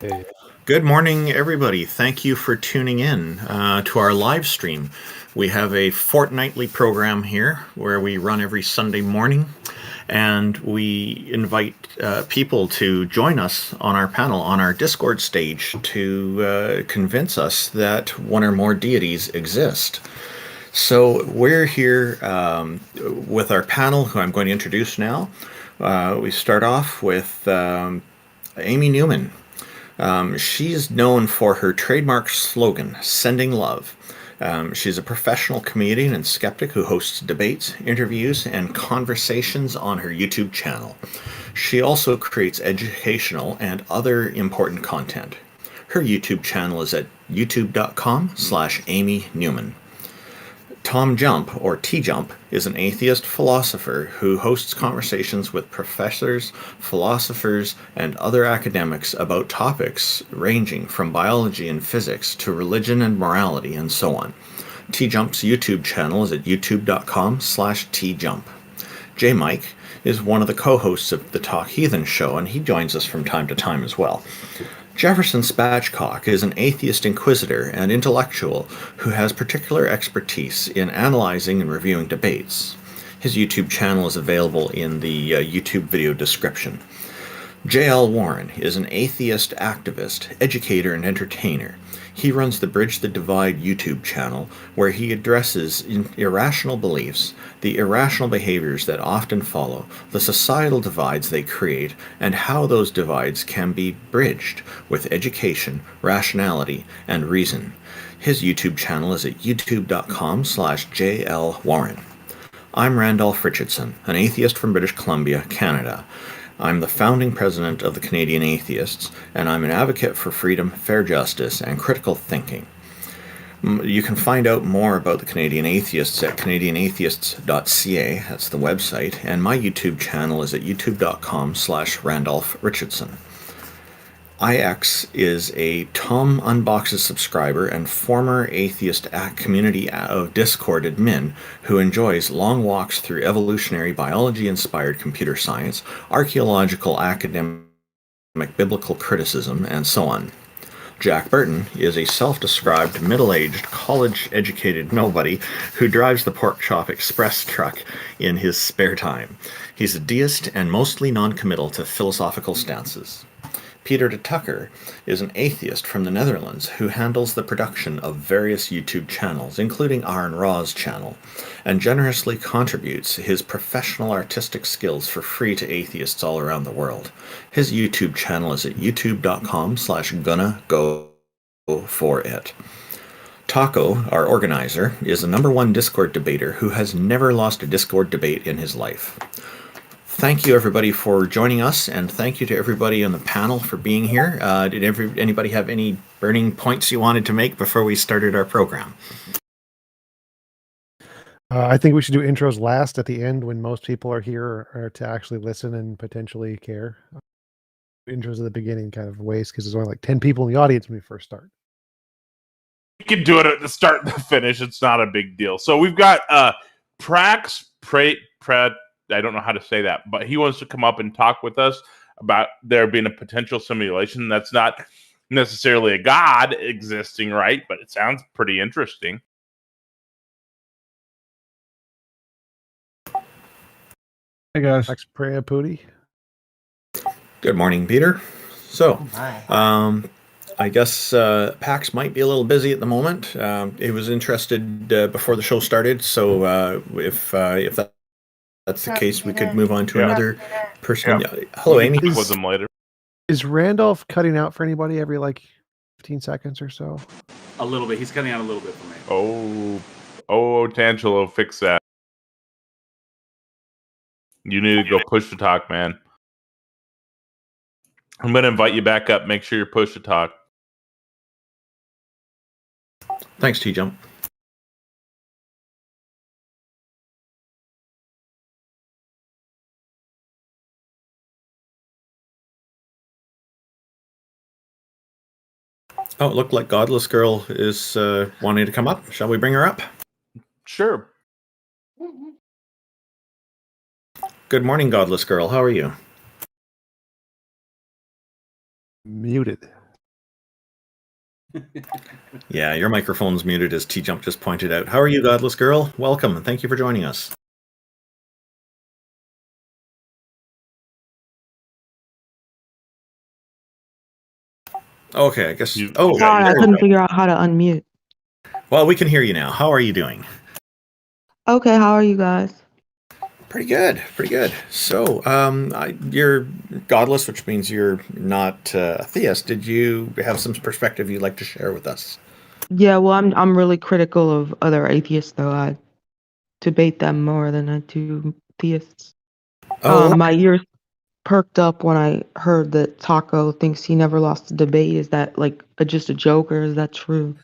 Hey, Good morning, everybody. Thank you for tuning in to our live stream. We have a fortnightly program here where we run every Sunday morning, and we invite people to join us on our panel on our Discord stage to convince us that one or more deities exist. So we're here with our panel, who I'm going to introduce now. We start off with Amy Newman. She's known for her trademark slogan, Sending Love. She's a professional comedian and skeptic who hosts debates, interviews, and conversations on her YouTube channel. She also creates educational and other important content. Her YouTube channel is at youtube.com/Amy Newman. Tom Jump, or T Jump, is an atheist philosopher who hosts conversations with professors, philosophers, and other academics about topics ranging from biology and physics to religion and morality and so on. T Jump's YouTube channel is at youtube.com/tjump. J Mike is one of the co-hosts of the Talk Heathen show, and he joins us from time to time as well. Jefferson Spatchcock is an atheist inquisitor and intellectual who has particular expertise in analyzing and reviewing debates. His YouTube channel is available in the YouTube video description. J.L. Warren is an atheist activist, educator, and entertainer. He runs the Bridge the Divide YouTube channel, where he addresses irrational beliefs, the irrational behaviors that often follow, the societal divides they create, and how those divides can be bridged with education, rationality, and reason. His YouTube channel is at youtube.com/JLWarren. I'm Randolf Richardson, an atheist from British Columbia, Canada. I'm the founding president of the Canadian Atheists, and I'm an advocate for freedom, fair justice, and critical thinking. You can find out more about the Canadian Atheists at canadianatheists.ca, that's the website, and my YouTube channel is at youtube.com/Randolf Richardson. IX is a Tom Unboxes subscriber and former atheist community of Discord admin who enjoys long walks through evolutionary biology-inspired computer science, archaeological, academic, biblical criticism, and so on. Jack Burton is a self-described middle-aged, college-educated nobody who drives the Pork Chop Express truck in his spare time. He's a deist and mostly non-committal to philosophical stances. Peter de Tucker is an atheist from the Netherlands who handles the production of various YouTube channels, including Aaron Ra's channel, and generously contributes his professional artistic skills for free to atheists all around the world. His YouTube channel is at youtube.com/gonna go for it. Taco, our organizer, is the #1 Discord debater who has never lost a Discord debate in his life. Thank you, everybody, for joining us, and thank you to everybody on the panel for being here. Did anybody have any burning points you wanted to make before we started our program? I think we should do intros last at the end when most people are here or to actually listen and potentially care. Intros at the beginning kind of waste because there's only like 10 people in the audience when we first start. You can do it at the start and the finish. It's not a big deal. So we've got Prax Pred. I don't know how to say that, but he wants to come up and talk with us about there being a potential simulation that's not necessarily a god existing, right? But it sounds pretty interesting. Hey guys. Max Prea Pooty. Good morning, Peter. So, I guess Pax might be a little busy at the moment. He was interested before the show started, so if that's the case, we could move on to another person. Yeah. Hello, Amy. Speak with him later. Is Randolph cutting out for anybody every like 15 seconds or so? A little bit. He's cutting out a little bit for me. Oh, Tangelo, fix that. You need to go push to talk, man. I'm going to invite you back up. Make sure you're push to talk. Thanks, T-Jump. Oh, it looked like Godless Girl is wanting to come up. Shall we bring her up? Sure. Good morning, Godless Girl. How are you? Muted. Yeah, your microphone's muted, as T-Jump just pointed out. How are you, Godless Girl? Welcome, and thank you for joining us. Okay, I guess... Sorry, I couldn't figure out how to unmute. Well, we can hear you now. How are you doing? Okay, how are you guys? Pretty good, pretty good. So, you're godless, which means you're not a theist. Did you have some perspective you'd like to share with us? Yeah, well, I'm really critical of other atheists, though. I debate them more than I do theists. My ears perked up when I heard that Taco thinks he never lost a debate. Is that like just a joke, or is that true?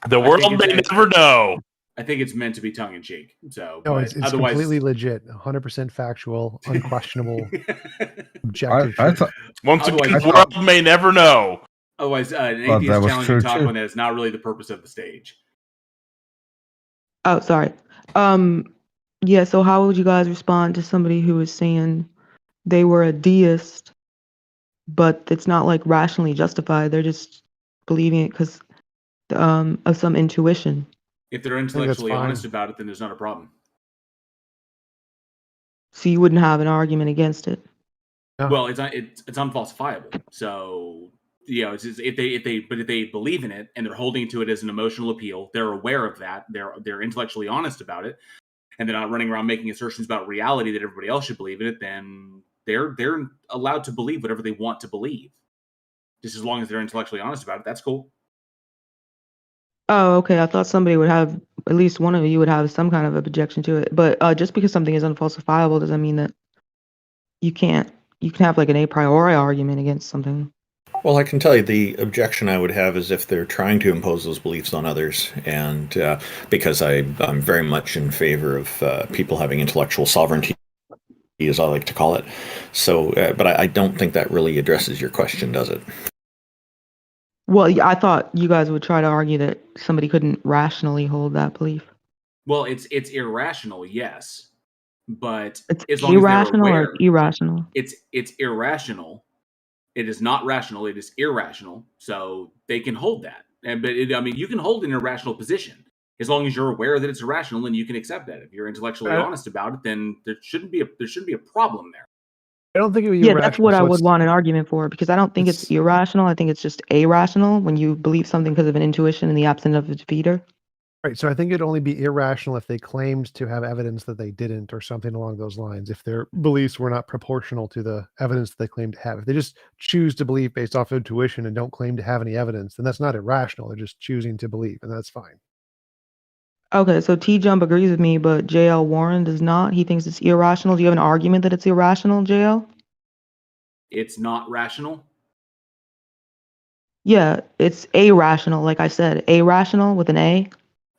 The world may never know. I think it's meant to be tongue in cheek. So, no, it's otherwise completely legit, 100% factual, unquestionable, objective. Once again, the world may never know. Otherwise, an atheist challenging Taco on that is not really the purpose of the stage. Oh, sorry. Yeah. So, how would you guys respond to somebody who is saying they were a deist, but it's not like rationally justified? They're just believing it because of some intuition. If they're intellectually honest about it, then there's not a problem. So you wouldn't have an argument against it. No. Well, it's unfalsifiable. So it's just, if they believe in it and they're holding to it as an emotional appeal, they're aware of that. They're intellectually honest about it, and they're not running around making assertions about reality that everybody else should believe in it. Then they're allowed to believe whatever they want to believe, just as long as they're intellectually honest about it. That's cool. Oh, okay. I thought somebody would have, at least one of you would have some kind of objection to it. But just because something is unfalsifiable doesn't mean that you can have like an a priori argument against something. Well, I can tell you the objection I would have is if they're trying to impose those beliefs on others, and because I'm very much in favor of people having intellectual sovereignty, as I like to call it. So, but I don't think that really addresses your question, does it? Well, I thought you guys would try to argue that somebody couldn't rationally hold that belief. Well, it's irrational, yes, but it's as long irrational as they're aware, or irrational. It's irrational. It is not rational. It is irrational. So they can hold that. But you can hold an irrational position as long as you're aware that it's irrational, and you can accept that. If you're intellectually honest about it, then there shouldn't be a problem there. I don't think it would be irrational. That's what I would want an argument for, because I don't think it's irrational. I think it's just irrational when you believe something because of an intuition in the absence of a defeater. Right. So I think it'd only be irrational if they claimed to have evidence that they didn't, or something along those lines. If their beliefs were not proportional to the evidence that they claim to have. If they just choose to believe based off intuition and don't claim to have any evidence, then that's not irrational. They're just choosing to believe, and that's fine. Okay, so T-Jump agrees with me, but JL Warren does not. He thinks it's irrational. Do you have an argument that it's irrational, JL? It's not rational? Yeah, it's irrational, like I said. Irrational with an A.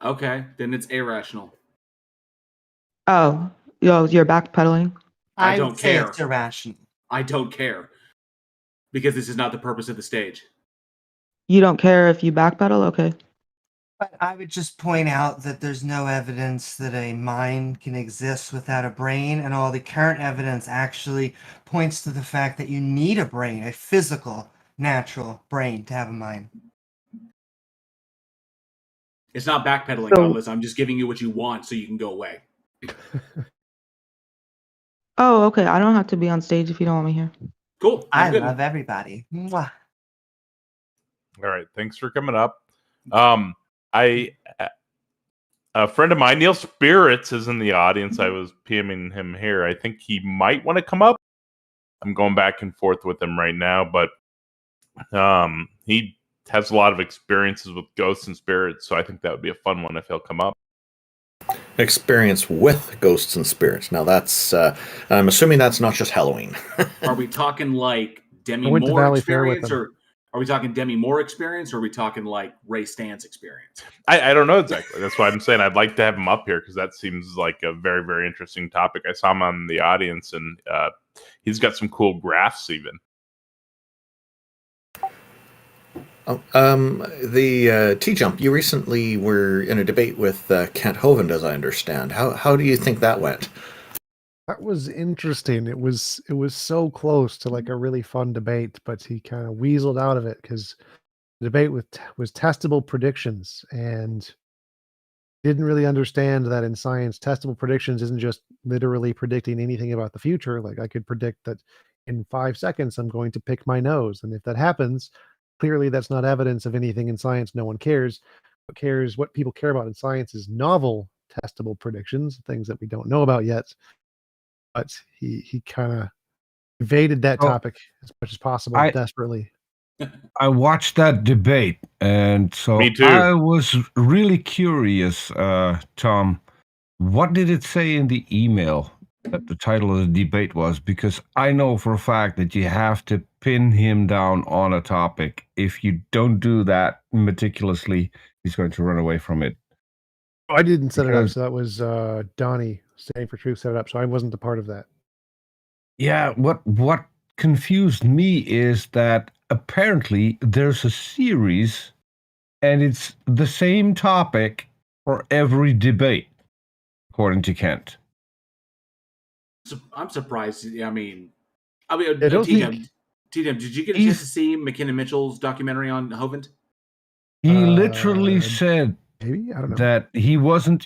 Okay, then it's irrational. Oh, you're backpedaling? I don't care. It's irrational. I don't care. Because this is not the purpose of the stage. You don't care if you backpedal? Okay. But I would just point out that there's no evidence that a mind can exist without a brain, and all the current evidence actually points to the fact that you need a brain, a physical, natural brain to have a mind. It's not backpedaling, Godless. I'm just giving you what you want so you can go away. Oh, okay. I don't have to be on stage if you don't want me here. Cool. I love everybody. Mwah. All right. Thanks for coming up. A friend of mine, Neil Spirits, is in the audience. I was PMing him here. I think he might want to come up. I'm going back and forth with him right now, but he has a lot of experiences with ghosts and spirits, so I think that would be a fun one if he'll come up. Experience with ghosts and spirits. Now that's, I'm assuming that's not just Halloween. Are we talking like Demi Moore experience, or are we talking Demi Moore experience, or are we talking like Ray Stantz experience? I don't know exactly. That's why I'm saying I'd like to have him up here, because that seems like a very, very interesting topic. I saw him on the audience, and he's got some cool graphs even. The T-Jump, you recently were in a debate with Kent Hovind, as I understand. How do you think that went? That was interesting. It was so close to like a really fun debate, but he kind of weaseled out of it because The debate was testable predictions, and didn't really understand that in science, testable predictions isn't just literally predicting anything about the future. Like I could predict that in 5 seconds I'm going to pick my nose, and if that happens, clearly that's not evidence of anything in science. No one cares. What people care about in science is novel testable predictions, things that we don't know about yet. But he kind of evaded that topic as much as possible, desperately. I watched that debate, and so Me too. I was really curious, Tom. What did it say in the email that the title of the debate was? Because I know for a fact that you have to pin him down on a topic. If you don't do that meticulously, he's going to run away from it. I didn't set it up, so that was Donnie, Standing for Truth, set it up, so I wasn't a part of that. Yeah, what confused me is that apparently there's a series and it's the same topic for every debate, according to Kent. I'm surprised. I mean, T-Dem, did you get a chance to see McKinnon Mitchell's documentary on Hovind? He literally said maybe, I don't know, that he wasn't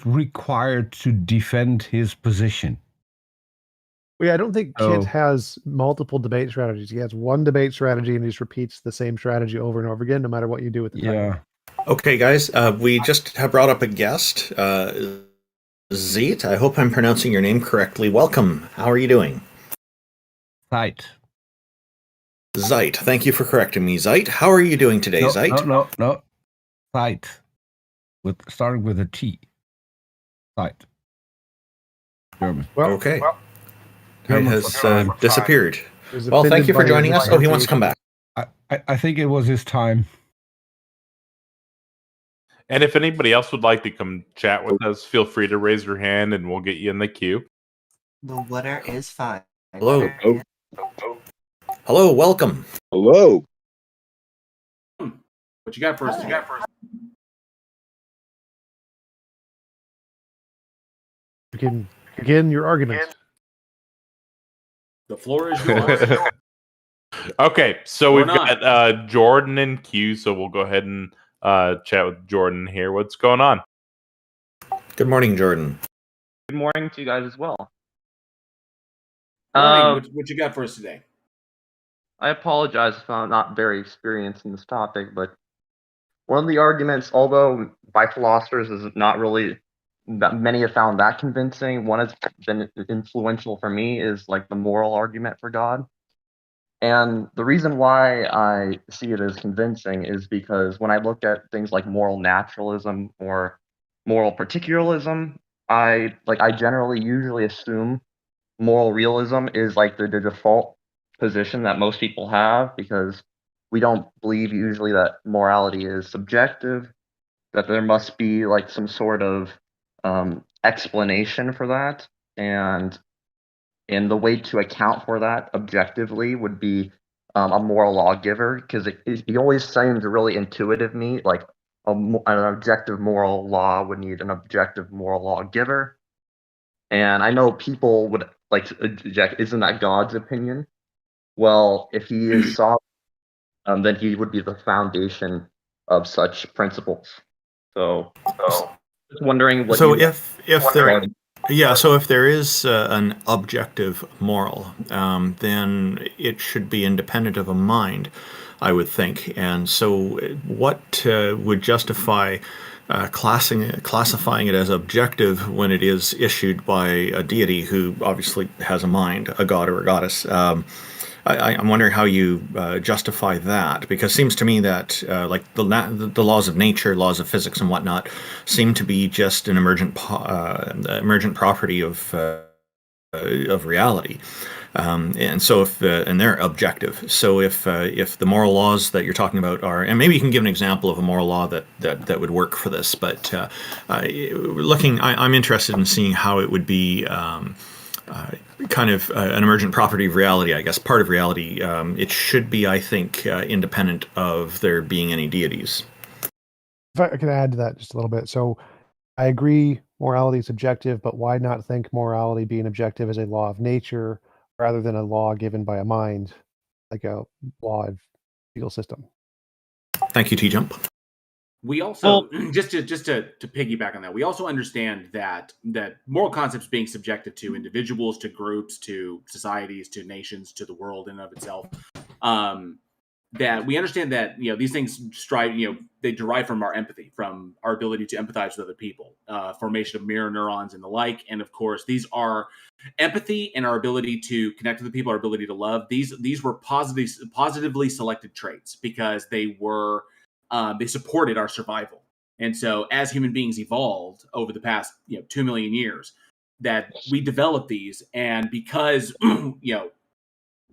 required to defend his position. Well, yeah, I don't think Kent has multiple debate strategies. He has one debate strategy, and he just repeats the same strategy over and over again, no matter what you do with the title. Okay, guys, we just have brought up a guest, Zeit. I hope I'm pronouncing your name correctly. Welcome. How are you doing? Zeit. Thank you for correcting me, Zeit. How are you doing today, Zeit? No. Zeit. Starting with a T. Zeit. German. Okay. It has disappeared. There's Well, thank you for offended by joining us. Oh, he wants to come back. I think it was his time. And if anybody else would like to come chat with us, feel free to raise your hand and we'll get you in the queue. The water is fine. Hello. Hello, welcome. Hello. What you got first? You can begin your argument. The floor is yours. Okay, so we've got Jordan in queue, so we'll go ahead and chat with Jordan here. What's going on? Good morning, Jordan. Good morning to you guys as well. What you got for us today? I apologize if I'm not very experienced in this topic, but one of the arguments, although by philosophers is not really that many have found that convincing, one has been influential for me is like the moral argument for God. And the reason why I see it as convincing is because when I look at things like moral naturalism or moral particularism, I generally usually assume moral realism is like the default position that most people have, because we don't believe usually that morality is subjective, that there must be like some sort of explanation for that, and the way to account for that objectively would be a moral lawgiver, because he always seems really intuitive to me, like an objective moral law would need an objective moral lawgiver. And I know people would like to object, isn't that God's opinion? Well, if he is sovereign, then he would be the foundation of such principles. So just wondering what. So if there is an objective moral, then it should be independent of a mind, I would think. And so, what would justify classifying it as objective when it is issued by a deity who obviously has a mind, a god or a goddess? I'm wondering how you justify that, because it seems to me that like the laws of nature, laws of physics and whatnot seem to be just an emergent property of reality. And so and they're objective. So if the moral laws that you're talking about are, and maybe you can give an example of a moral law that would work for this, but I'm interested in seeing how it would be kind of an emergent property of reality, I guess, part of reality. It should be, I think, independent of there being any deities. If I could add to that just a little bit. So I agree morality is subjective, but why not think morality being objective as a law of nature rather than a law given by a mind, like a law of legal system? Thank you, T-Jump. We also just to piggyback on that, we also understand that moral concepts being subjected to individuals, to groups, to societies, to nations, to the world in and of itself. That we understand that these things they derive from our empathy, from our ability to empathize with other people, formation of mirror neurons and the like. And of course, these are empathy and our ability to connect with the people, our ability to love. These were positively selected traits because they were. They supported our survival. And so as human beings evolved over the past 2 million years, that we developed these, and because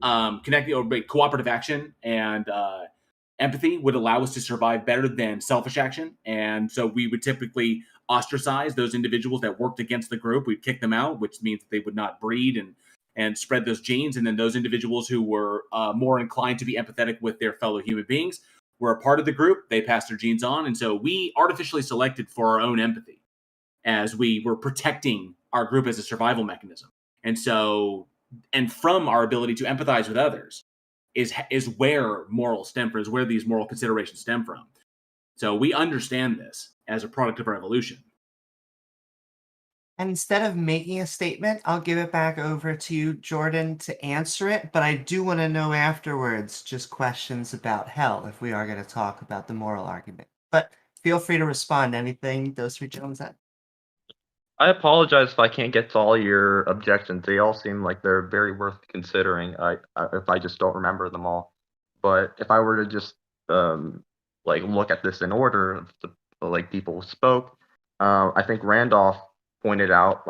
connecting or cooperative action and empathy would allow us to survive better than selfish action. And so we would typically ostracize those individuals that worked against the group. We'd kick them out, which means that they would not breed and spread those genes. And then those individuals who were more inclined to be empathetic with their fellow human beings were a part of the group. They passed their genes on. And so we artificially selected for our own empathy as we were protecting our group as a survival mechanism. And so, and from our ability to empathize with others is where morals stem from, is where these moral considerations stem from. So we understand this as a product of our evolution. And instead of making a statement, I'll give it back over to you, Jordan, to answer it. But I do want to know afterwards just questions about hell if we are going to talk about the moral argument. But feel free to respond to anything those three gentlemen said. I apologize if I can't get to all your objections. They all seem like they're very worth considering. If I just don't remember them all. But if I were to just look at this in order, people spoke, I think Randolph pointed out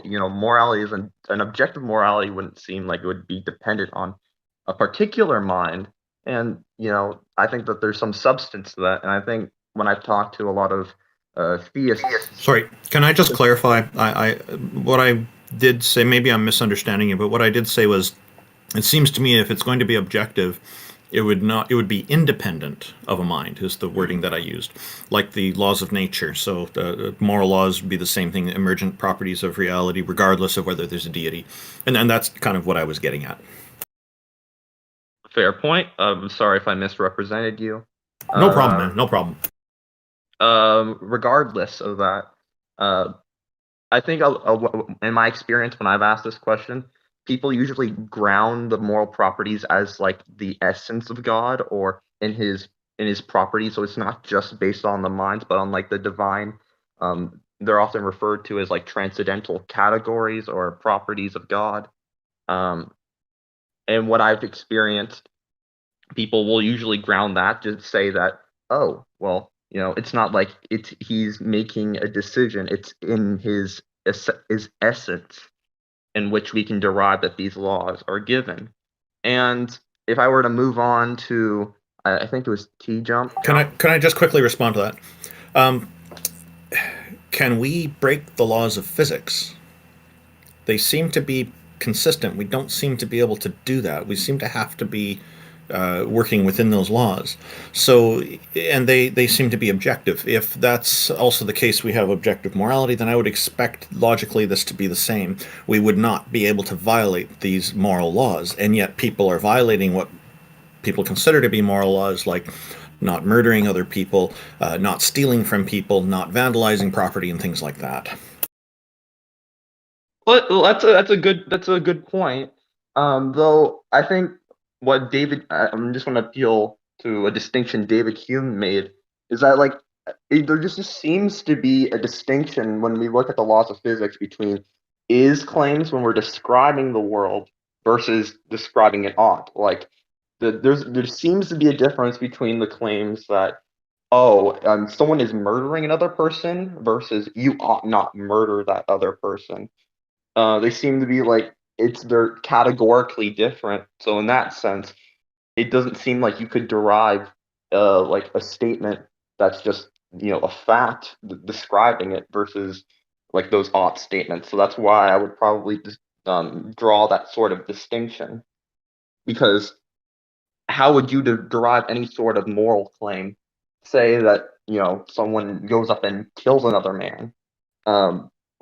morality is an objective morality wouldn't seem like it would be dependent on a particular mind. And, I think that there's some substance to that. And I think when I've talked to a lot of theists. Sorry, can I just clarify? What I did say, maybe I'm misunderstanding you, but what I did say was, it seems to me if it's going to be objective, it would be independent of a mind, is the wording that I used, like the laws of nature. So the moral laws would be the same thing, emergent properties of reality, regardless of whether there's a deity. And that's kind of what I was getting at. Fair point. I'm sorry if I misrepresented you. No problem, man. No problem. Regardless of that, I think in my experience when I've asked this question, people usually ground the moral properties as like the essence of God or in his properties. So it's not just based on the minds, but on like the divine. They're often referred to as like transcendental categories or properties of God. And what I've experienced, people will usually ground that to say that, oh, well, it's not like he's making a decision. It's in his essence in which we can derive that these laws are given. And if I were to move on to, I think it was T-Jump. Can I just quickly respond to that? Can we break the laws of physics? They seem to be consistent. We don't seem to be able to do that. We seem to have to be working within those laws. So, and they seem to be objective. If that's also the case, we have objective morality, then I would expect logically this to be the same. We would not be able to violate these moral laws, and yet people are violating what people consider to be moral laws, like not murdering other people, not stealing from people, not vandalizing property, and things like that. Well, that's a good point. Though I think what I'm just going to appeal to a distinction David Hume made, is that there just seems to be a distinction when we look at the laws of physics between is claims when we're describing the world versus describing it ought. There seems to be a difference between the claims that someone is murdering another person versus you ought not murder that other person. They seem to be they're categorically different. So in that sense, it doesn't seem like you could derive a statement that's just a fact describing it versus those ought statements. So that's why I would probably just draw that sort of distinction, because how would you derive any sort of moral claim? Say that someone goes up and kills another man.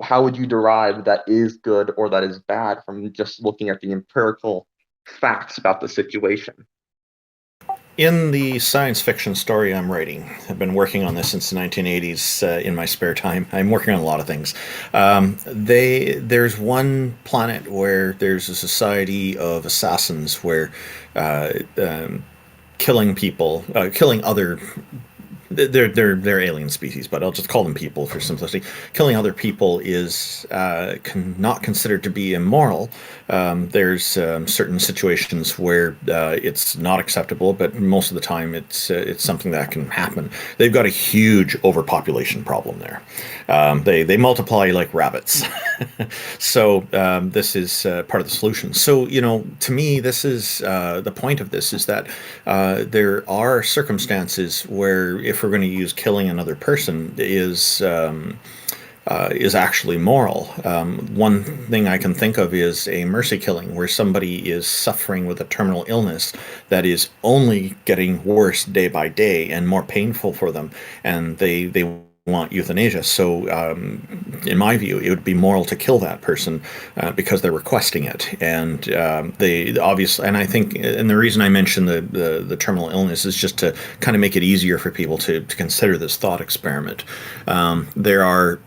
How would you derive that is good or that is bad from just looking at the empirical facts about the situation? In the science fiction story I'm writing, I've been working on this since the 1980s in my spare time. I'm working on a lot of things. There's one planet where there's a society of assassins where uh, um, killing people, killing other they're alien species, but I'll just call them people for simplicity. Killing other people is not considered to be immoral. There's certain situations where it's not acceptable, but most of the time it's something that can happen. They've got a huge overpopulation problem there. They multiply like rabbits. So this is part of the solution. So to me, this is the point of this is that there are circumstances where if we're going to use killing another person is actually moral. One thing I can think of is a mercy killing, where somebody is suffering with a terminal illness that is only getting worse day by day and more painful for them, and they want euthanasia. So, in my view, it would be moral to kill that person because they're requesting it, and they obviously. And I think, and the reason I mentioned the terminal illness is just to kind of make it easier for people to consider this thought experiment. There are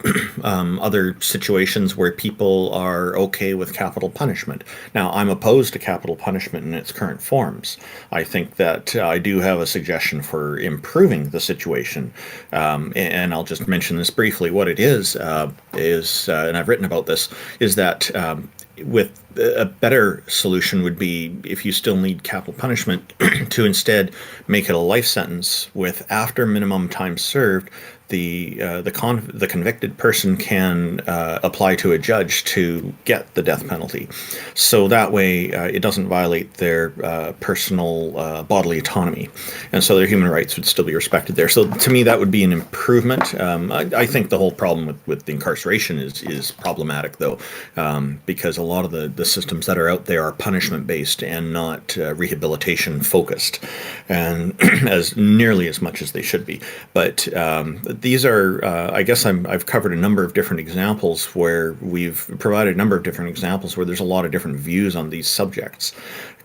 other situations where people are okay with capital punishment. Now, I'm opposed to capital punishment in its current forms. I think that I do have a suggestion for improving the situation, and I'll just mention this briefly. What it is, and I've written about this, is that with a better solution would be, if you still need capital punishment, to instead make it a life sentence with, after minimum time served, the convicted person can apply to a judge to get the death penalty. So that way it doesn't violate their personal bodily autonomy, and so their human rights would still be respected there. So to me, that would be an improvement. I think the whole problem with the incarceration is problematic, though, because a lot of the systems that are out there are punishment based and not rehabilitation focused, and as nearly as much as they should be. But these are, I guess I've covered a number of different examples where we've provided a number of different examples where there's a lot of different views on these subjects.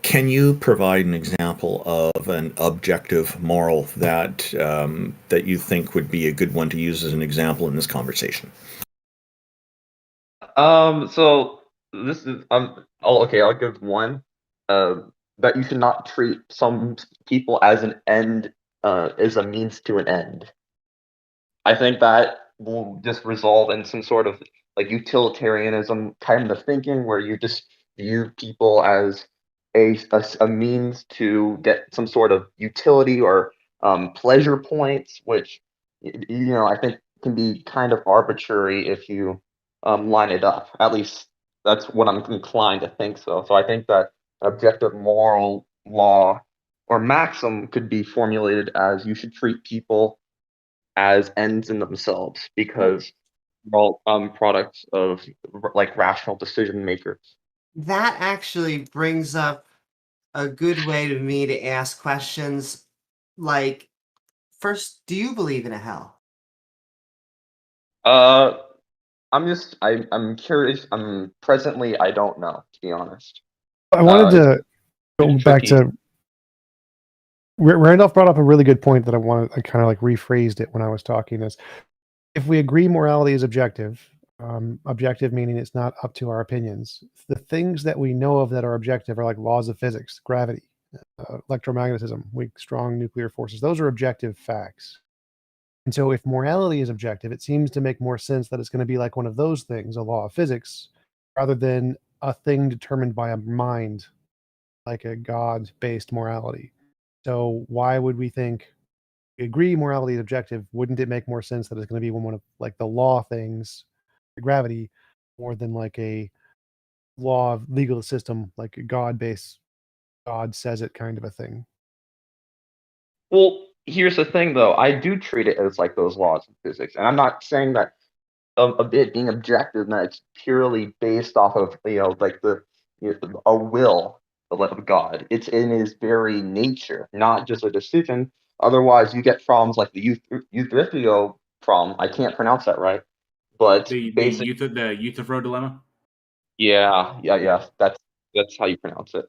Can you provide an example of an objective moral that that you think would be a good one to use as an example in this conversation? So this is okay. I'll give one. That you should not treat some people as an end, as a means to an end. I think that will just resolve in some sort of like utilitarianism kind of thinking, where you just view people as a means to get some sort of utility or pleasure points, which I think can be kind of arbitrary if you line it up. At least that's what I'm inclined to think so. So I think that objective moral law or maxim could be formulated as you should treat people as ends in themselves, because we're all products of like rational decision makers. That actually brings up a good way to me to ask questions like, first, do you believe in a hell? I'm curious. Presently, I don't know, to be honest. I wanted to go back to Randolph brought up a really good point that I kind of like rephrased it when I was talking. Is if we agree morality is objective, objective meaning it's not up to our opinions. The things that we know of that are objective are like laws of physics, gravity, electromagnetism, weak, strong nuclear forces. Those are objective facts. And so if morality is objective, it seems to make more sense that it's going to be like one of those things, a law of physics, rather than a thing determined by a mind, like a God-based morality. So why would we think we agree morality is objective? Wouldn't it make more sense that it's going to be one of like the law things, the gravity, more than like a law of legal system, like a God-based, God says it kind of a thing? Well, here's the thing, though. I do treat it as like those laws of physics, and I'm not saying that of it being objective, and that it's purely based off of like a will of God. It's in his very nature, not just a decision. Otherwise, you get problems like the Euthyphro problem. I can't pronounce that right, but The basically, the Euthyphro dilemma. yeah. That's how you pronounce it.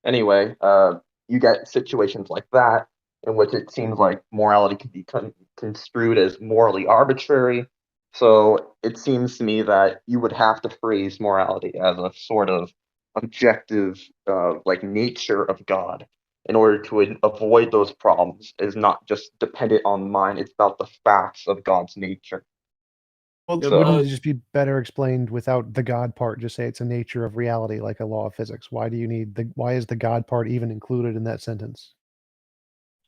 Anyway, you get situations like that in which it seems like morality can be construed as morally arbitrary. So it seems to me that you would have to phrase morality as a sort of objective, like nature of God, in order to avoid those problems. Is not just dependent on mind; it's about the facts of God's nature. Well, Yeah, wouldn't it just be better explained without the God part? Just say it's a nature of reality, like a law of physics. Why do you need why is the God part even included in that sentence?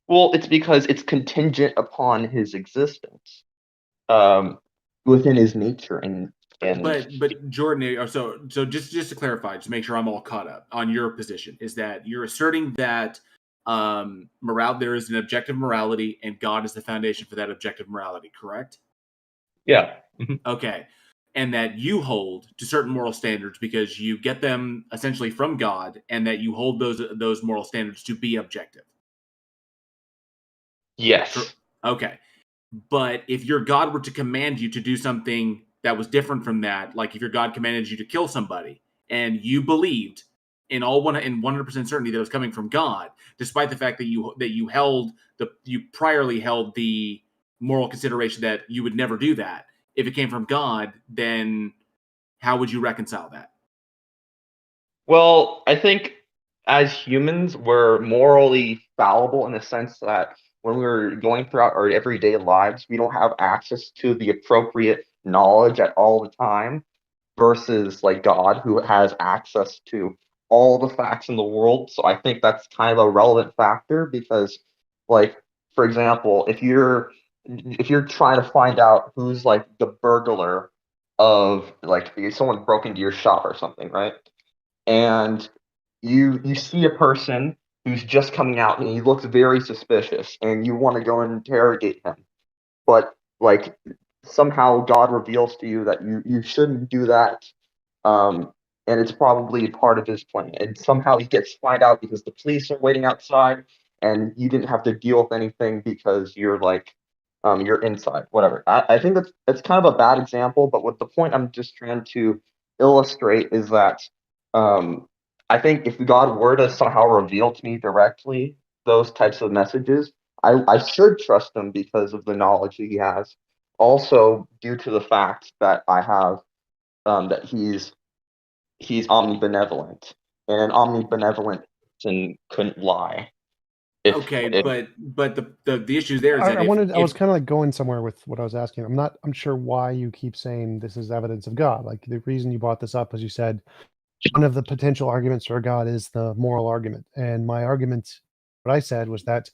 Well, it's because it's contingent upon his existence, um, within his nature, and But Jordan, so just to clarify, just make sure I'm all caught up on your position, is that you're asserting that there is an objective morality and God is the foundation for that objective morality, correct? yeah. Okay. And that you hold to certain moral standards because you get them essentially from God, and that you hold those moral standards to be objective. Yes. Okay. But if your God were to command you to do something that was different from that, like if your God commanded you to kill somebody and you believed in 100% certainty that it was coming from God, despite the fact that you priorly held the moral consideration that you would never do that, if it came from God, then how would you reconcile that? Well, I think as humans, we're morally fallible in the sense that when we're going throughout our everyday lives, we don't have access to the appropriate knowledge at all the time, versus like God, who has access to all the facts in the world. So I think that's kind of a relevant factor because, like, for example, if you're trying to find out who's like the burglar of, like, if someone broke into your shop or something, right? And you see a person who's just coming out and he looks very suspicious and you want to go and interrogate him, but like somehow God reveals to you that you shouldn't do that, and it's probably part of his plan, and somehow he gets find out because the police are waiting outside and you didn't have to deal with anything because you're inside, whatever. I think that's kind of a bad example, but what the point I'm just trying to illustrate is that, um, I think if God were to somehow reveal to me directly those types of messages, I should trust him because of the knowledge he has. Also, due to the fact that I have, that he's omnibenevolent, and an omnibenevolent person couldn't lie. Okay, If but the issue there is that I was kind of like going somewhere with what I was asking. I'm sure why you keep saying this is evidence of God. Like the reason you brought this up is you said one of the potential arguments for God is the moral argument. And my argument, what I said was that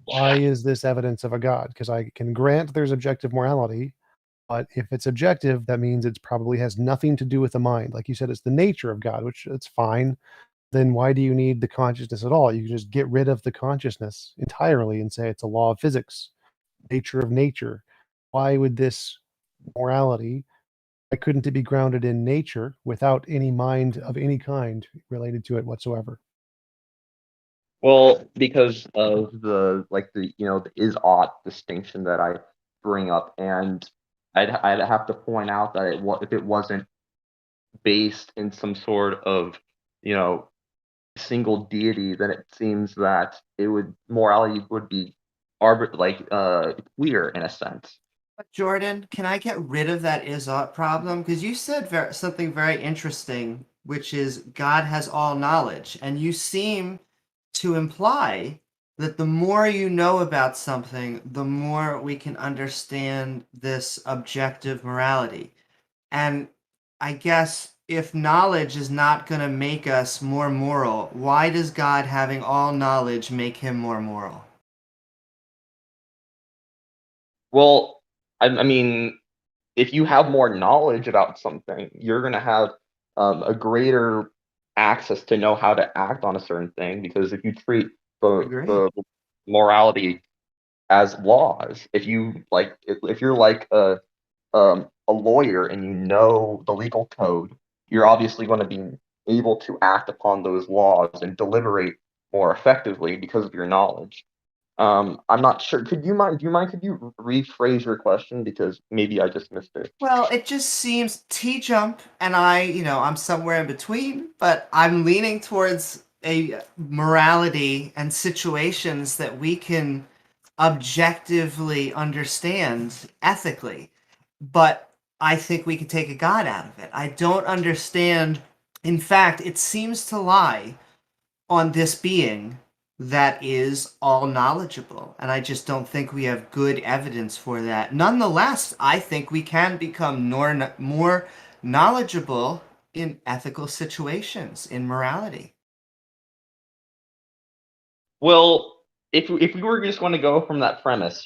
why is this evidence of a God? Because I can grant there's objective morality, but if it's objective, that means it probably has nothing to do with the mind. Like you said, it's the nature of God, which it's fine. Then why do you need the consciousness at all? You can just get rid of the consciousness entirely and say it's a law of physics, nature of nature. Why would this morality, why couldn't it be grounded in nature without any mind of any kind related to it whatsoever? Well, because of the is ought distinction that I bring up, and I'd have to point out that if it wasn't based in some sort of, you know single deity, then it seems that morality would be clear in a sense. Jordan, can I get rid of that is ought problem? Because you said something very interesting, which is God has all knowledge. And you seem to imply that the more you know about something, the more we can understand this objective morality. And I guess if knowledge is not going to make us more moral, why does God having all knowledge make him more moral? Well, I mean, if you have more knowledge about something, you're going to have, a greater access to know how to act on a certain thing. Because if you treat Agree. the morality as laws, if you're like a lawyer and you know the legal code, you're obviously going to be able to act upon those laws and deliberate more effectively because of your knowledge. I'm not sure. Could you mind? Do you mind? Could you rephrase your question, because maybe I just missed it? Well, it just seems T jump and I'm somewhere in between, but I'm leaning towards a morality and situations that we can objectively understand ethically, but I think we could take a God out of it. I don't understand. In fact, it seems to lie on this being that is all knowledgeable, and I just don't think we have good evidence for that. Nonetheless, I think we can become more knowledgeable in ethical situations, in morality. Well, if we were just going to go from that premise,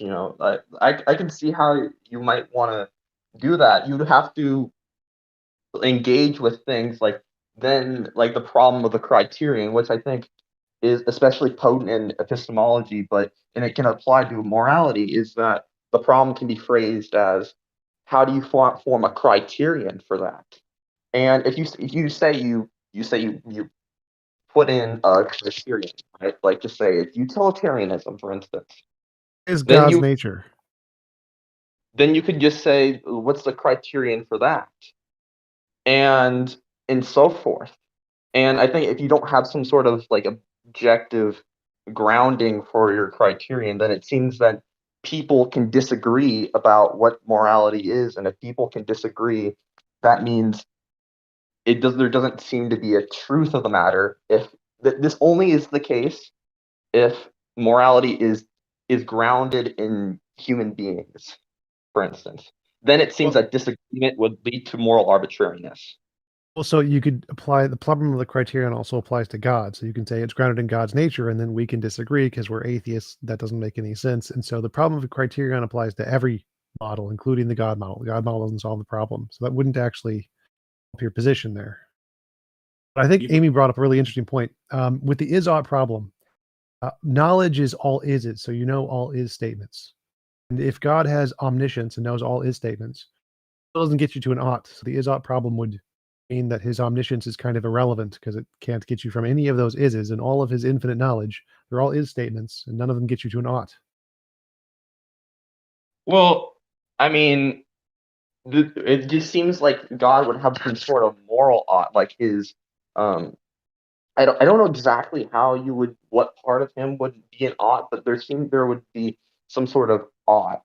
I can see how you might want to do that. You'd have to engage with things like the problem of the criterion, which I think is especially potent in epistemology, and it can apply to morality, is that the problem can be phrased as, how do you form a criterion for that? And if you say you put in a criterion, right? Like, just say it's utilitarianism, for instance. Is Then God's nature. Then you could just say, what's the criterion for that? And so forth. And I think if you don't have some sort of like objective grounding for your criterion, then it seems that people can disagree about what morality is. And if people can disagree, that means there doesn't seem to be a truth of the matter. If this only is the case if morality is grounded in human beings, for instance, then it seems that disagreement would lead to moral arbitrariness. Well, so you could apply the problem of the criterion also applies to God. So you can say it's grounded in God's nature, and then we can disagree because we're atheists. That doesn't make any sense. And so the problem of the criterion applies to every model, including the God model. The God model doesn't solve the problem. So that wouldn't actually help your position there. But I think Amy brought up a really interesting point. With the is-ought problem, knowledge is all is. So you know all is statements. And if God has omniscience and knows all is statements, it doesn't get you to an ought. So the is-ought problem would mean that his omniscience is kind of irrelevant because it can't get you from any of those ises, and all of his infinite knowledge, they're all is statements, and none of them get you to an ought. Well, I mean, it just seems like God would have some sort of moral ought, like his. I don't know exactly what part of him would be an ought, but there would be some sort of ought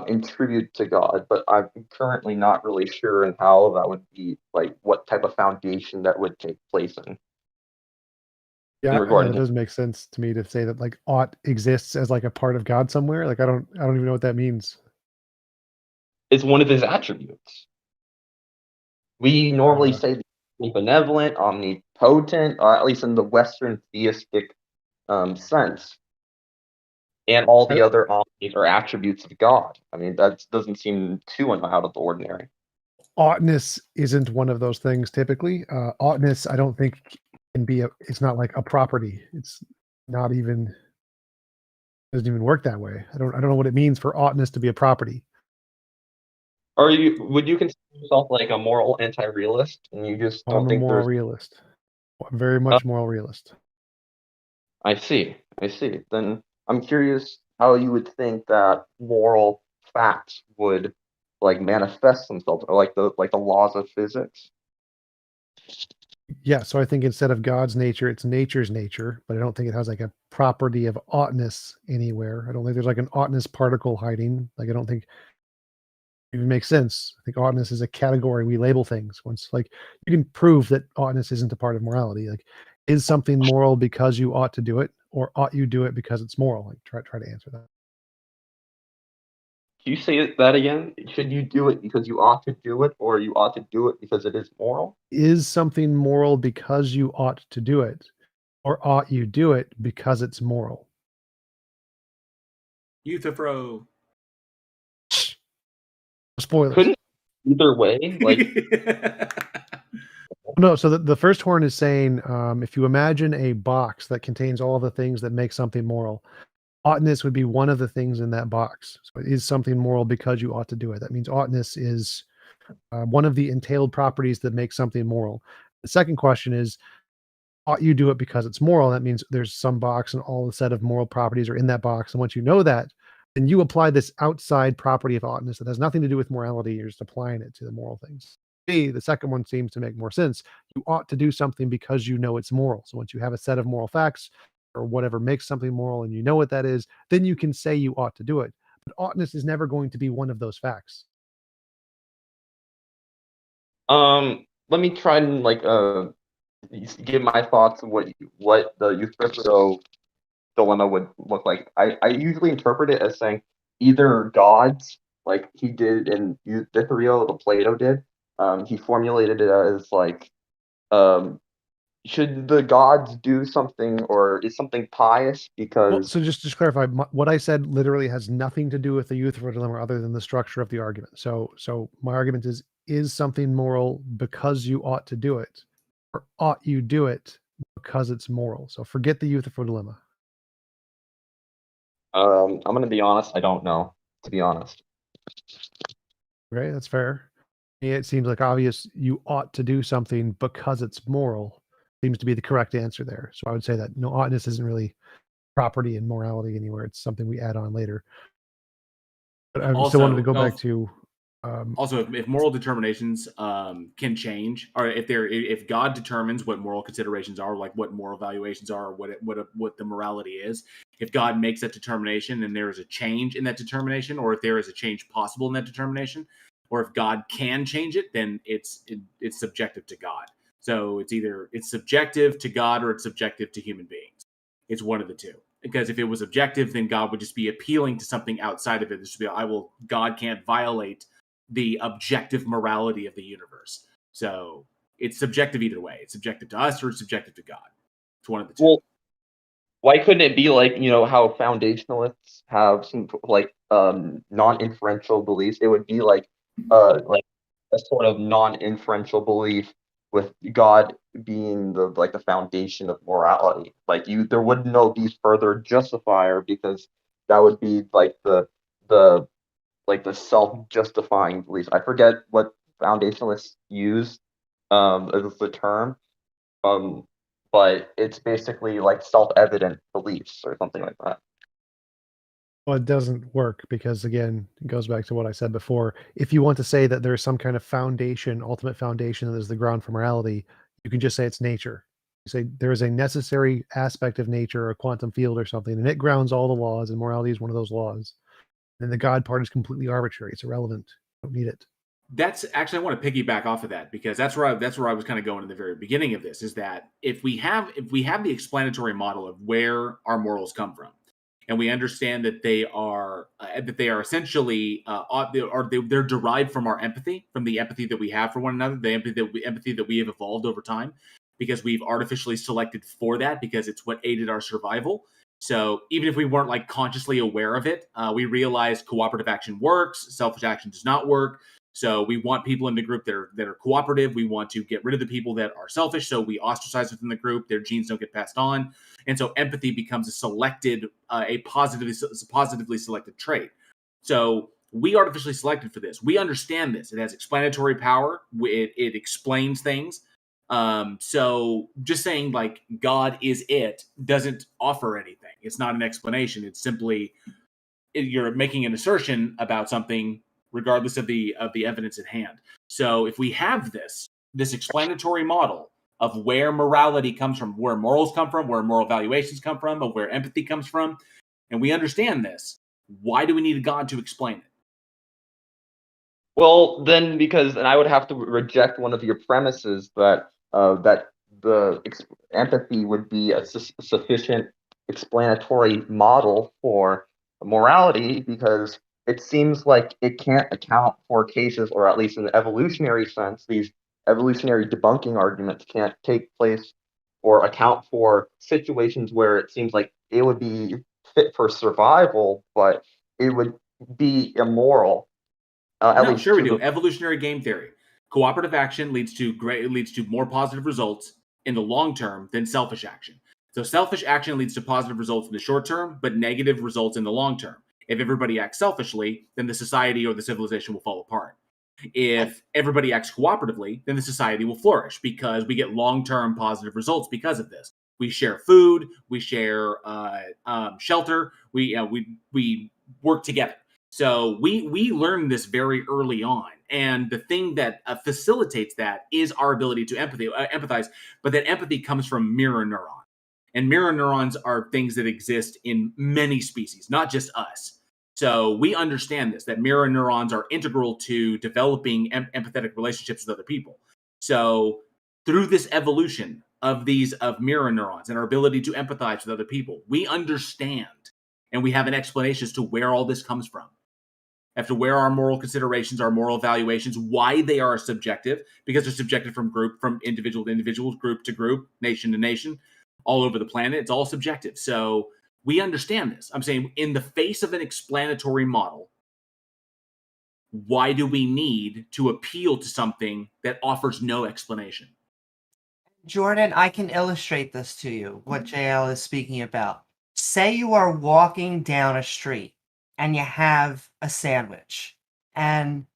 in tribute to God, but I'm currently not really sure in how that would be, like what type of foundation that would take place in. Yeah, it doesn't make sense to me to say that like ought exists as like a part of God somewhere. Like I don't even know what that means. It's one of his attributes. We normally say benevolent, omnipotent, or at least in the Western theistic sense. And all the other omnis are attributes of God. I mean, that doesn't seem too out of the ordinary. Oughtness isn't one of those things typically. Oughtness, I don't think can be it's not like a property. It's not even, doesn't even work that way. I don't know what it means for oughtness to be a property. Would you consider yourself like a moral anti-realist, and you just don't think I'm a moral realist? I'm very much moral realist. I see. Then I'm curious how you would think that moral facts would like manifest themselves, or like the laws of physics. Yeah, so I think instead of God's nature, it's nature's nature, but I don't think it has like a property of oughtness anywhere. I don't think there's like an oughtness particle hiding. Like I don't think it even makes sense. I think oughtness is a category we label things. Once like you can prove that oughtness isn't a part of morality. Like is something moral because you ought to do it, or ought you do it because it's moral? Like try to answer that. Can you say that again? Should you do it because you ought to do it, or you ought to do it because it is moral? Is something moral because you ought to do it, or ought you do it because it's moral? Euthyphro. Spoilers. Couldn't either way, like no. So the first horn is saying, if you imagine a box that contains all the things that make something moral, oughtness would be one of the things in that box. So it is something moral because you ought to do it. That means oughtness is one of the entailed properties that make something moral. The second question is, ought you do it because it's moral? That means there's some box and all the set of moral properties are in that box. And once you know that, then you apply this outside property of oughtness that has nothing to do with morality. You're just applying it to the moral things. me, the second one seems to make more sense. You ought to do something because you know it's moral. So once you have a set of moral facts or whatever makes something moral and you know what that is, then you can say you ought to do it. But oughtness is never going to be one of those facts. Let me try and give my thoughts of what the Euthyphro dilemma would look like. I usually interpret it as saying either gods, like he did in Euthyphro, the Plato did. He formulated it as should the gods do something, or is something pious? Because Well, so just to clarify, what I said literally has nothing to do with the Euthyphro dilemma other than the structure of the argument. So my argument is something moral because you ought to do it, or ought you do it because it's moral? So forget the Euthyphro dilemma. I'm going to be honest, I don't know, to be honest. Okay, that's fair. It seems like obvious you ought to do something because it's moral seems to be the correct answer there. So I would say that no, oughtness isn't really property and morality anywhere. It's something we add on later. But I still wanted to go back to also, if moral determinations can change, or if God determines what moral considerations are, like what moral valuations are, or what the morality is, if God makes that determination and there is a change in that determination, or if there is a change possible in that determination, or if God can change it, then it's subjective to God. So it's subjective to God or it's subjective to human beings. It's one of the two. Because if it was objective, then God would just be appealing to something outside of it. This would be, God can't violate the objective morality of the universe. So it's subjective either way. It's subjective to us or it's subjective to God. It's one of the two. Well, why couldn't it be like, how foundationalists have some non-inferential beliefs? It would be like a sort of non-inferential belief with God being the foundation of morality. There would be further justifier, because that would be the self-justifying beliefs. I forget what foundationalists use as the term, but it's basically like self-evident beliefs or something like that. Well, it doesn't work because, again, it goes back to what I said before. If you want to say that there's some kind of foundation, ultimate foundation that is the ground for morality, you can just say it's nature. You say there is a necessary aspect of nature, a quantum field or something, and it grounds all the laws, and morality is one of those laws. And the God part is completely arbitrary. It's irrelevant. You don't need it. That's actually, I want to piggyback off of that, because that's where I was kind of going in the very beginning of this, is that if we have the explanatory model of where our morals come from, and we understand that they are essentially they're derived from our empathy, from the empathy that we have for one another, the empathy that we have evolved over time, because we've artificially selected for that, because it's what aided our survival. So even if we weren't consciously aware of it, we realize cooperative action works, selfish action does not work. So we want people in the group that are cooperative. We want to get rid of the people that are selfish. So we ostracize within the group. Their genes don't get passed on. And so empathy becomes a positively selected trait. So we artificially selected for this. We understand this. It has explanatory power. It explains things. So just saying God is it doesn't offer anything. It's not an explanation. It's simply you're making an assertion about something, regardless of the evidence at hand. So if we have this explanatory model of where morality comes from, where morals come from, where moral valuations come from, of where empathy comes from, and we understand this, why do we need a God to explain it? Well, then, and I would have to reject one of your premises that the empathy would be a sufficient explanatory model for morality, because it seems like it can't account for cases, or at least in the evolutionary sense, these evolutionary debunking arguments can't take place or account for situations where it seems like it would be fit for survival, but it would be immoral. No, sure we do. Evolutionary game theory. Cooperative action leads to more positive results in the long term than selfish action. So selfish action leads to positive results in the short term, but negative results in the long term. If everybody acts selfishly, then the society or the civilization will fall apart. If everybody acts cooperatively, then the society will flourish, because we get long-term positive results because of this. We share food, we share shelter, we work together. So we learned this very early on, And the thing that facilitates that is our ability to empathize, but that empathy comes from mirror neurons. And mirror neurons are things that exist in many species, not just us. So we understand this, that mirror neurons are integral to developing empathetic relationships with other people. So through this evolution of mirror neurons and our ability to empathize with other people, we understand and we have an explanation as to where all this comes from, as to where our moral considerations, our moral evaluations, why they are subjective, because they're subjective from individual to individual, group to group, nation to nation, all over the planet. It's all subjective. So we understand this. I'm saying in the face of an explanatory model, why do we need to appeal to something that offers no explanation? Jordan, I can illustrate this to you, what JL is speaking about. Say you are walking down a street and you have a sandwich, and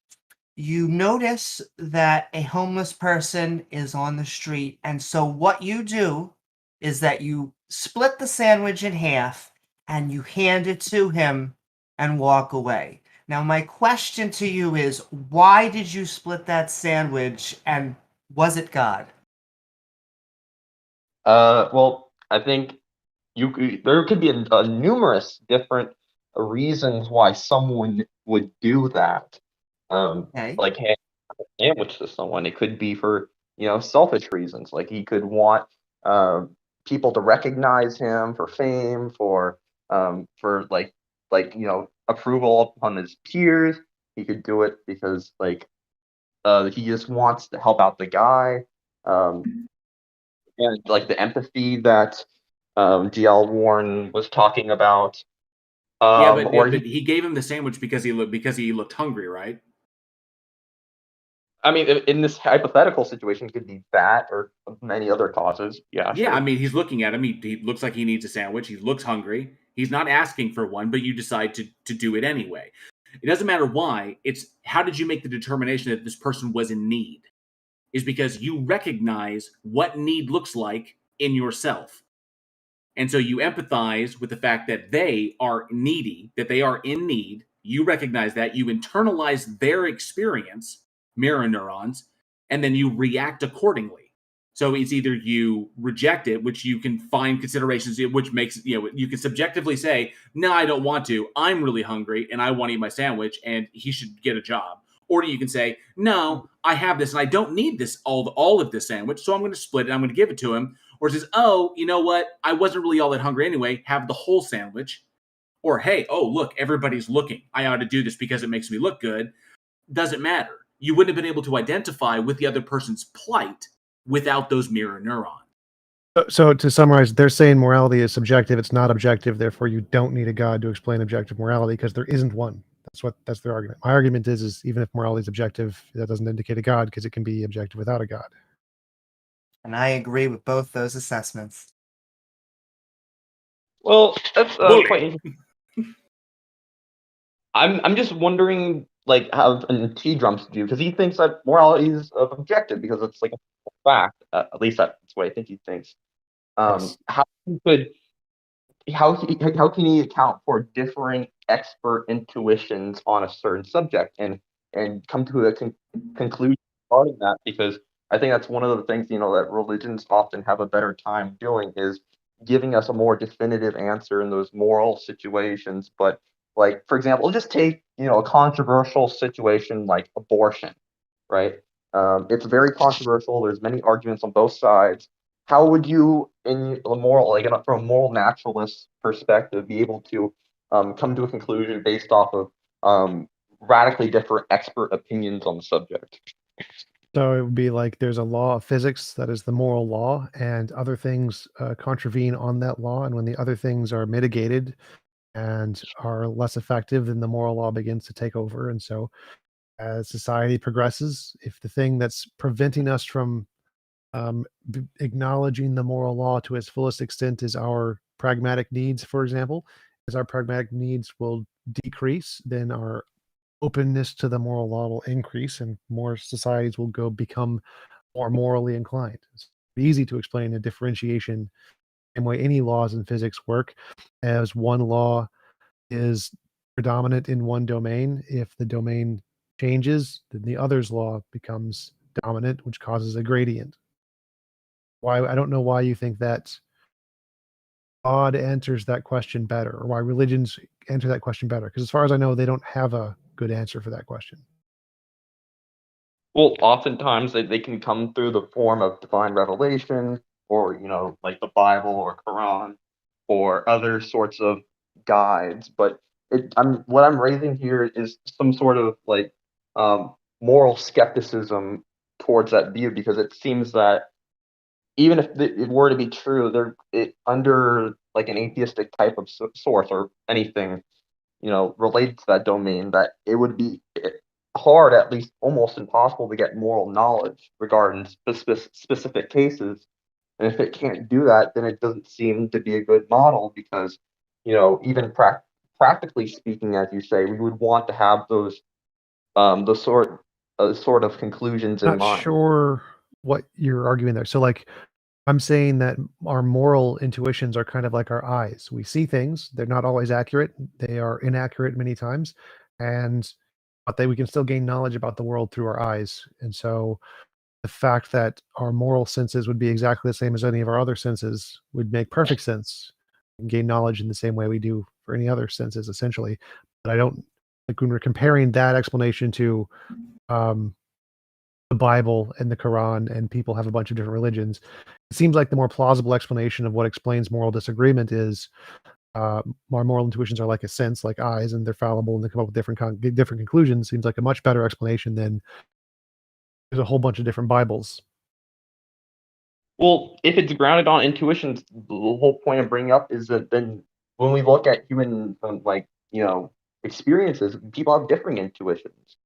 you notice that a homeless person is on the street. And so what you do is that you split the sandwich in half and you hand it to him and walk away. Now, my question to you is, why did you split that sandwich, and was it God? Well, I think there could be a numerous different reasons why someone would do that. Okay. Like hand a sandwich to someone. It could be for selfish reasons. Like he could want people to recognize him for fame, for approval upon his peers. He could do it because he just wants to help out the guy. And like the empathy that GL Warren was talking about. But he gave him the sandwich because he looked hungry, right? I mean, in this hypothetical situation, it could be that or many other causes. Yeah, Yeah, sure. I mean, he's looking at him. He looks like he needs a sandwich. He looks hungry. He's not asking for one, but you decide to do it anyway. It doesn't matter why. It's how did you make the determination that this person was in need? Is because you recognize what need looks like in yourself. And so you empathize with the fact that they are needy, that they are in need. You recognize that. You internalize their experience, mirror neurons, and then you react accordingly. So it's either you reject it, which you can find considerations, which makes, you can subjectively say, no, I don't want to. I'm really hungry and I want to eat my sandwich and he should get a job. Or you can say, no, I have this and I don't need this all of this sandwich, so I'm going to split it. I'm going to give it to him. Or it says, oh, you know what? I wasn't really all that hungry anyway. Have the whole sandwich. Or, hey, oh, look, everybody's looking. I ought to do this because it makes me look good. Doesn't matter. You wouldn't have been able to identify with the other person's plight without those mirror neurons. So to summarize, they're saying morality is subjective. It's not objective. Therefore, you don't need a God to explain objective morality because there isn't one. That's their argument. My argument is even if morality is objective, that doesn't indicate a God because it can be objective without a God. And I agree with both those assessments. Well, that's quite interesting. I'm just wondering, like, how T jumps do, because he thinks that morality is objective because it's like a fact. At least that's what I think he thinks. Yes. How can he account for differing expert intuitions on a certain subject and come to a conclusion regarding that? Because I think that's one of the things that religions often have a better time doing is giving us a more definitive answer in those moral situations. But like, for example, just take a controversial situation like abortion, right? It's very controversial. There's many arguments on both sides. How would you, in a moral, from a moral naturalist perspective, be able to come to a conclusion based off of radically different expert opinions on the subject? So it would be like there's a law of physics that is the moral law, and other things contravene on that law. And when the other things are mitigated and are less effective, then the moral law begins to take over. And so as society progresses, if the thing that's preventing us from acknowledging the moral law to its fullest extent is our pragmatic needs, for example, as our pragmatic needs will decrease, then our openness to the moral law will increase and more societies will become more morally inclined. It's easy to explain a differentiation in way any laws in physics work, as one law is predominant in one domain. If the domain changes, then the other's law becomes dominant, which causes a gradient. I don't know why you think that God answers that question better, or why religions answer that question better. Because as far as I know, they don't have a good answer for that question. Well, oftentimes they can come through the form of divine revelation, or like the Bible or Quran, or other sorts of guides. But what I'm raising here is some sort of like moral skepticism towards that view, because it seems that even if it were to be true, under like an atheistic type of source or anything related to that domain, that it would be hard, at least almost impossible, to get moral knowledge regarding specific cases. And if it can't do that, then it doesn't seem to be a good model, because even practically speaking, as you say, we would want to have those sort of conclusions in Not mind. sure what you're arguing there. So, like, I'm saying that our moral intuitions are kind of like our eyes. We see things; they're not always accurate. They are inaccurate many times, but we can still gain knowledge about the world through our eyes. And so, the fact that our moral senses would be exactly the same as any of our other senses would make perfect sense. We can gain knowledge in the same way we do for any other senses, essentially. But I don't like when we're comparing that explanation to um, the Bible and the Quran, and people have a bunch of different religions. It seems like the more plausible explanation of what explains moral disagreement is our moral intuitions are like a sense, like eyes, and they're fallible, and they come up with different conclusions. Seems like a much better explanation than there's a whole bunch of different Bibles. Well, if it's grounded on intuitions, the whole point of bringing up is that then when we look at human experiences, people have differing intuitions.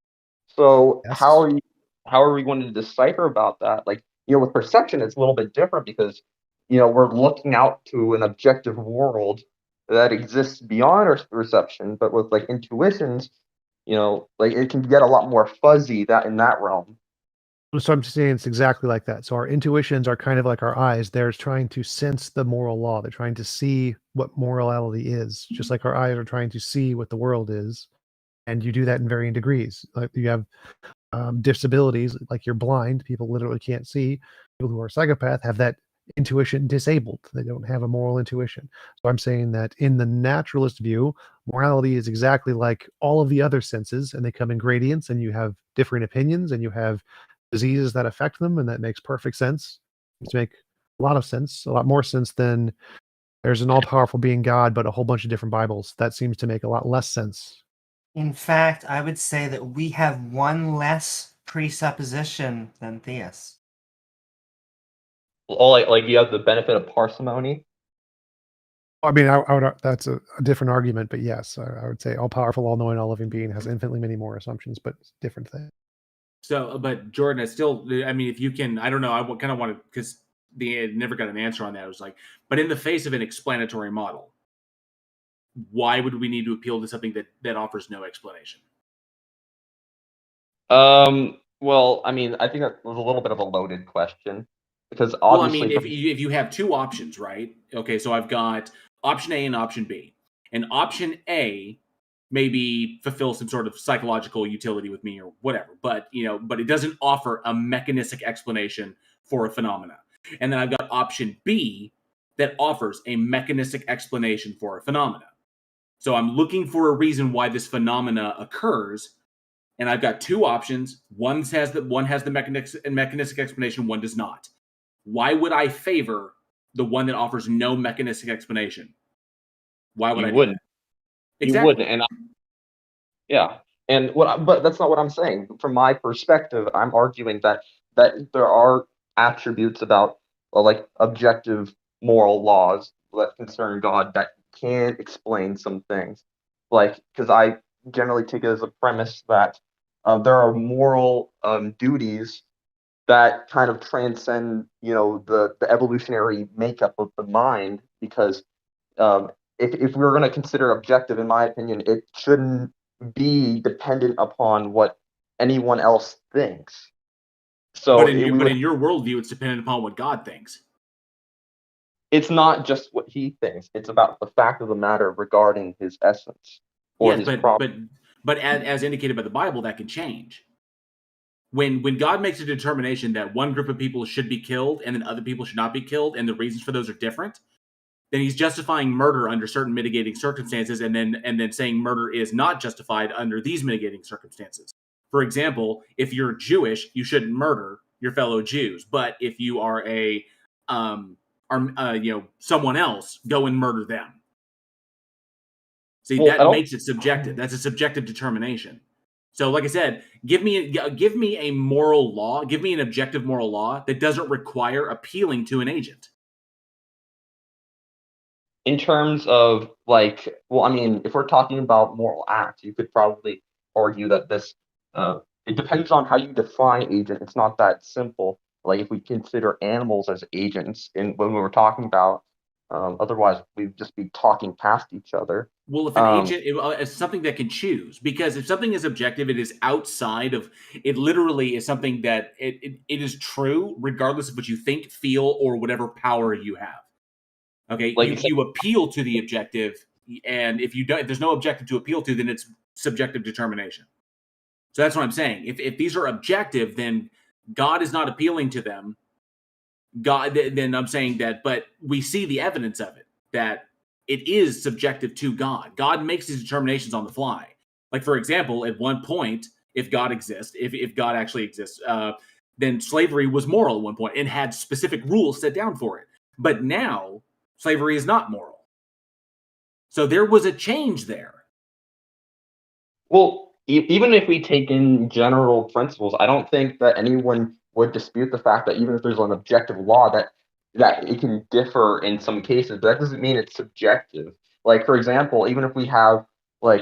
So Yes. how are we going to decipher about that? Like, with perception, it's a little bit different, because we're looking out to an objective world that exists beyond our perception. But with like intuitions, like it can get a lot more fuzzy in that realm. So I'm saying it's exactly like that. So our intuitions are kind of like our eyes. They're trying to sense the moral law. They're trying to see what morality is, just like our eyes are trying to see what the world is. And you do that in varying degrees. Like you have disabilities, like you're blind. People literally can't see. People who are psychopath have that intuition disabled. They don't have a moral intuition. So I'm saying that in the naturalist view, morality is exactly like all of the other senses, and they come in gradients, and you have different opinions, and you have diseases that affect them, and that makes perfect sense. It's make a lot of sense, a lot more sense than there's an all-powerful being God, but a whole bunch of different Bibles. That seems to make a lot less sense. In fact, I would say that we have one less presupposition than theists. Like you have the benefit of parsimony. I mean, I would, that's a different argument, but yes, I would say all-powerful, all-knowing, all-living being has infinitely many more assumptions, but it's a different thing. So, but Jordan, I mean, if you can, I don't know, I kind of want to, because never got an answer on that. It was like, but in the face of an explanatory model, why would we need to appeal to something that offers no explanation? Well, I mean, I think that was a little bit of a loaded question, because obviously, well, I mean, if you have two options, right? Okay, so I've got option A and option B, and option A maybe fulfill some sort of psychological utility with me or whatever, but it doesn't offer a mechanistic explanation for a phenomena. And then I've got option B that offers a mechanistic explanation for a phenomena. So I'm looking for a reason why this phenomena occurs, and I've got two options. One has the mechanistic explanation, one does not. Why would I favor the one that offers no mechanistic explanation? Why would I wouldn't? Exactly. You wouldn't, and yeah, and but that's not what I'm saying. From my perspective, I'm arguing that there are attributes about like objective moral laws that concern God that can explain some things. Like, because I generally take it as a premise that there are moral duties that kind of transcend, the evolutionary makeup of the mind. Because if we're going to consider objective, in my opinion, it shouldn't be dependent upon what anyone else thinks. So, but in your worldview, it's dependent upon what God thinks. It's not just what he thinks; it's about the fact of the matter regarding his essence or his property. But as indicated by the Bible, that can change. When God makes a determination that one group of people should be killed and then other people should not be killed, and the reasons for those are different, then he's justifying murder under certain mitigating circumstances, and then saying murder is not justified under these mitigating circumstances. For example, if you're Jewish, you shouldn't murder your fellow Jews, but if you are someone else, go and murder them. See, that makes it subjective. That's a subjective determination. So, like I said, give me a moral law, give me an objective moral law that doesn't require appealing to an agent. In terms of if we're talking about moral acts, you could probably argue that this it depends on how you define agent. It's not that simple. Like if we consider animals as agents, when we were talking about, otherwise we'd just be talking past each other. Well, if an agent is something that can choose, because if something is objective, it is outside of it. Literally, is something that it is true regardless of what you think, feel, or whatever power you have. Okay, you appeal to the objective, and if there's no objective to appeal to, then it's subjective determination. So that's what I'm saying. If these are objective, then God is not appealing to them. Then I'm saying that, but we see the evidence of it, that it is subjective to God. God makes these determinations on the fly. Like, for example, at one point, if God exists, if God actually exists, then slavery was moral at one point and had specific rules set down for it. But now, slavery is not moral. So there was a change there. Well, even if we take in general principles, I don't think that anyone would dispute the fact that even if there's an objective law that it can differ in some cases, but that doesn't mean it's subjective. Like, for example, even if we have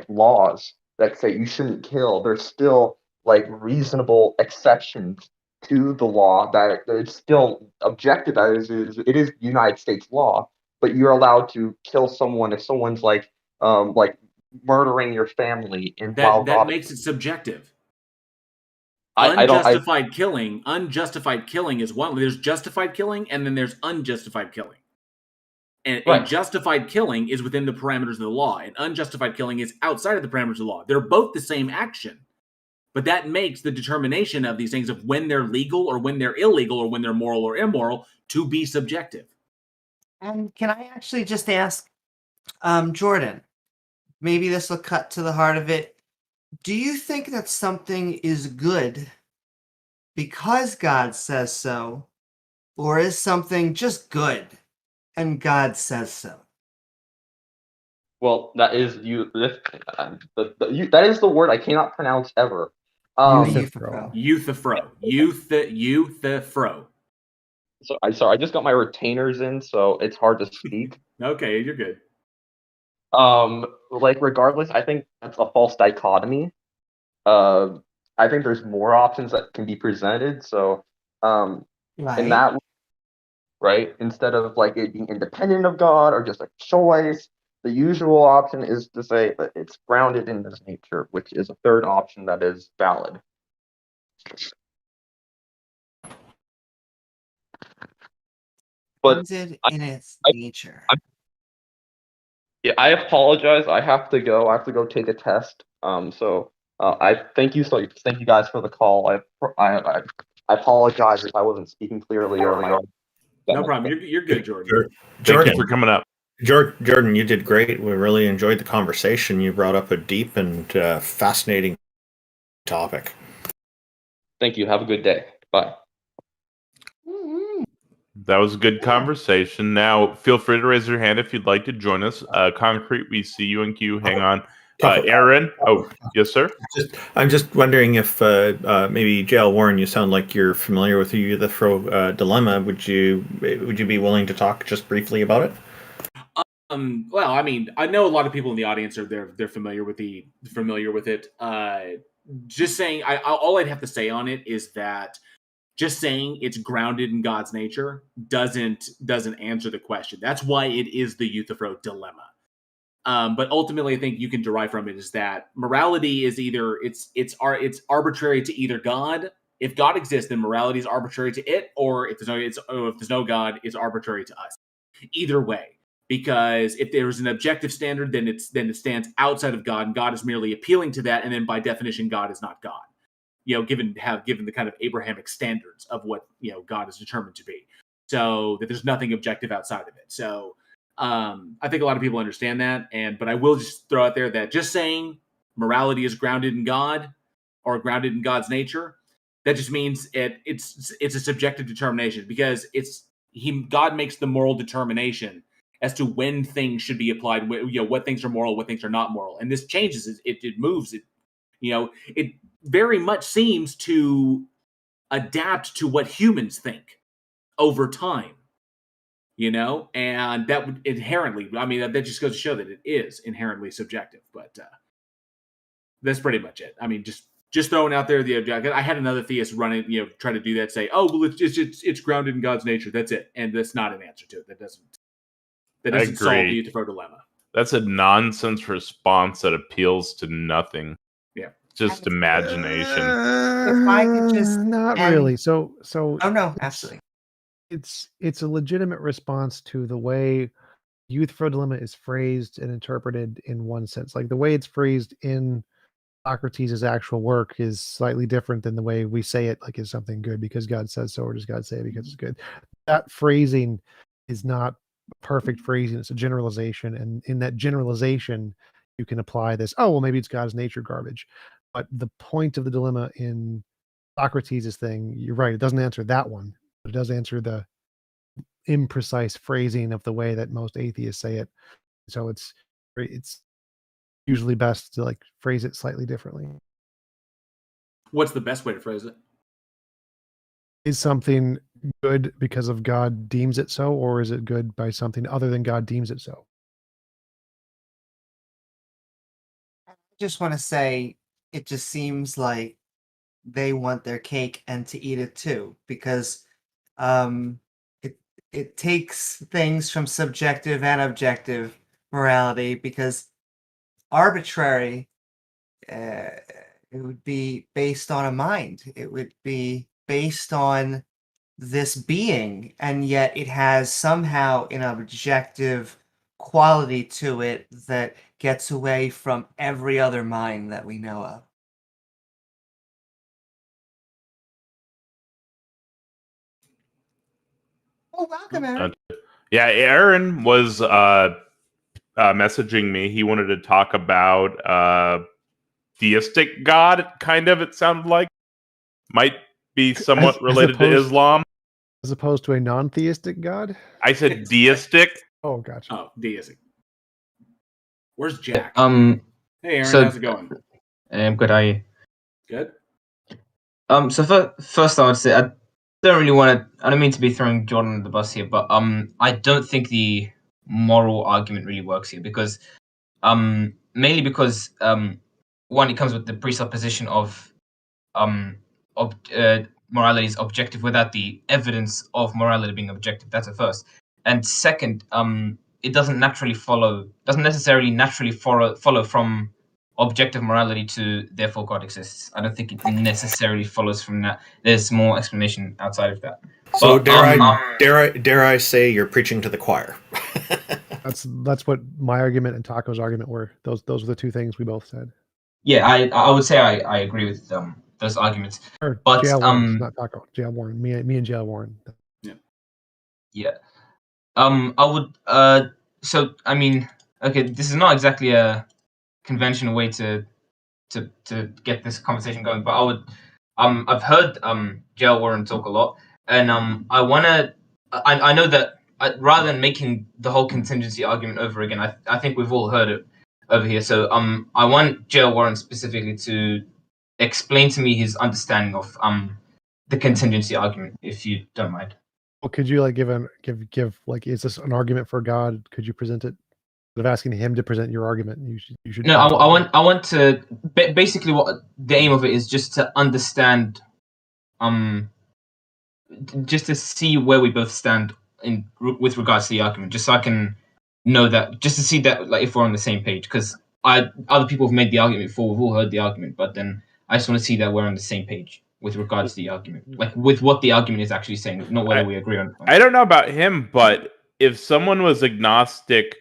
laws that say you shouldn't kill, there's still reasonable exceptions to the law that it's still objective. That it is United States law, but you're allowed to kill someone if someone's murdering your family that makes it subjective. Unjustified killing is one. There's justified killing, and then there's unjustified killing. And right. Justified killing is within the parameters of the law, and unjustified killing is outside of the parameters of the law. They're both the same action, but that makes the determination of these things of when they're legal or when they're illegal or when they're moral or immoral to be subjective. And can I actually just ask, Jordan, maybe this will cut to the heart of it. Do you think that something is good because God says so, or is something just good and God says so? Well, that is that is the word I cannot pronounce ever. Euthyphro. Sorry, I just got my retainers in, so it's hard to speak. Okay, you're good. Regardless, I think that's a false dichotomy. I think there's more options that can be presented. So, in that, right, instead of it being independent of God or just a choice, the usual option is to say that it's grounded in this nature, which is a third option that is valid. But grounded in its nature. Yeah, I apologize. I have to go. I have to go take a test. I thank you. So thank you guys for the call. I apologize if I wasn't speaking clearly earlier on. No problem. You're good, Jordan. Thank you for coming up. Jordan, you did great. We really enjoyed the conversation. You brought up a deep and fascinating topic. Thank you. Have a good day. Bye. That was a good conversation. Now, feel free to raise your hand if you'd like to join us. Concrete, we see you in queue. Hang on. Aaron? Oh, yes, sir? I'm just wondering if maybe J.L. Warren, you sound like you're familiar with the Euthyphro dilemma. Would you be willing to talk just briefly about it? Well, I mean, I know a lot of people in the audience are they're familiar with it. Just saying, all I'd have to say on it is that just saying it's grounded in God's nature doesn't answer the question. That's why it is the Euthyphro dilemma. But ultimately, I think you can derive from it is that morality is either it's arbitrary to either God. If God exists, then morality is arbitrary to it, or if there's no God, it's arbitrary to us. Either way, Because if there is an objective standard, then it stands outside of God, and God is merely appealing to that, and then by definition, God is not God. Given the kind of Abrahamic standards of what God is determined to be, so that there's nothing objective outside of it. So I think a lot of people understand that, but I will just throw out there that just saying morality is grounded in God or grounded in God's nature, that just means it's a subjective determination, because God makes the moral determination as to when things should be applied, what things are moral, what things are not moral. And this changes, it moves, it very much seems to adapt to what humans think over time, and that would inherently, that just goes to show that it is inherently subjective. But that's pretty much it. Just throwing out there the objective. I had another theist running, try to do that, say, oh, well, it's grounded in God's nature. That's it. And that's not an answer to it. That doesn't solve the Euthyphro dilemma. That's a nonsense response that appeals to nothing. Yeah. Just imagination. If I could just not really. So oh no, absolutely. It's a legitimate response to the way Euthyphro dilemma is phrased and interpreted in one sense. Like the way it's phrased in Socrates' actual work is slightly different than the way we say it, like is something good because God says so, or does God say it because it's good? That phrasing is not perfect phrasing. It's a generalization, and in that generalization you can apply this, oh well, maybe it's God's nature garbage. But the point of the dilemma in Socrates' thing, you're right, it doesn't answer that one, but it does answer the imprecise phrasing of the way that most atheists say it. So it's usually best to like phrase it slightly differently. What's the best way to phrase it? Is something good because of God deems it so, or is it good by something other than God deems it so? I just want to say, it just seems like they want their cake and to eat it too, because it takes things from subjective and objective morality, because arbitrary, it would be based on a mind. It would be based on this being, and yet it has somehow an objective quality to it that gets away from every other mind that we know of. Oh, welcome, Aaron. Yeah, Aaron was messaging me. He wanted to talk about theistic God, kind of, it sounded like. Might be somewhat related to Islam. As opposed to a non-theistic God? I said deistic. Oh, gotcha. Oh, deistic. Where's Jack? Hey, Aaron, how's it going? I'm good. How are you? Good. So first, I would say I don't mean to be throwing Jordan under the bus here, but I don't think the moral argument really works here, because mainly because one, it comes with the presupposition of morality is objective without the evidence of morality being objective. That's a first. And second, it doesn't necessarily naturally follow from objective morality to therefore God exists. I don't think it necessarily follows from that. There's more explanation outside of that. So dare I say you're preaching to the choir? That's what my argument and Taco's argument were. Those were the two things we both said. Yeah, I would say I agree with those arguments. But JL Warren, not Taco. JL Warren. Me and JL Warren. Yeah. I would so I mean, okay, this is not exactly a conventional way to get this conversation going, but I would I've heard JL Warren talk a lot, and I know that rather than making the whole contingency argument over again, I think we've all heard it over here. So I want JL Warren specifically to explain to me his understanding of the contingency argument, if you don't mind. Well, could you like give like, is this an argument for God? Could you present it? Instead of asking him to present your argument, you should. No, I want to basically what the aim of it is, just to understand, just to see where we both stand with regards to the argument, just so I can know that, just to see that like if we're on the same page, because other people have made the argument before, we've all heard the argument, but then I just want to see that we're on the same page with regards to the argument, like with what the argument is actually saying, not whether we agree on it. I don't know about him, but if someone was agnostic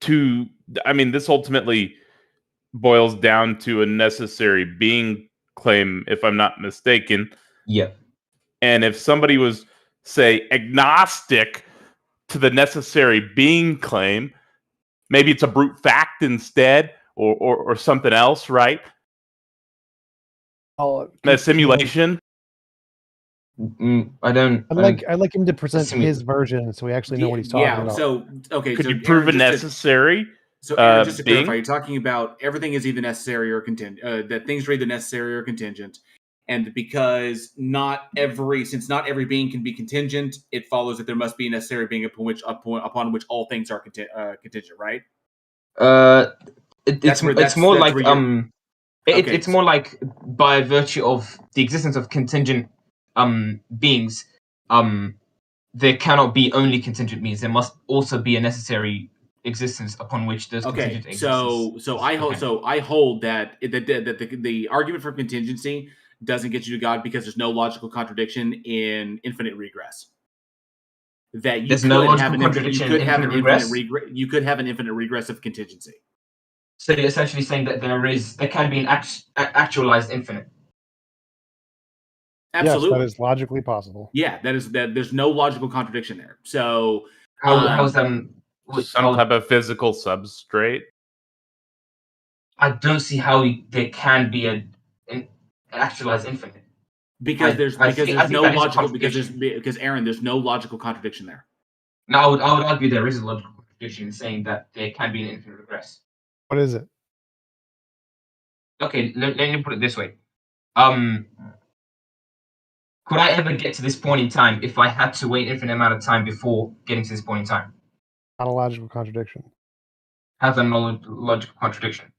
to, I mean, this ultimately boils down to a necessary being claim, if I'm not mistaken. Yeah. And if somebody was, say, agnostic to the necessary being claim, maybe it's a brute fact instead, or something else, right? A simulation. I don't. I'd like him to present Assuming- his version so we actually know what he's talking about. So okay, Could so you prove Aaron, a necessary? So Aaron, just to being? clarify, you're talking about everything is either necessary or contingent. That things are either necessary or contingent, and because since not every being can be contingent, it follows that there must be a necessary being upon which all things are contingent, right? It's more like it's more like by virtue of the existence of contingent beings, there cannot be only contingent beings. There must also be a necessary existence upon which those contingent existence. So I hold that the argument for contingency doesn't get you to God because there's no logical contradiction in infinite regress. That you There's could no logical have an contradiction you could in have an infinite infinite you could have an infinite regress of contingency. So you're essentially saying that there can be an actualized infinite. Absolutely. Yes, that is logically possible. Yeah, there's no logical contradiction there. So How's some type of physical substrate? I don't see how there can be an actualized infinite. Because there's no logical contradiction there. No, I would argue there is a logical contradiction in saying that there can be an infinite regress. What is it? Okay, let me put it this way. Could I ever get to this point in time if I had to wait an infinite amount of time before getting to this point in time? Not a logical contradiction. How's that not a logical contradiction?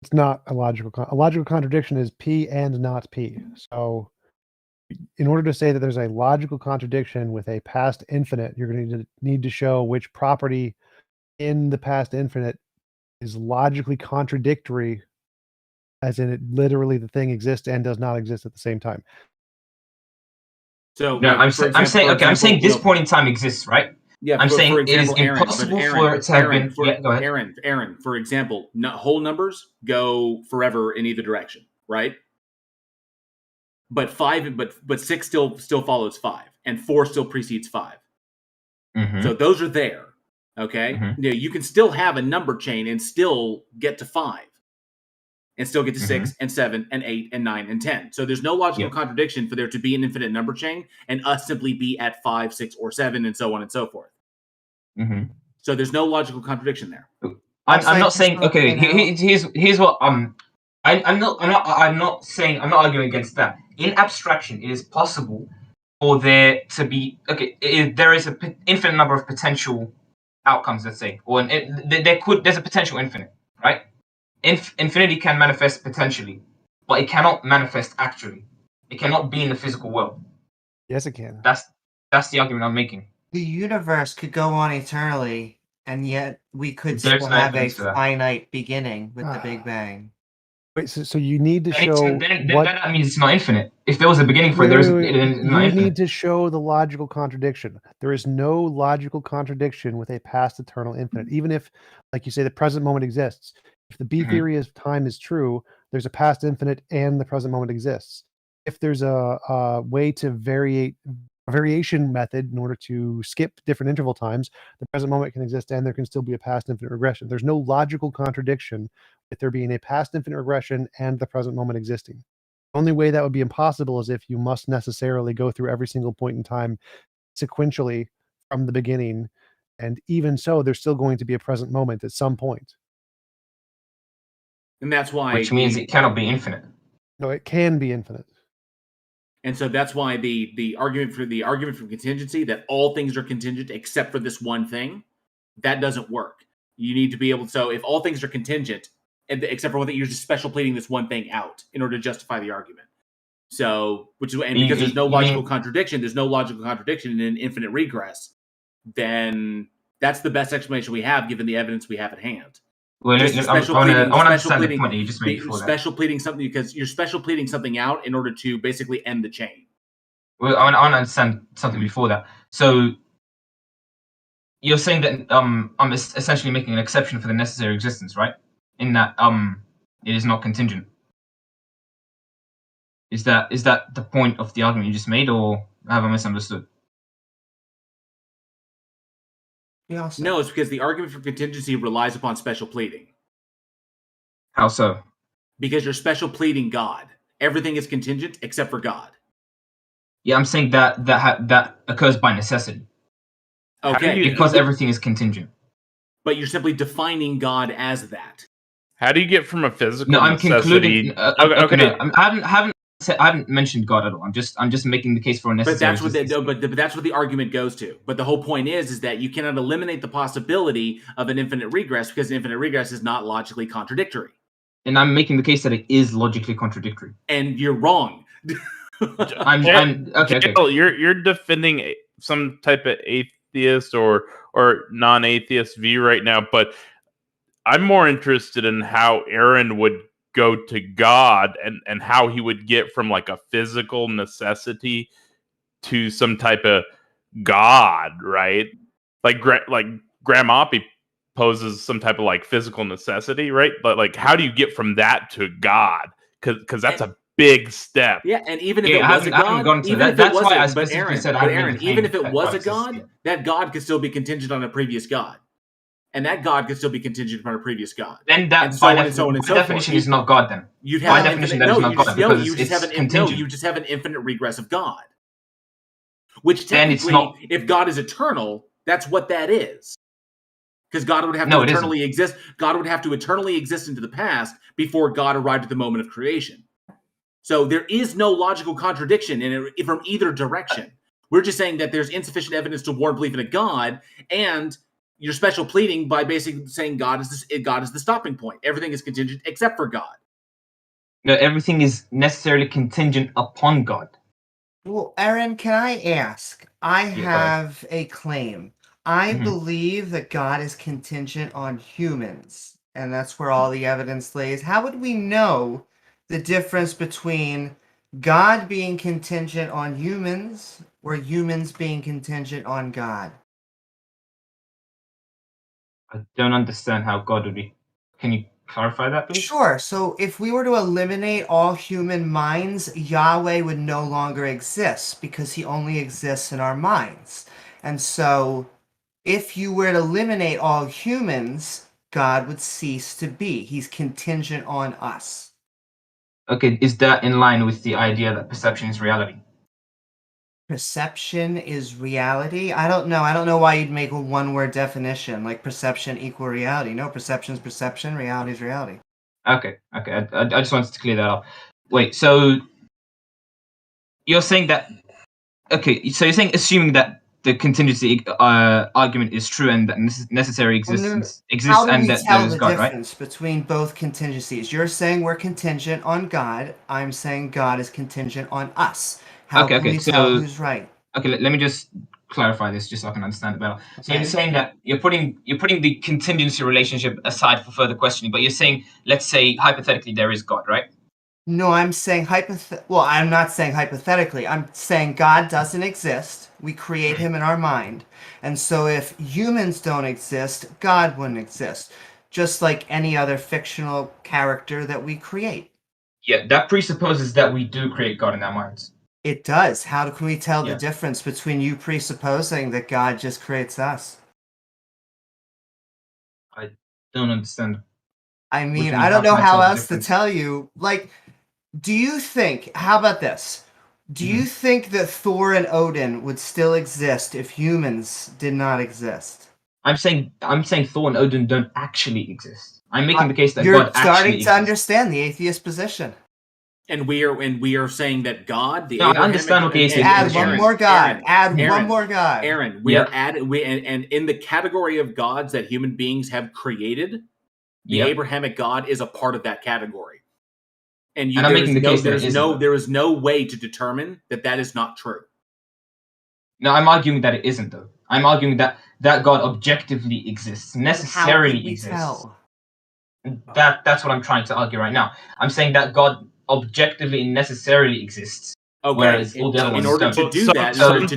It's not a logical a logical contradiction is P and not P. So in order to say that there's a logical contradiction with a past infinite, you're going to need to show which property in the past infinite is logically contradictory, as in it literally the thing exists and does not exist at the same time. So no, I'm saying this point in time exists, right? Yeah, I'm saying it is impossible for it to have been. Go ahead. Aaron, for example, whole numbers go forever in either direction, right? But 6 still follows 5, and 4 still precedes 5. Mm-hmm. So those are there. Okay, you can still have a number chain and still get to 5, and still get to 6 and 7 and 8 and 9 and 10. So there's no logical contradiction for there to be an infinite number chain and us simply be at 5, 6, or 7, and so on and so forth. Mm-hmm. So there's no logical contradiction there. I'm not saying okay. Here's what I'm not arguing against that. In abstraction, it is possible for there to be there is an infinite number of potential outcomes. Let's say, or there's a potential infinite, right? Infinity can manifest potentially, but it cannot manifest actually. It cannot be in the physical world. Yes, it can. That's the argument I'm making. The universe could go on eternally, and yet we could still have a finite beginning with the Big Bang. Wait, so you need to show then that means it's not infinite. If there was a beginning for it, you need to show the logical contradiction. There is no logical contradiction with a past eternal infinite. Even if, like you say, the present moment exists. If the B theory of time is true, there's a past infinite and the present moment exists. If there's a way to variation method in order to skip different interval times, the present moment can exist and there can still be a past infinite regression. There's no logical contradiction with there being a past infinite regression and the present moment existing. The only way that would be impossible is if you must necessarily go through every single point in time sequentially from the beginning, and even so, there's still going to be a present moment at some point. And that's why, which means it cannot be infinite. No, it can be infinite. And so that's why the argument for contingency, that all things are contingent except for this one thing, that doesn't work. You need to be able to, so if all things are contingent, except for one thing, you're just special pleading this one thing out in order to justify the argument. So, because there's no logical contradiction, there's no logical contradiction in infinite regress, then that's the best explanation we have given the evidence we have at hand. Well, I want to understand the point that you just made before special pleading something because you're special pleading something out in order to basically end the chain. Well, I want to understand something before that. So you're saying that I'm essentially making an exception for the necessary existence, right? In that it is not contingent. Is that the point of the argument you just made, or have I misunderstood? Yeah, No, it's because the argument for contingency relies upon special pleading. How so? Because you're special pleading God. Everything is contingent except for God. Yeah, I'm saying that occurs by necessity. Okay, Because everything is contingent. but you're simply defining God as that. How do you get from a physical No, I'm necessity? concluding. Okay. No, I haven't mentioned God at all. I'm just making the case for a necessary. But that's what but that's what the argument goes to. But the whole point is that you cannot eliminate the possibility of an infinite regress because infinite regress is not logically contradictory. And I'm making the case that it is logically contradictory. And you're wrong. I'm okay. Jill, you're defending some type of atheist or non-atheist view right now, but I'm more interested in how Aaron would go to God and how he would get from like a physical necessity to some type of God, right? Like Grandma poses some type of like physical necessity, right? But like, how do you get from that to God? Because that's a big step. Yeah, and even if it was a God, even if it was a, but Aaron, even if it was a God, that God could still be contingent on a previous God. And that God could still be contingent upon a previous God. Then that, and so on and so on and so definition, is not God. Then you'd have by definition, that is not God because you just have you just have an infinite regress of God. Which then technically, it's not, if God is eternal, that's what that is. Because God would have to eternally exist. God would have to eternally exist into the past before God arrived at the moment of creation. So there is no logical contradiction in it from either direction. We're just saying that there's insufficient evidence to warrant belief in a God, and your special pleading by basically saying God is the stopping point. Everything is contingent except for God. No, everything is necessarily contingent upon God. Well, Aaron, can I ask? I have a claim. I believe that God is contingent on humans, and that's where all the evidence lays. How would we know the difference between God being contingent on humans or humans being contingent on God? I don't understand how God would be. Can you clarify that, please? Sure. So if we were to eliminate all human minds, Yahweh would no longer exist because he only exists in our minds. And so if you were to eliminate all humans, God would cease to be. He's contingent on us. Okay, is that in line with the idea that perception is reality? Perception is reality? I don't know. I don't know why you'd make a one-word definition, like perception equal reality. No, perception's perception, reality is reality. Okay. I just wanted to clear that up. Wait, so you're saying that... Okay, so you're saying assuming that the contingency argument is true and that necessary existence exists and that there is God, right? How do we tell the difference between both contingencies? You're saying we're contingent on God. I'm saying God is contingent on us. How can we tell who's right? Okay, let me just clarify this just so I can understand it better. So you're saying that you're putting the contingency relationship aside for further questioning, but you're saying, let's say hypothetically there is God, right? No, I'm saying I'm not saying hypothetically. I'm saying God doesn't exist. We create him in our mind. And so if humans don't exist, God wouldn't exist. Just like any other fictional character that we create. Yeah, that presupposes that we do create God in our minds. It does. How can we tell the difference between you presupposing that God just creates us? I don't understand. I mean, I don't know how else to tell you. Like, do you think, how about this? Do you think that Thor and Odin would still exist if humans did not exist? I'm saying Thor and Odin don't actually exist. I'm making the case that God actually exists. You're starting to understand the atheist position. And we are saying that God, the I understand what the atheist add one more God. One more God. Aaron, and in the category of gods that human beings have created, the Abrahamic God is a part of that category. And I'm making the case there is no way to determine that is not true. No, I'm arguing that it isn't, though. I'm arguing that God objectively exists, necessarily exists. That's what I'm trying to argue right now. I'm saying that God objectively and necessarily exists, Okay, whereas all the other in ones order don't. to do So- that, so I don't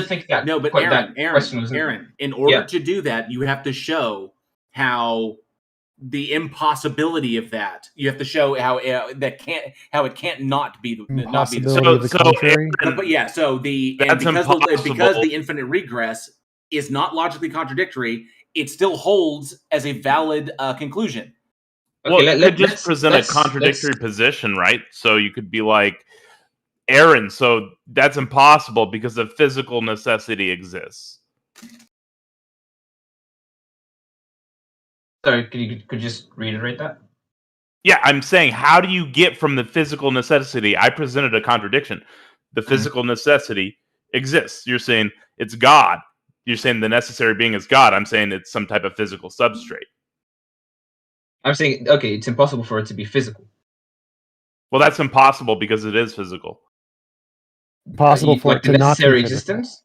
think that. No, but that question was Aaron, in order Yeah. to do that, you have to show how the impossibility of that. You have to show how it can't not be the Impossibility of the contrary. But yeah, so That's because impossible. the infinite regress is not logically contradictory, it still holds as a valid conclusion. Well, Okay, you could just present a contradictory position, right? So you could be like, Aaron, so that's impossible because the physical necessity exists. Sorry, could you just reiterate that? Yeah, I'm saying, how do you get from the physical necessity? I presented a contradiction. The physical necessity exists. You're saying it's God. You're saying the necessary being is God. I'm saying it's some type of physical substrate. I'm saying, okay, it's impossible for it to be physical. Well, that's impossible because it is physical. Possible for it to not be necessary physical. existence.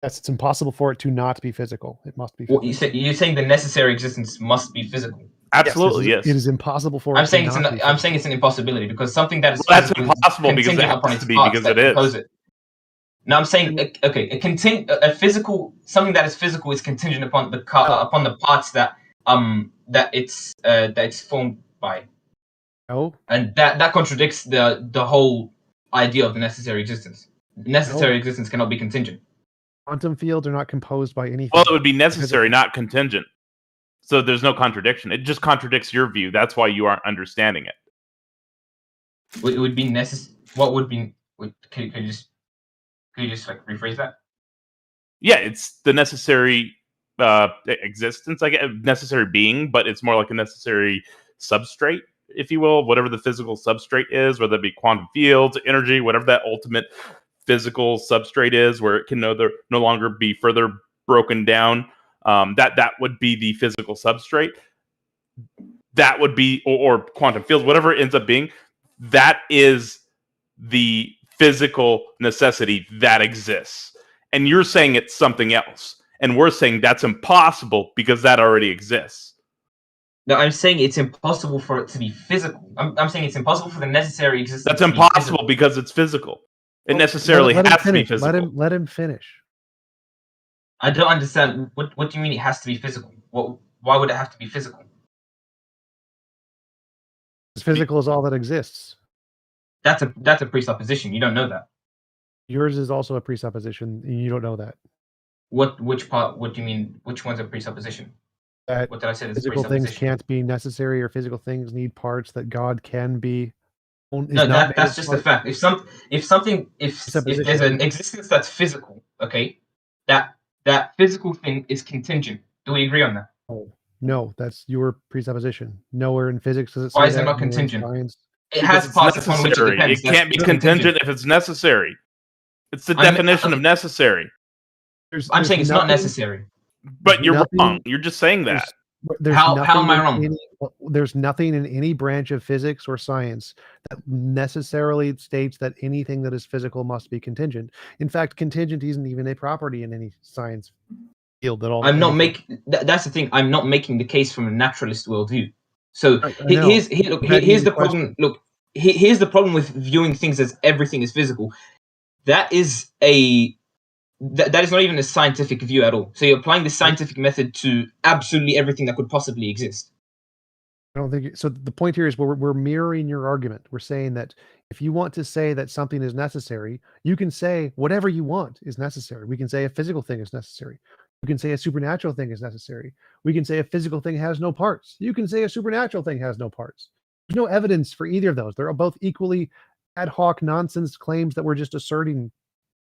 Yes, it's impossible for it to not be physical. It must be Well, physical. you're saying the necessary existence must be physical. Absolutely, yes. It is impossible for I'm it saying to not be I'm saying it's an impossibility because something that is Well, that's physical impossible is because it contingent has upon to its be parts because that it is. compose it. Now I'm saying a physical something that is physical is contingent upon the upon the parts that it's formed by. No. And that contradicts the whole idea of the necessary existence. Necessary existence cannot be contingent. Quantum fields are not composed by anything. Well, it would be necessary, not contingent. So there's no contradiction. It just contradicts your view. That's why you aren't understanding it. It would be necessary. What would be? Could you just like rephrase that? Yeah, it's the necessary existence, like a necessary being, but it's more like a necessary substrate, if you will, whatever the physical substrate is, whether it be quantum fields, energy, whatever that ultimate physical substrate is, where it can no longer be further broken down. That would be the physical substrate. That would be, or quantum fields, whatever it ends up being. That is the physical necessity that exists. And you're saying it's something else. And we're saying that's impossible because that already exists. No, I'm saying it's impossible for it to be physical. I'm saying it's impossible for the necessary existence. That's to be impossible physical. because it's physical. It necessarily let has to be finish. physical. Let him finish. I don't understand. What do you mean it has to be physical? Why would it have to be physical? Because physical is all that exists. That's a presupposition. You don't know that. Yours is also a presupposition, and you don't know that. Which part? What do you mean? Which one's a presupposition? That What did I say? physical things can't be necessary, or physical things need parts that God can be. No, that's just a fact. If there's an existence that's physical, okay, that physical thing is contingent. Do we agree on that? Oh, no, that's your presupposition. Nowhere in physics does it say Why is that. it not nowhere in contingent? science. It has parts upon which it depends. It can't be contingent if it's necessary. It's the definition of necessary. I'm saying it's not necessary. But you're wrong. You're just saying that. How am I wrong? There's nothing in any branch of physics or science that necessarily states that anything that is physical must be contingent. In fact, contingent isn't even a property in any science field at all. That's the thing. I'm not making the case from a naturalist worldview. So here's the problem. Look, here's the problem with viewing things as everything is physical. That is that is not even a scientific view at all. So you're applying the scientific method to absolutely everything that could possibly exist. I don't think so. The point here is we're mirroring your argument. We're saying that if you want to say that something is necessary, you can say whatever you want is necessary. We can say a physical thing is necessary. You can say a supernatural thing is necessary. We can say a physical thing has no parts. You can say a supernatural thing has no parts. There's no evidence for either of those. They're both equally ad hoc nonsense claims that we're just asserting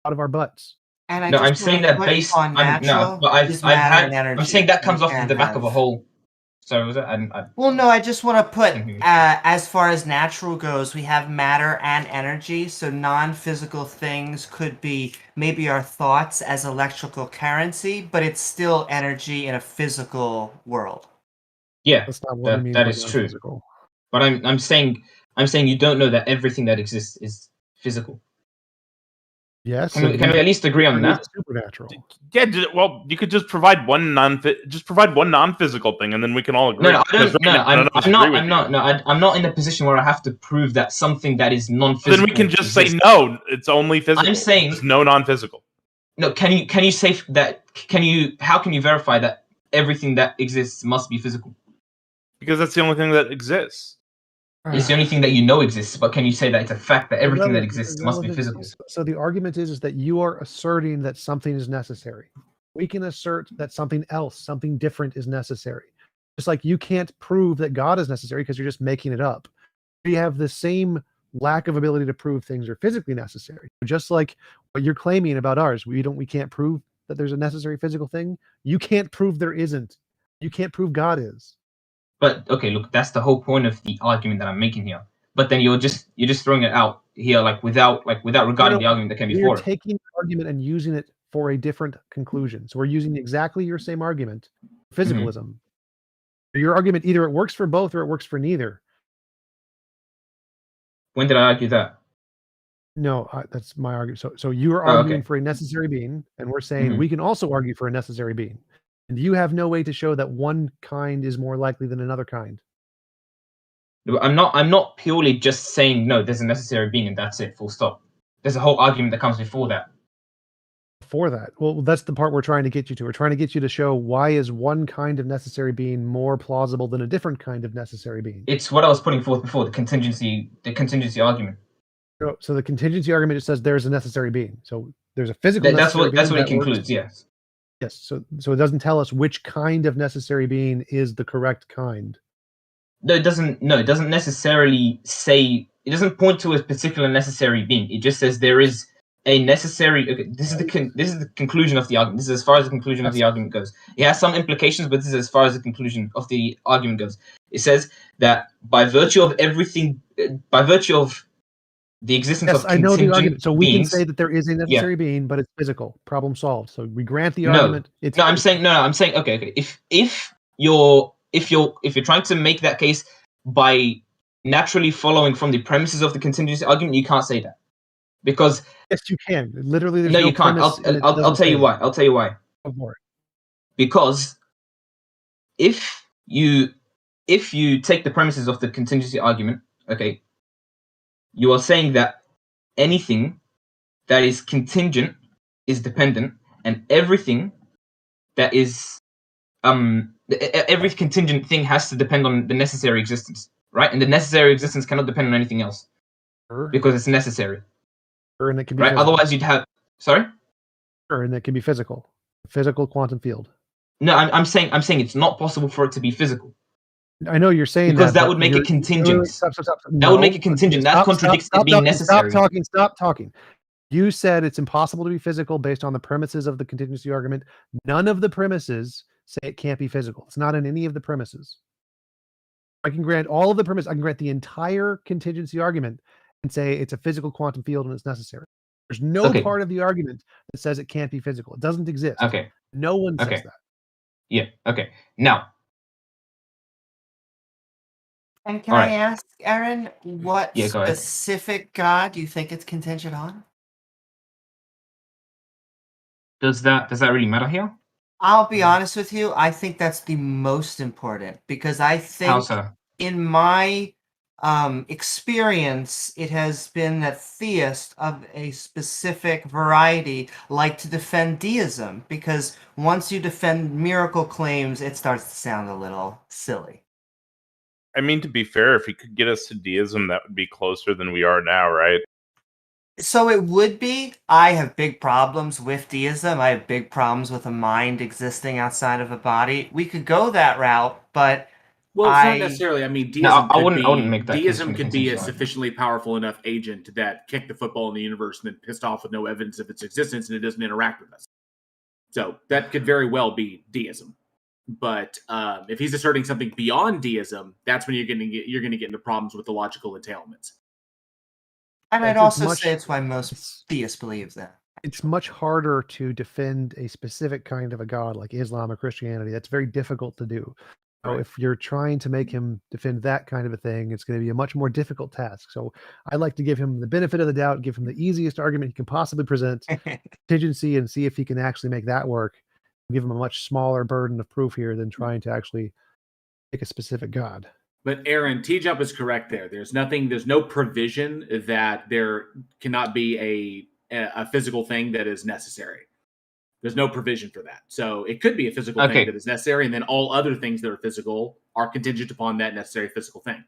out of our butts. And I'm saying that based on natural I'm saying that comes off the back of a whole. So was it? Well, no, I just want to put as far as natural goes, we have matter and energy. So non-physical things could be maybe our thoughts as electrical currency, but it's still energy in a physical world. Yeah, that's not what I mean. That is true. But I'm saying you don't know that everything that exists is physical. Yes. Can we at least agree on that? Supernatural. Yeah, well, you could just provide one non-physical thing, and then we can all agree. No, I don't. Because right now, none of us agree with you. I'm not in a position where I have to prove that something that is non-physical. Then we can just say no. It's only physical. I'm saying there's no non-physical. No, can you say that? How can you verify that everything that exists must be physical? Because that's the only thing that exists. It's the only thing that you know exists, but can you say that it's a fact that everything that exists must be physical? So the argument is that you are asserting that something is necessary. We can assert that something else, something different is necessary. Just like you can't prove that God is necessary because you're just making it up. We have the same lack of ability to prove things are physically necessary. Just like what you're claiming about ours, we can't prove that there's a necessary physical thing. You can't prove there isn't. You can't prove God is. But okay, look, that's the whole point of the argument that I'm making here. But then you're just throwing it out here, without regarding the argument that came before. You're taking the argument and using it for a different conclusion. So we're using exactly your same argument, physicalism. Mm-hmm. Your argument, either it works for both or it works for neither. When did I argue that? No, that's my argument. So you are arguing for a necessary being, and we're saying we can also argue for a necessary being. And you have no way to show that one kind is more likely than another kind. I'm not purely just saying no, there's a necessary being and that's it, full stop. There's a whole argument that comes before that. Before that? Well, that's the part we're trying to get you to. We're trying to get you to show why is one kind of necessary being more plausible than a different kind of necessary being. It's what I was putting forth before, the contingency argument. So the contingency argument just says there's a necessary being. So there's a physical that's what it concludes, yes. Yes, so it doesn't tell us which kind of necessary being is the correct kind. No, it doesn't necessarily say, it doesn't point to a particular necessary being. It just says there is a necessary. Okay, this is the conclusion of the argument. This is as far as the conclusion of the argument goes. It has some implications, but this is as far as the conclusion of the argument goes. It says that by virtue of the existence of I know the argument. So we beings, can say that there is a necessary being, but it's physical. Problem solved. So we grant the argument. I'm saying okay. If you're trying to make that case by naturally following from the premises of the contingency argument, you can't say that, because yes, you can. Literally, there's no, you can't. I'll tell you why. I'll tell you why. Because if you take the premises of the contingency argument, okay, you are saying that anything that is contingent is dependent, and everything that is every contingent thing has to depend on the necessary existence, right? And the necessary existence cannot depend on anything else because it's necessary. And it can be right. Physical. Otherwise, you'd have and it can be physical quantum field. No, I'm saying it's not possible for it to be physical. I know you're saying because that would make it contingent. Stop. That would make it contingent. That contradicts it being necessary. Stop talking. You said it's impossible to be physical based on the premises of the contingency argument. None of the premises say it can't be physical. It's not in any of the premises. I can grant all of the premises. I can grant the entire contingency argument and say it's a physical quantum field and it's necessary. There's no part of the argument that says it can't be physical. It doesn't exist. Okay. No one says that. Yeah. Okay. Now. And can I ask, Aaron, what specific God do you think it's contingent on? Does that really matter here? I'll be honest with you. I think that's the most important, because I think in my experience, it has been that theists of a specific variety like to defend deism, because once you defend miracle claims, it starts to sound a little silly. I mean, to be fair, if he could get us to deism, that would be closer than we are now, right? So it would be. I have big problems with deism. I have big problems with a mind existing outside of a body. We could go that route, but well, it's not necessarily. I mean, deism. No, I wouldn't make that. Deism could be a sufficiently powerful enough agent that kicked the football in the universe and then pissed off with no evidence of its existence, and it doesn't interact with us. So that could very well be deism. But if he's asserting something beyond deism, that's when you're going to get into problems with the logical entailments. And I'd also say it's why most theists believe that. It's much harder to defend a specific kind of a god like Islam or Christianity. That's very difficult to do. So if you're trying to make him defend that kind of a thing, it's going to be a much more difficult task. So I like to give him the benefit of the doubt, give him the easiest argument he can possibly present, contingency, and see if he can actually make that work. Give him a much smaller burden of proof here than trying to actually pick a specific god. But Aaron, T-Jump is correct there. There's no provision that there cannot be a physical thing that is necessary. There's no provision for that. So it could be a physical thing that is necessary, and then all other things that are physical are contingent upon that necessary physical thing.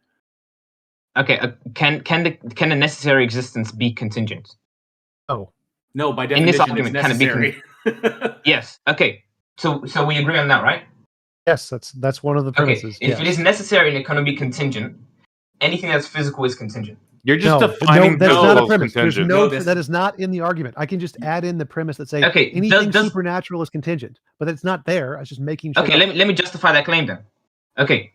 Okay, can the necessary existence be contingent? Oh. No, by definition, in this argument, it's necessary. Yes. Okay. So we agree on that, right? Yes, that's one of the premises. Okay. If it is necessary and it cannot be contingent, anything that's physical is contingent. You're just defining that's not a premise. contingent. That is not in the argument. I can just add in the premise that say anything supernatural is contingent, but it's not there. I was just making sure. Okay, let me justify that claim then. Okay.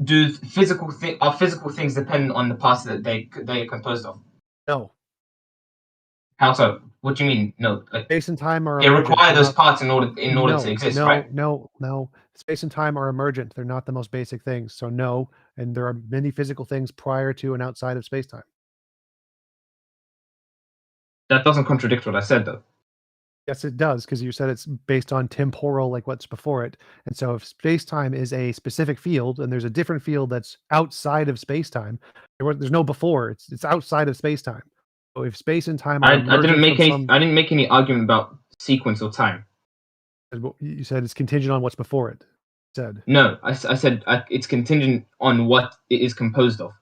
Do physical things depend on the parts that they are composed of? No. How so? What do you mean? No. Space and time are. They require those parts in order to exist, right? No. Space and time are emergent. They're not the most basic things. So no, and there are many physical things prior to and outside of space time. That doesn't contradict what I said, though. Yes, it does, because you said it's based on temporal, like what's before it. And so if space-time is a specific field, and there's a different field that's outside of space-time, there's no before. It's outside of space-time. So if space and time are I didn't make any argument about sequence or time. You said it's contingent on what's before it. Said. No, I said it's contingent on what it is composed of.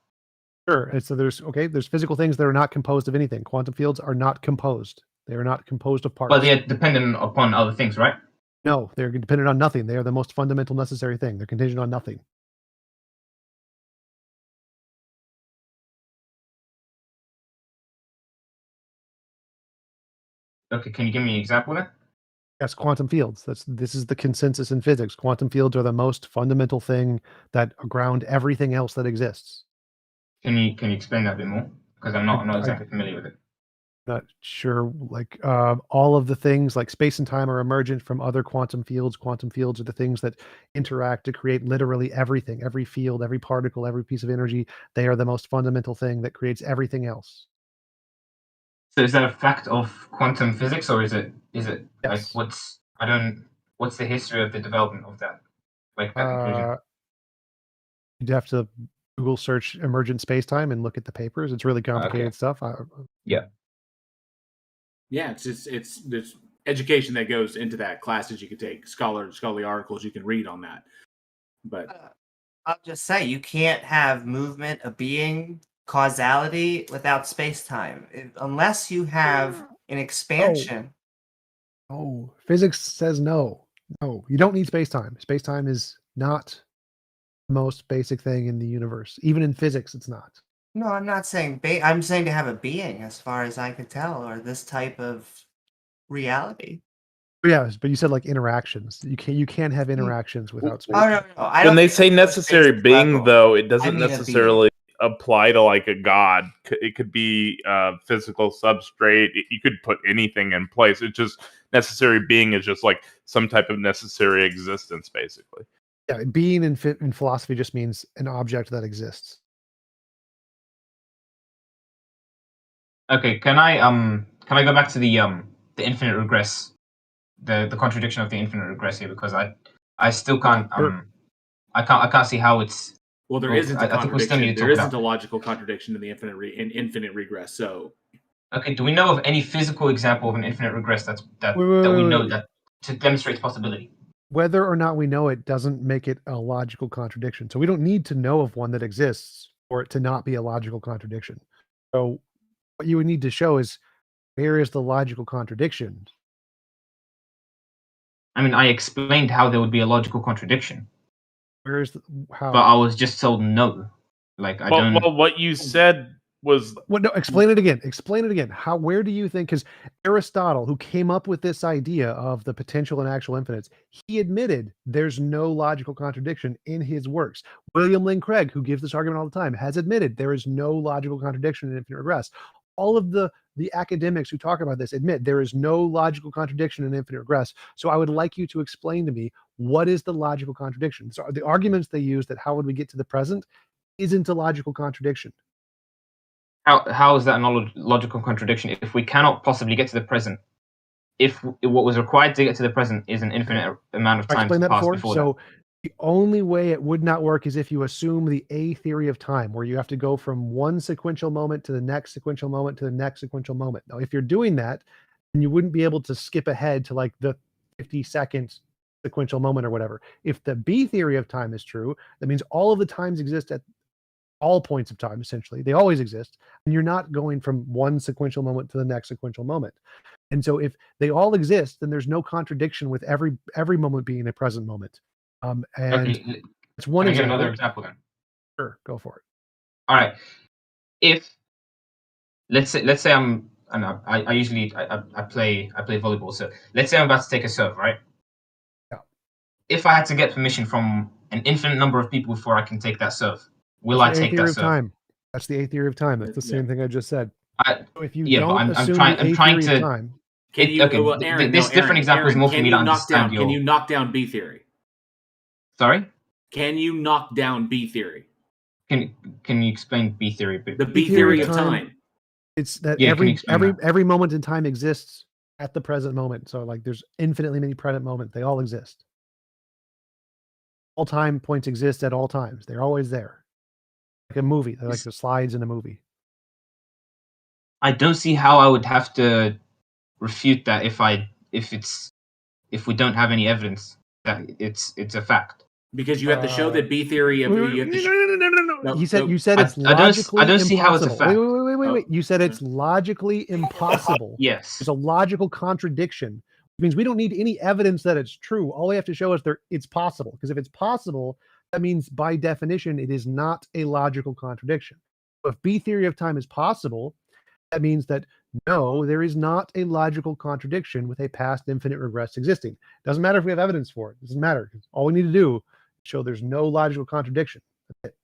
Sure. And so there's physical things that are not composed of anything. Quantum fields are not composed. They are not composed of parts. But they are dependent upon other things, right? No, they're dependent on nothing. They are the most fundamental necessary thing. They're contingent on nothing. Okay, can you give me an example then? Yes, quantum fields. This is the consensus in physics. Quantum fields are the most fundamental thing that ground everything else that exists. Can you explain that a bit more? Because I'm not exactly familiar with it. Not sure. Like all of the things like space and time are emergent from other quantum fields. Quantum fields are the things that interact to create literally everything, every field, every particle, every piece of energy. They are the most fundamental thing that creates everything else. So is that a fact of quantum physics, or is it yes. like what's the history of the development of that? Like that conclusion? You'd have to Google search emergent spacetime and look at the papers. It's really complicated stuff. Yeah. Yeah, there's education that goes into that, classes you could take, scholarly articles you can read on that. But I'll just say you can't have movement, a being, causality without space-time unless you have an expansion. Oh, physics says no. No, you don't need space-time. Space-time is not the most basic thing in the universe. Even in physics, it's not. No, I'm not saying I'm saying to have a being, as far as I could tell, or this type of reality. Yeah, but you said like interactions. You can't have interactions without space. Oh, no. When they say necessary being, though, it doesn't necessarily apply to like a god. It could be physical substrate. You could put anything in place. It's just necessary being is just like some type of necessary existence, basically. Yeah, being in philosophy just means an object that exists. Okay, can I go back to the infinite regress, the contradiction of the infinite regress here, because I still can't I can't see how it's. Well, there isn't a contradiction. There isn't a logical contradiction in the infinite regress. So, okay, do we know of any physical example of an infinite regress that we know that to demonstrate possibility? Whether or not we know it doesn't make it a logical contradiction. So we don't need to know of one that exists for it to not be a logical contradiction. So what you would need to show is where is the logical contradiction? I mean, I explained how there would be a logical contradiction. Where is how? But I was just told no. Like I don't. Well, what you said was. Well, no. Explain it again. Explain it again. How? Where do you think? Because Aristotle, who came up with this idea of the potential and actual infinites, he admitted there's no logical contradiction in his works. William Lane Craig, who gives this argument all the time, has admitted there is no logical contradiction in infinite regress. all of the academics who talk about this admit there is no logical contradiction in infinite regress. So I would like you to explain to me, what is the logical contradiction? So the arguments they use that how would we get to the present isn't a logical contradiction. How is that a logical contradiction if we cannot possibly get to the present? If what was required to get to the present is an infinite amount of I time explained to that pass before. that. The only way it would not work is if you assume the A theory of time, where you have to go from one sequential moment to the next sequential moment to the next sequential moment. Now, if you're doing that, then you wouldn't be able to skip ahead to like the 50-second sequential moment or whatever. If the B theory of time is true, that means all of the times exist at all points of time, essentially. They always exist, and you're not going from one sequential moment to the next sequential moment. And so if they all exist, then there's no contradiction with every moment being a present moment. And Okay, it's one can I get example. another example then? Sure, go for it. All right. If let's say I usually play volleyball, so let's say I'm about to take a serve, right? Yeah. If I had to get permission from an infinite number of people before I can take that serve, will I That's the A take theory that of serve? time. That's the A theory of time. That's the same thing I just said. So if you don't assume the A theory of time, can you? Okay, Well, Aaron, this different example is more for me to understand Can you knock down B theory? Sorry? Can you knock down B theory? Can you explain B theory? The B theory of time. It's that Yeah, can you explain that? every moment in time exists at the present moment. So like there's infinitely many present moments. They all exist. All time points exist at all times. They're always there. Like a movie. They're like the slides in a movie. I don't see how I would have to refute that if we don't have any evidence that it's a fact. Because you have to show that B theory of you have to no. You said it's logically I don't see how it's a fact. Wait. You said it's logically impossible. Yes. There's a logical contradiction. It means we don't need any evidence that it's true. All we have to show is it's possible. Because if it's possible, that means by definition it is not a logical contradiction. So if B theory of time is possible, that means that no, there is not a logical contradiction with a past infinite regress existing. Doesn't matter if we have evidence for it. It doesn't matter. All we need to do is show there's no logical contradiction. That's it.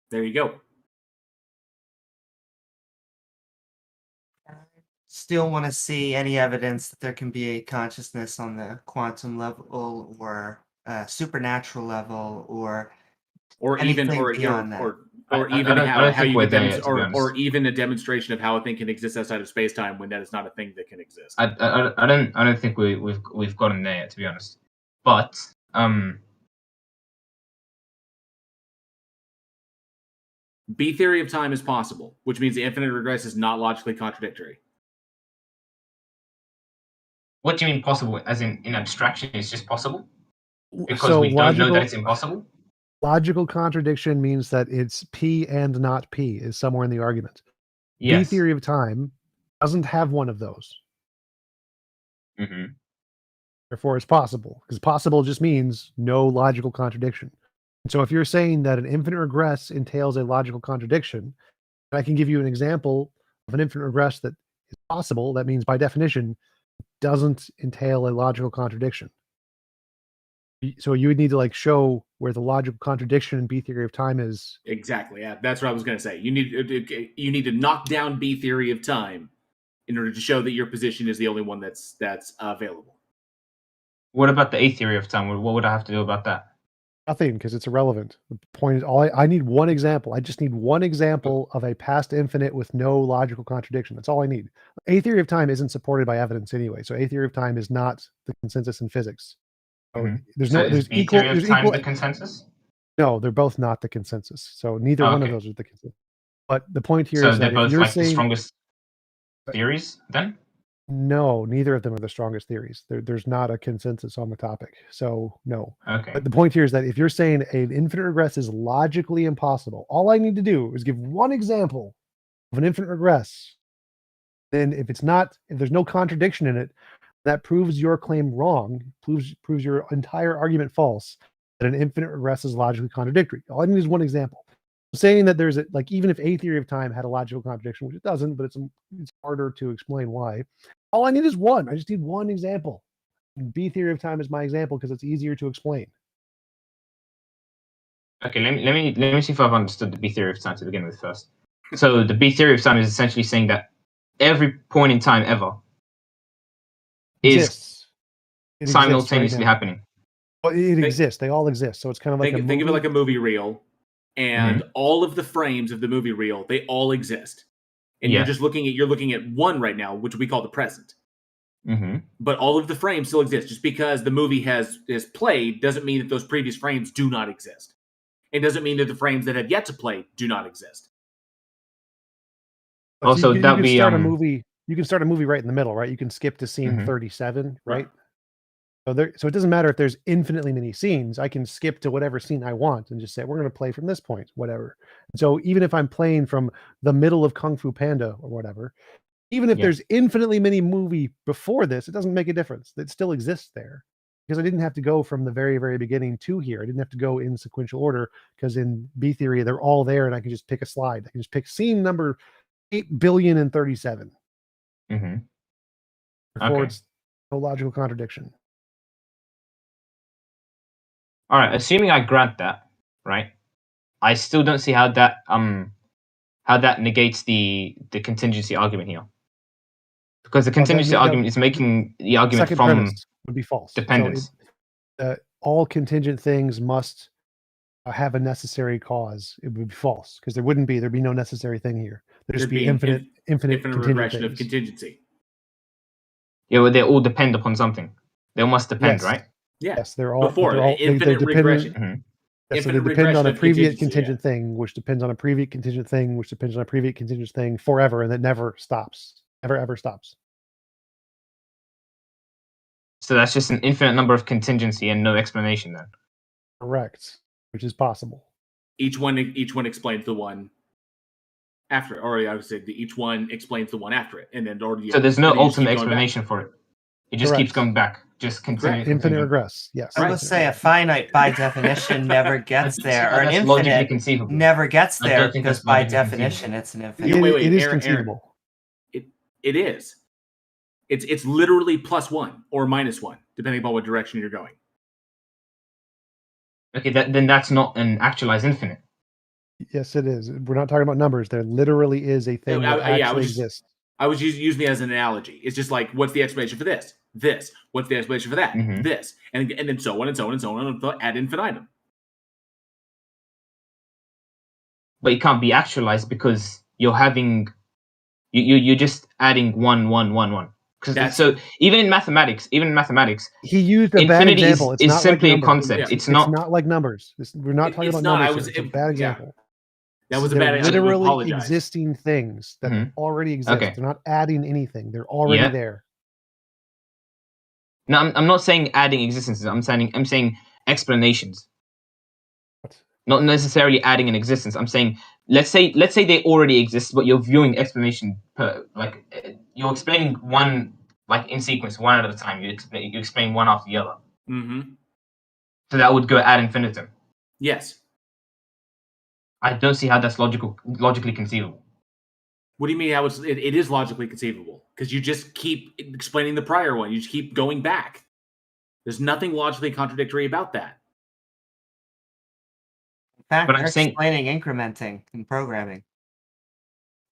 There you go. Still want to see any evidence that there can be a consciousness on the quantum level or supernatural level or even beyond that. Or even how you or even a demonstration of how a thing can exist outside of space-time when that is not a thing that can exist. I don't think we've gotten there yet, to be honest. But B theory of time is possible, which means the infinite regress is not logically contradictory. What do you mean possible? As in abstraction, it's just possible? Because so we don't know that it's impossible? Logical contradiction means that it's P and not P is somewhere in the argument. Yes. B theory of time doesn't have one of those. Mm-hmm. Therefore, it's possible, because possible just means no logical contradiction. And so if you're saying that an infinite regress entails a logical contradiction, and I can give you an example of an infinite regress that is possible, that means by definition it doesn't entail a logical contradiction. So you would need to show where the logical contradiction in B theory of time is. Exactly. Yeah, that's what I was going to say. You need to knock down B theory of time in order to show that your position is the only one that's available. What about the A theory of time? What would I have to do about that? Nothing, because it's irrelevant. The point is, I need one example. I just need one example of a past infinite with no logical contradiction. That's all I need. A theory of time isn't supported by evidence anyway. So A theory of time is not the consensus in physics. Mm-hmm. There's B equal. theory of There's time equal. The consensus? No, they're both not the consensus. So neither one of those is the consensus. But the point here is that they're both if you're the strongest theories then? No, neither of them are the strongest theories. There's not a consensus on the topic. So no. Okay. But the point here is that if you're saying an infinite regress is logically impossible, all I need to do is give one example of an infinite regress. Then if there's no contradiction in it, that proves your claim wrong, proves your entire argument false, that an infinite regress is logically contradictory. All I need is one example. Saying that there's even if A theory of time had a logical contradiction, which it doesn't, but it's harder to explain why. All I need is one. I just need one example. And B theory of time is my example because it's easier to explain. Okay, let me see if I've understood the B theory of time to begin with first. So the B theory of time is essentially saying that every point in time ever is Exists. It exists right simultaneously now. happening. Well, it exists. They all exist. So it's kind of like Think of it like a movie reel, and all of the frames of the movie reel, they all exist. And Yeah. you're looking at one right now, which we call the present. But all of the frames still exist. Just because the movie has played doesn't mean that those previous frames do not exist. It doesn't mean that the frames that have yet to play do not exist. Also, you that'd can be start a movie. You can start a movie right in the middle, right? You can skip to scene 37, right? So it doesn't matter if there's infinitely many scenes. I can skip to whatever scene I want and just say we're going to play from this point, whatever. So even if I'm playing from the middle of Kung Fu Panda or whatever, even if there's infinitely many movie before this, it doesn't make a difference. It still exists there because I didn't have to go from the very, very beginning to here. I didn't have to go in sequential order because in B theory, they're all there and I can just pick a slide. I can just pick scene number 8,037,000,037. Therefore, it's no logical contradiction. All right, assuming I grant that, right? I still don't see how that negates the contingency argument here. Because the contingency argument is making the argument Second from premise would be false. dependence. So all contingent things must have a necessary cause. It would be false because there'd be no necessary thing here. There'd just be infinite regression of contingency. Yeah, well, they all depend upon something. They all must depend, right? Yeah. Yes, they're all infinite regression. So they depend on a previous contingent thing, which depends on a previous contingent thing, which depends on a previous contingent thing forever, and that never stops. Ever stops. So that's just an infinite number of contingency and no explanation then. Correct. Which is possible. Each one explains the one after it, or I would say each one explains the one after it, and then so there's no ultimate explanation for it. It just keeps going back, just continuing. Infinite regress. Yes. I will say a finite by definition never gets there, or an infinite never gets there because by definition it's an infinite. It is conceivable. It is. It's literally +1 or -1, depending upon what direction you're going. Okay, then that's not an actualized infinite. Yes, it is. We're not talking about numbers. There literally is a thing that actually exists. I was using it as an analogy. It's just like, what's the explanation for this? This. What's the explanation for that? This. And then so on and so on and so on ad infinitum. But it can't be actualized because you're you're just adding 1, 1, 1, 1. So even in mathematics, he used a bad example. It's simply a concept. It's not like numbers. We're not talking about numbers. It's a bad example. That was a bad example. Literally existing things that already exist. Okay. They're not adding anything. They're already there. No, I'm not saying adding existences. I'm saying explanations. What? Not necessarily adding an existence. I'm saying let's say they already exist, but you're viewing explanation you're explaining one in sequence, one at a time. You explain one after the other. So that would go ad infinitum. Yes. I don't see how that's logically conceivable. What do you mean? It is logically conceivable because you just keep explaining the prior one. You just keep going back. There's nothing logically contradictory about that. In fact, but I'm explaining incrementing in programming.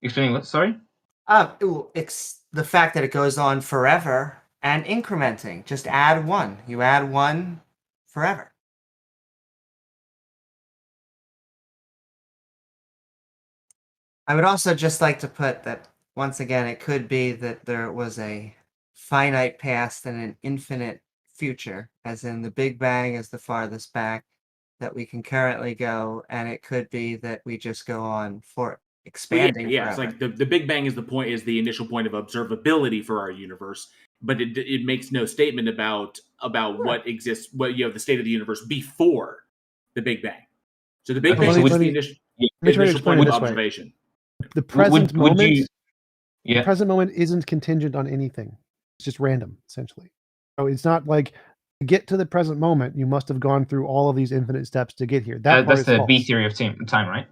Explaining what? Sorry? It's the fact that it goes on forever and incrementing. Just add 1. You add 1 forever. I would also just like to put that, once again, it could be that there was a finite past and an infinite future, as in the Big Bang is the farthest back that we can currently go, and it could be that we just go on for expanding. Yeah, it's like the Big Bang is the initial point of observability for our universe, but it makes no statement about what exists, the state of the universe before the Big Bang. So the Big Bang is the initial point of observation. The present moment, the present moment isn't contingent on anything. It's just random, essentially. So it's not like to get to the present moment, you must have gone through all of these infinite steps to get here. That's the B theory of time, right?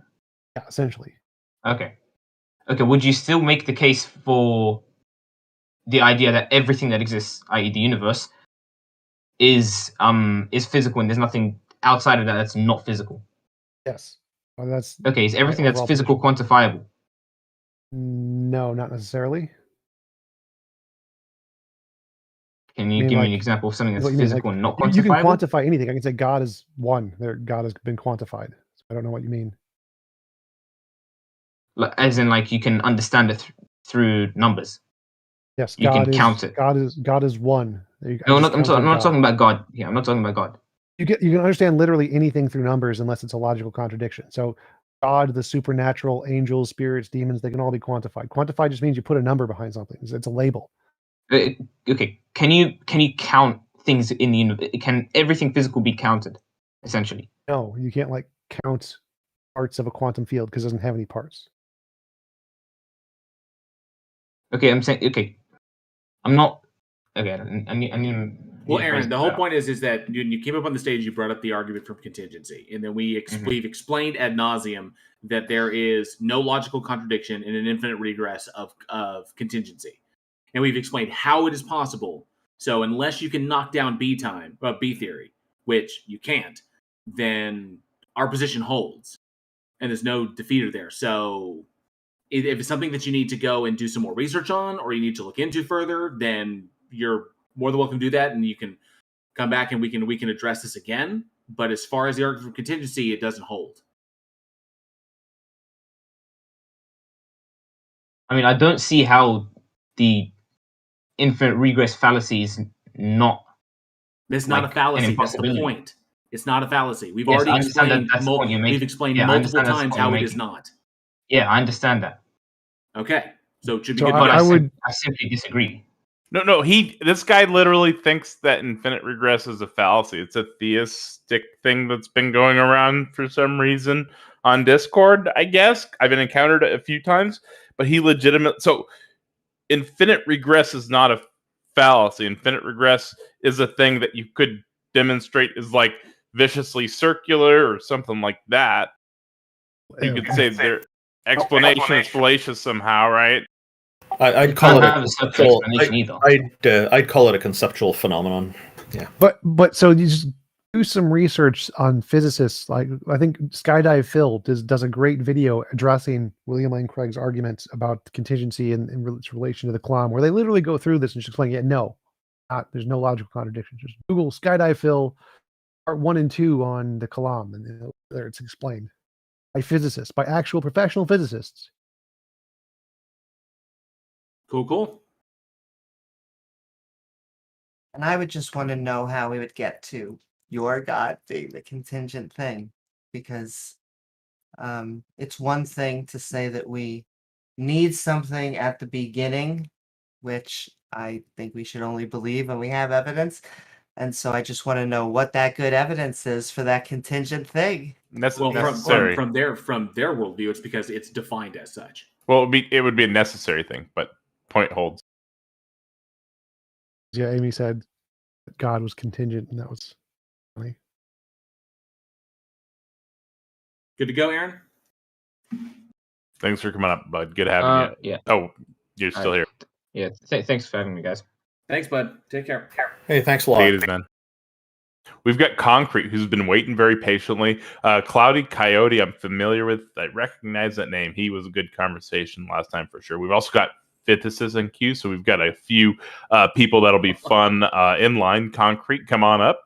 Yeah, essentially. Okay. Would you still make the case for the idea that everything that exists, i.e., the universe, is physical and there's nothing outside of that that's not physical? Yes. Well, that's okay. Is everything that's physical quantifiable? No, not necessarily. Can you mean, give me an like, example of something that's what you mean? Like, physical and not you can quantifiable? quantify anything. I can say God is one. God has been quantified. So I don't know what you mean. Like, as in, like, you can understand it through numbers. Yes, You can count it. God is one. I No, just I'm counted not God. talking about God. Yeah, I'm not talking about God. You can understand literally anything through numbers unless it's a logical contradiction. So God, the supernatural, angels, spirits, demons, they can all be quantified. Quantified just means you put a number behind something. It's a label. Okay, can you count things in the universe? Can everything physical be counted, essentially? No, you can't like count parts of a quantum field because it doesn't have any parts. Okay, I'm saying, okay, I'm not. Okay, I need Well, Aaron, the whole point is that you came up on the stage, you brought up the argument from contingency, and then we've explained ad nauseum that there is no logical contradiction in an infinite regress of contingency, and we've explained how it is possible. So unless you can knock down B theory, which you can't, then our position holds, and there's no defeater there. So if it's something that you need to go and do some more research on, or you need to look into further, then you're more than welcome to do that, and you can come back and we can address this again. But as far as the argument for contingency, it doesn't hold. I mean, I don't see how the infinite regress fallacy is not. It's not a fallacy. That's the point. It's not a fallacy. We've already explained. We've explained multiple times how it is not. Yeah, I understand that. Okay, so it should be good. But I simply disagree. No. This guy literally thinks that infinite regress is a fallacy. It's a theistic thing that's been going around for some reason on Discord, I guess. I've been encountered it a few times, but he legitimately. So, infinite regress is not a fallacy. Infinite regress is a thing that you could demonstrate is like viciously circular or something like that. You could say their explanation is fallacious somehow, right? I'd call it a conceptual. I'd call it a conceptual phenomenon. Yeah. But so you just do some research on physicists. Like I think Skydive Phil does a great video addressing William Lane Craig's arguments about contingency and its relation to the Kalam, where they literally go through this and just explain, there's no logical contradiction. Just Google Skydive Phil part 1 and 2 on the Kalam, and there it's explained by physicists, by actual professional physicists. Cool. And I would just want to know how we would get to your God being the contingent thing, because it's one thing to say that we need something at the beginning, which I think we should only believe when we have evidence. And so I just want to know what that good evidence is for that contingent thing. Well, from their worldview, it's because it's defined as such. Well, it would be a necessary thing, but point holds. Yeah, Amy said that God was contingent, and that was funny. Good to go, Aaron? Thanks for coming up, bud. Good having you. Yeah. Oh, you're still here. Yeah. Thanks for having me, guys. Thanks, bud. Take care. Hey, thanks a lot. Ladies, man. We've got Concrete, who's been waiting very patiently. Cloudy Coyote, I'm familiar with. I recognize that name. He was a good conversation last time for sure. We've also got Fithus in queue, so we've got a few people that'll be fun in line. Concrete, come on up.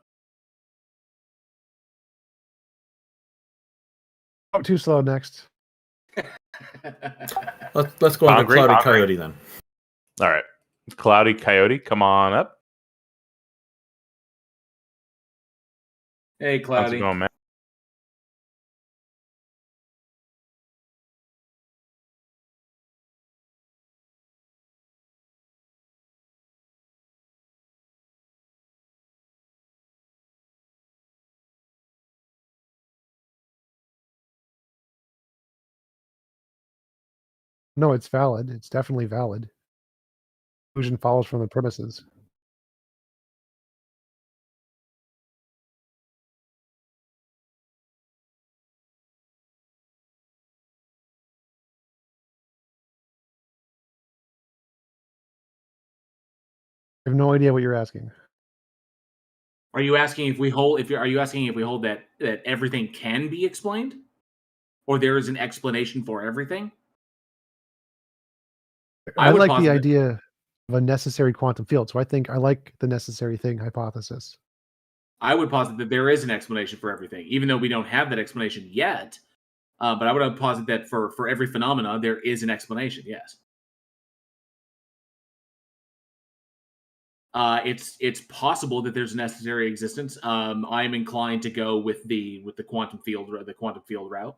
Oh, too slow. Next. Let's go on to Cloudy Coyote then. All right, Cloudy Coyote, come on up. Hey, Cloudy. How's it going, man? No, it's valid. It's definitely valid. Conclusion follows from the premises. I have no idea what you're asking. Are you asking if we hold that everything can be explained, or there is an explanation for everything? I would like the posit that- idea of a necessary quantum field. So I think I like the necessary thing hypothesis. I would posit that there is an explanation for everything, even though we don't have that explanation yet. But I would posit that for every phenomena, there is an explanation. Yes. It's possible that there's a necessary existence. I'm inclined to go with the quantum field route.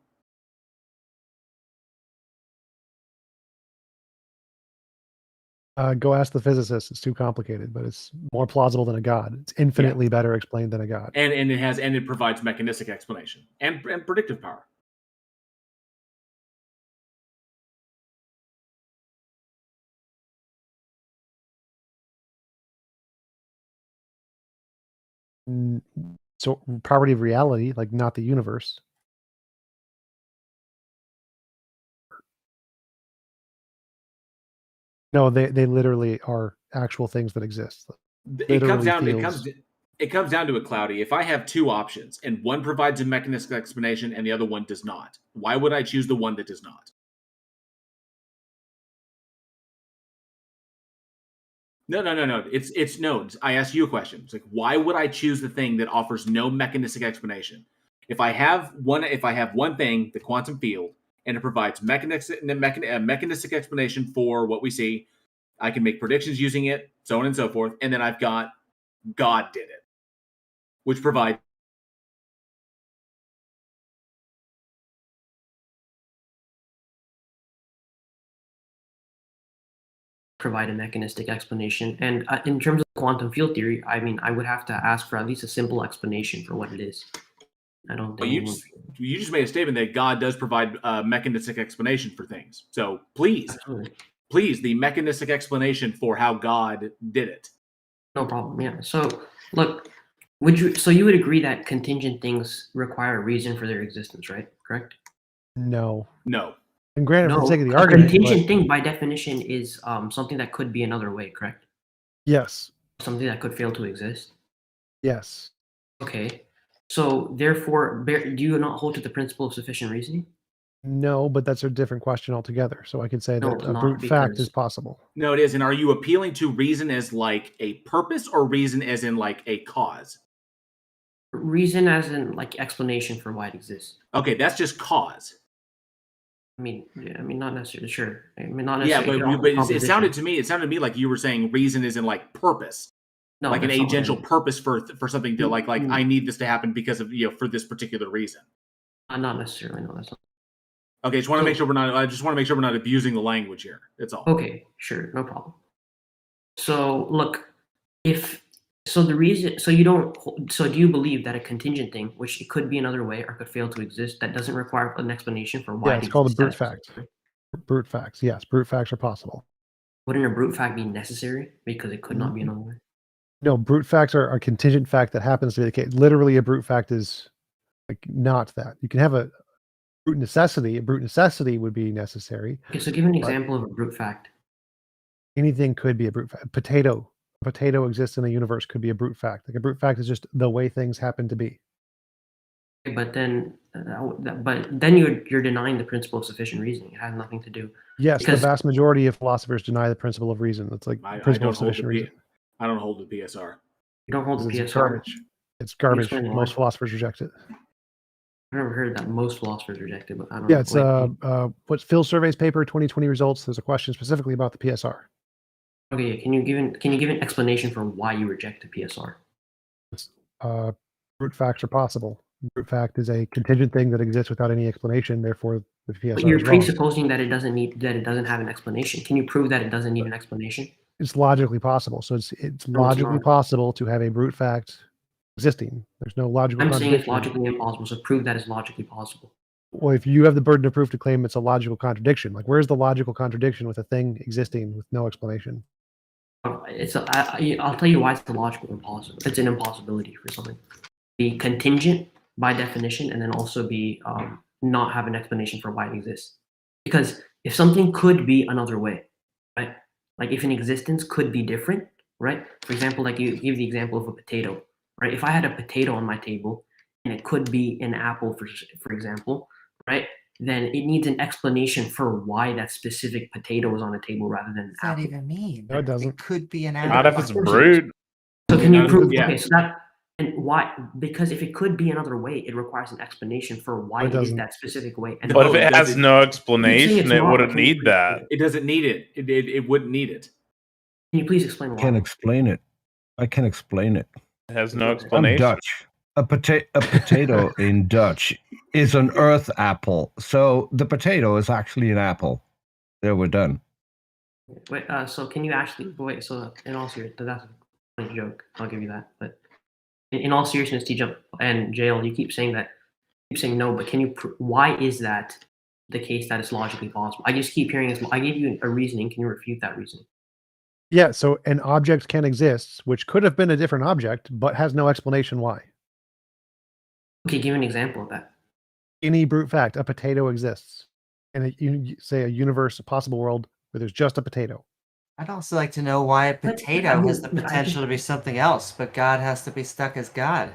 Go ask the physicist. It's too complicated, but it's more plausible than a god. It's infinitely better explained than a god. And it provides mechanistic explanation and predictive power. So property of reality, like not the universe. No, they literally are actual things that exist. It comes down to a cloudy. If I have two options and one provides a mechanistic explanation and the other one does not, why would I choose the one that does not? No. It's no. I asked you a question. It's like, why would I choose the thing that offers no mechanistic explanation? If I have one thing, the quantum field, and it provides mechanistic explanation for what we see, I can make predictions using it, so on and so forth. And then I've got God did it, which provides provide a mechanistic explanation. And in terms of quantum field theory, I mean, I would have to ask for at least a simple explanation for what it is. I don't think you just made a statement that God does provide mechanistic explanation for things. So please, the mechanistic explanation for how God did it. No problem. Yeah. So look, you would agree that contingent things require a reason for their existence, right? Correct? No. And granted, for the sake of the argument, a contingent thing by definition is something that could be another way, correct? Yes. Something that could fail to exist. Yes. Okay. So therefore, do you not hold to the principle of sufficient reasoning? No, but that's a different question altogether. So I could say that a brute fact is possible. No, it is. And are you appealing to reason as like a purpose or reason as in like a cause? Reason as in like explanation for why it exists. Okay, that's just cause. I mean, not necessarily. Sure. I mean, not necessarily. Yeah, but it sounded to me like you were saying reason is in like purpose. No, like an agential purpose for something to like I need this to happen because of for this particular reason. Not necessarily. No, that's not. Okay, I just want to make sure we're not abusing the language here. That's all. Okay, sure, no problem. So look, do you believe that a contingent thing, which it could be another way or could fail to exist, that doesn't require an explanation for why? Yeah, it's called a brute fact. Brute facts. Yes, brute facts are possible. Wouldn't a brute fact be necessary because it could not be another way? No, brute facts are a contingent fact that happens to be the case. Literally, a brute fact is like not that. You can have a brute necessity. A brute necessity would be necessary. Okay, so give an example of a brute fact. Anything could be a brute fact. A potato exists in the universe could be a brute fact. Like a brute fact is just the way things happen to be. But then you're denying the principle of sufficient reasoning. It has nothing to do. Yes, the vast majority of philosophers deny the principle of reason. It's like principle of sufficient reason. I don't hold the PSR. You don't hold the PSR? It's garbage. It's garbage. Most philosophers reject it. I've never heard that most philosophers reject it, but I don't know. Yeah, it's what's Phil Survey's paper 2020 results. There's a question specifically about the PSR. Okay, can you give an explanation for why you reject the PSR? Brute facts are possible. Brute fact is a contingent thing that exists without any explanation. Therefore, the PSR. But you're presupposing that it doesn't have an explanation. Can you prove that it doesn't need an explanation? It's logically possible. So it's logically possible to have a brute fact existing. There's no logical. I'm saying it's logically impossible. So prove that it's logically possible. Well, if you have the burden of proof to claim it's a logical contradiction, like where's the logical contradiction with a thing existing with no explanation? I'll tell you why it's a logical impossible. It's an impossibility for something. Be contingent by definition, and then also be not have an explanation for why it exists. Because if something could be another way, right? Like if an existence could be different, right? For example, like you give the example of a potato, right? If I had a potato on my table and it could be an apple, for example, right? then it needs an explanation for why that specific potato is on the table rather than an What does that apple. even mean? No, it doesn't. It could be an Not apple. if it's Of course it brewed. So can you Not if prove? it's- Okay, so that and why? Because if it could be another way, it requires an explanation for why it it is doesn't. that specific way. And But No, if it it has doesn't. no it's explanation, it not, wouldn't can you need please that. explain It doesn't need it. It wouldn't need it. Can you please explain I why? can explain it. I can explain it. It has no I'm explanation. Dutch. A potato in Dutch is an earth apple. So the potato is actually an apple. There, we're done. Wait, so can you actually wait? So in all seriousness, that's a funny joke. I'll give you that. But in all seriousness, TJ and JL, you keep saying that, you keep saying no. But can you? Why is that the case that it's logically possible? I just keep hearing this. I gave you a reasoning. Can you refute that reasoning? Yeah, so an object can exist, which could have been a different object, but has no explanation why. Okay, give me an example of that. Any brute fact, a potato exists. And you say a universe, a possible world where there's just a potato. I'd also like to know why a But, potato I mean, has the but I potential to be something else, but God has to be stuck as God.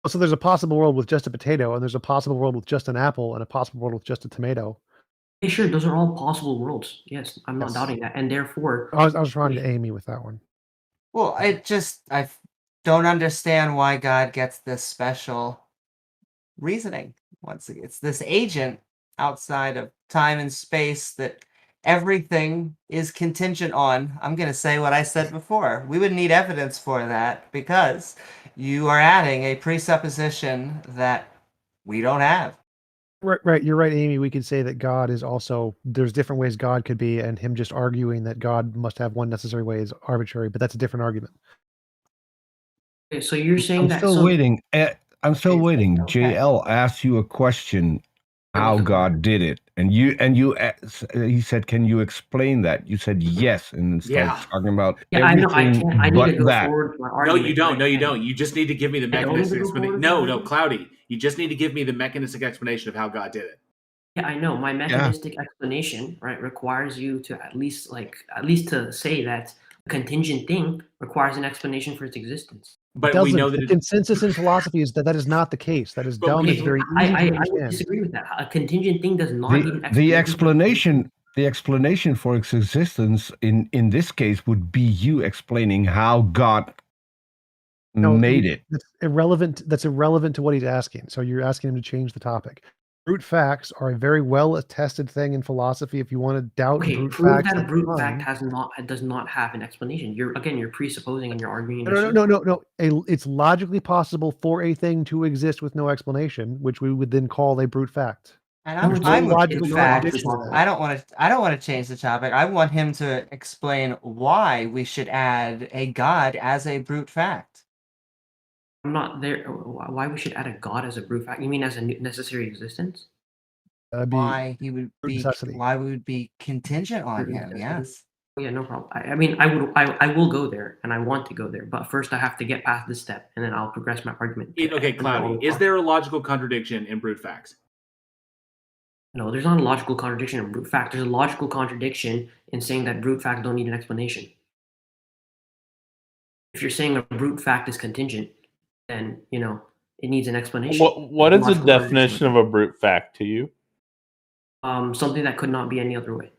So there's a possible world with just a potato, and there's a possible world with just an apple, and a possible world with just a tomato. Okay, sure, those are all possible worlds. Yes, I'm not Yes. doubting that. And therefore, I was trying to Amy with that one. Well, I don't understand why God gets this special reasoning. Once again, it's this agent outside of time and space that everything is contingent on. I'm going to say what I said before. We would need evidence for that because you are adding a presupposition that we don't have. Right. You're right, Amy. We could say that God is also, there's different ways God could be, and him just arguing that God must have one necessary way is arbitrary, but that's a different argument. okay, so you're saying I'm that. still So waiting. I'm still Okay. waiting. JL asked you a question, how God did it, and he said, "Can you explain that?" You said yes, and started Yeah. talking about yeah, I know. I everything can't. I need but to go that. forward with my No, argument. you don't. but No, I you can't. don't. You just need to give me the I don't need to mechanistic go explanation. forward No, with no, my Cloudy. You just need to give me the mechanistic explanation of how God did it. Yeah, I know. My mechanistic explanation, right, requires you to at least to say that a contingent thing requires an explanation for its existence. But Doesn't. we know that the consensus in philosophy is that is not the case. That is But dumb. we- It's very easy to I would understand. disagree with that. A contingent thing does not need an The explanation. the explanation for its existence in this case would be you explaining how God made it. That's irrelevant. That's irrelevant to what he's asking. So you're asking him to change the topic. Brute facts are a very well attested thing in philosophy. If you want to doubt Okay, brute prove facts, that a that's brute fine. fact does not have an explanation. You're presupposing and you're arguing. No. It's logically possible for a thing to exist with no explanation, which we would then call a brute fact. And No, I'm it's fine not. with logical brute It's not facts. possible. I don't want to change the topic. I want him to explain why we should add a God as a brute fact. I'm not there. Why we should add a god as a brute fact? You mean as a necessary existence? That'd be Why he would be necessity. why we would be contingent on Brute him. necessity. Yes. Oh, yeah, no problem. I mean, I will go there, and I want to go there, but first I have to get past this step, and then I'll progress my argument. Okay, And then Cloudy. Is there a logical contradiction in brute facts? No, there's not a logical contradiction in brute fact. There's a logical contradiction in saying that brute facts don't need an explanation. If you're saying a brute fact is contingent, then it needs an explanation. What is the Logical definition of a brute fact to you? Something that could not be any other way.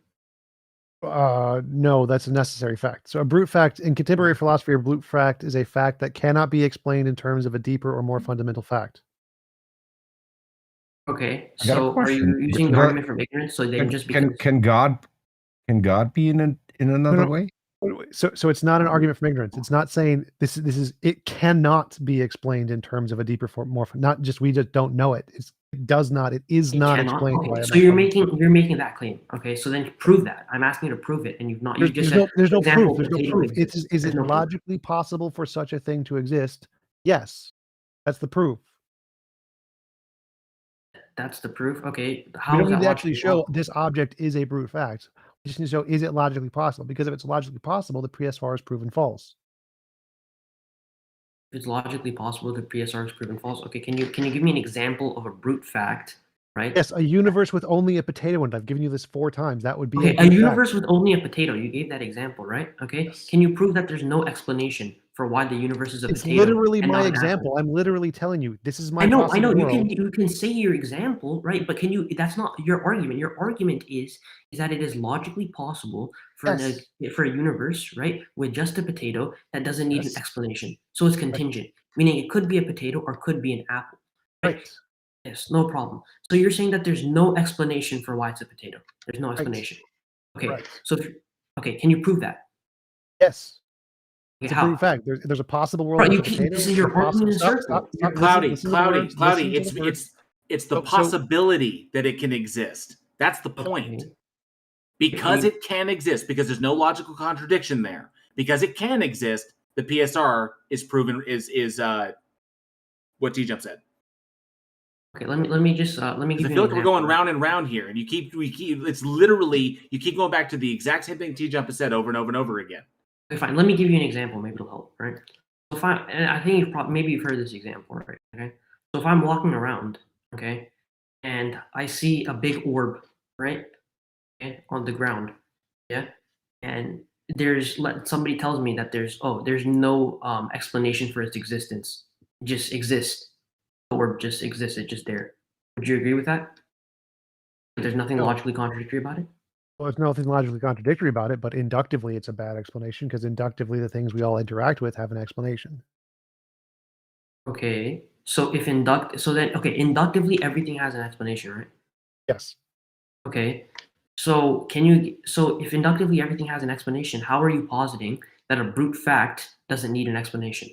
No, that's a necessary fact. So a brute fact in contemporary philosophy, a brute fact is a fact that cannot be explained in terms of a deeper or more fundamental fact. Okay, I got a so are you question. using the argument from ignorance? So then just because Can God be in another No. way? So it's not an argument from ignorance. It's not saying this is it cannot be explained in terms of a deeper form, more not just we just don't know it. It does not. It is it not cannot. explained. Okay, By so you're making that claim. Okay, so then prove that. I'm asking you to prove it, and you've not. You just said there's no example, proof. There's no potato proof. exists. Is There's it no proof. logically possible for such a thing to exist? Yes, that's the proof. That's the proof. Okay, We how don't is need that to actually logically show possible? this object is a brute fact. We just need to show is it logically possible? Because if it's logically possible, the PSR is proven false. If it's logically possible, the PSR is proven false. Okay, can you give me an example of a brute fact? Right. Yes, a universe with only a potato in it. I've given you this 4 times. That would be Okay, a a brute universe fact. with only a potato. You gave that example, right? Okay. Yes. Can you prove that there's no explanation for why the universe is a It's potato. literally and my not an apple. example. I'm literally telling you this is my I know. possible world. You can say your example, right? But can you? That's not your argument. Your argument is that it is logically possible for Yes. for a universe, right, with just a potato that doesn't need Yes. an explanation. So it's contingent, meaning it could be a potato or could be an apple. Right. Yes, no problem. So you're saying that there's no explanation for why it's a potato. There's no explanation. Okay. Right. So okay, can you prove that? Yes. Okay, It's a how? brute fact. There's a possible world Right, with you a keep, potato. this is your argument in a circle. Stop, Cloudy, listen to the words, Cloudy. listen to the words. It's the So- possibility that it can exist. That's the point. Okay. Because it can exist, because there's no logical contradiction there. Because it can exist, the PSR is proven is what T-Jump said. Okay, let me just let me Because give I you feel an like we're example. going round and round here, and you keep it's literally you keep going back to the exact same thing T-Jump has said over and over and over again. Okay, fine. Let me give you an example. Maybe it'll help, right? So if I think maybe you've heard this example, right? Okay. So if I'm walking around, okay, and I see a big orb, right, okay, on the ground, yeah, and somebody tells me that there's no explanation for its existence. It just exists. The orb just exists. It's just there. Would you agree with that? There's nothing No. logically contradictory about it? Well, there's nothing logically contradictory about it, but inductively, it's a bad explanation because inductively, the things we all interact with have an explanation. Okay. So inductively everything has an explanation, right? Yes. Okay. So if inductively everything has an explanation, how are you positing that a brute fact doesn't need an explanation?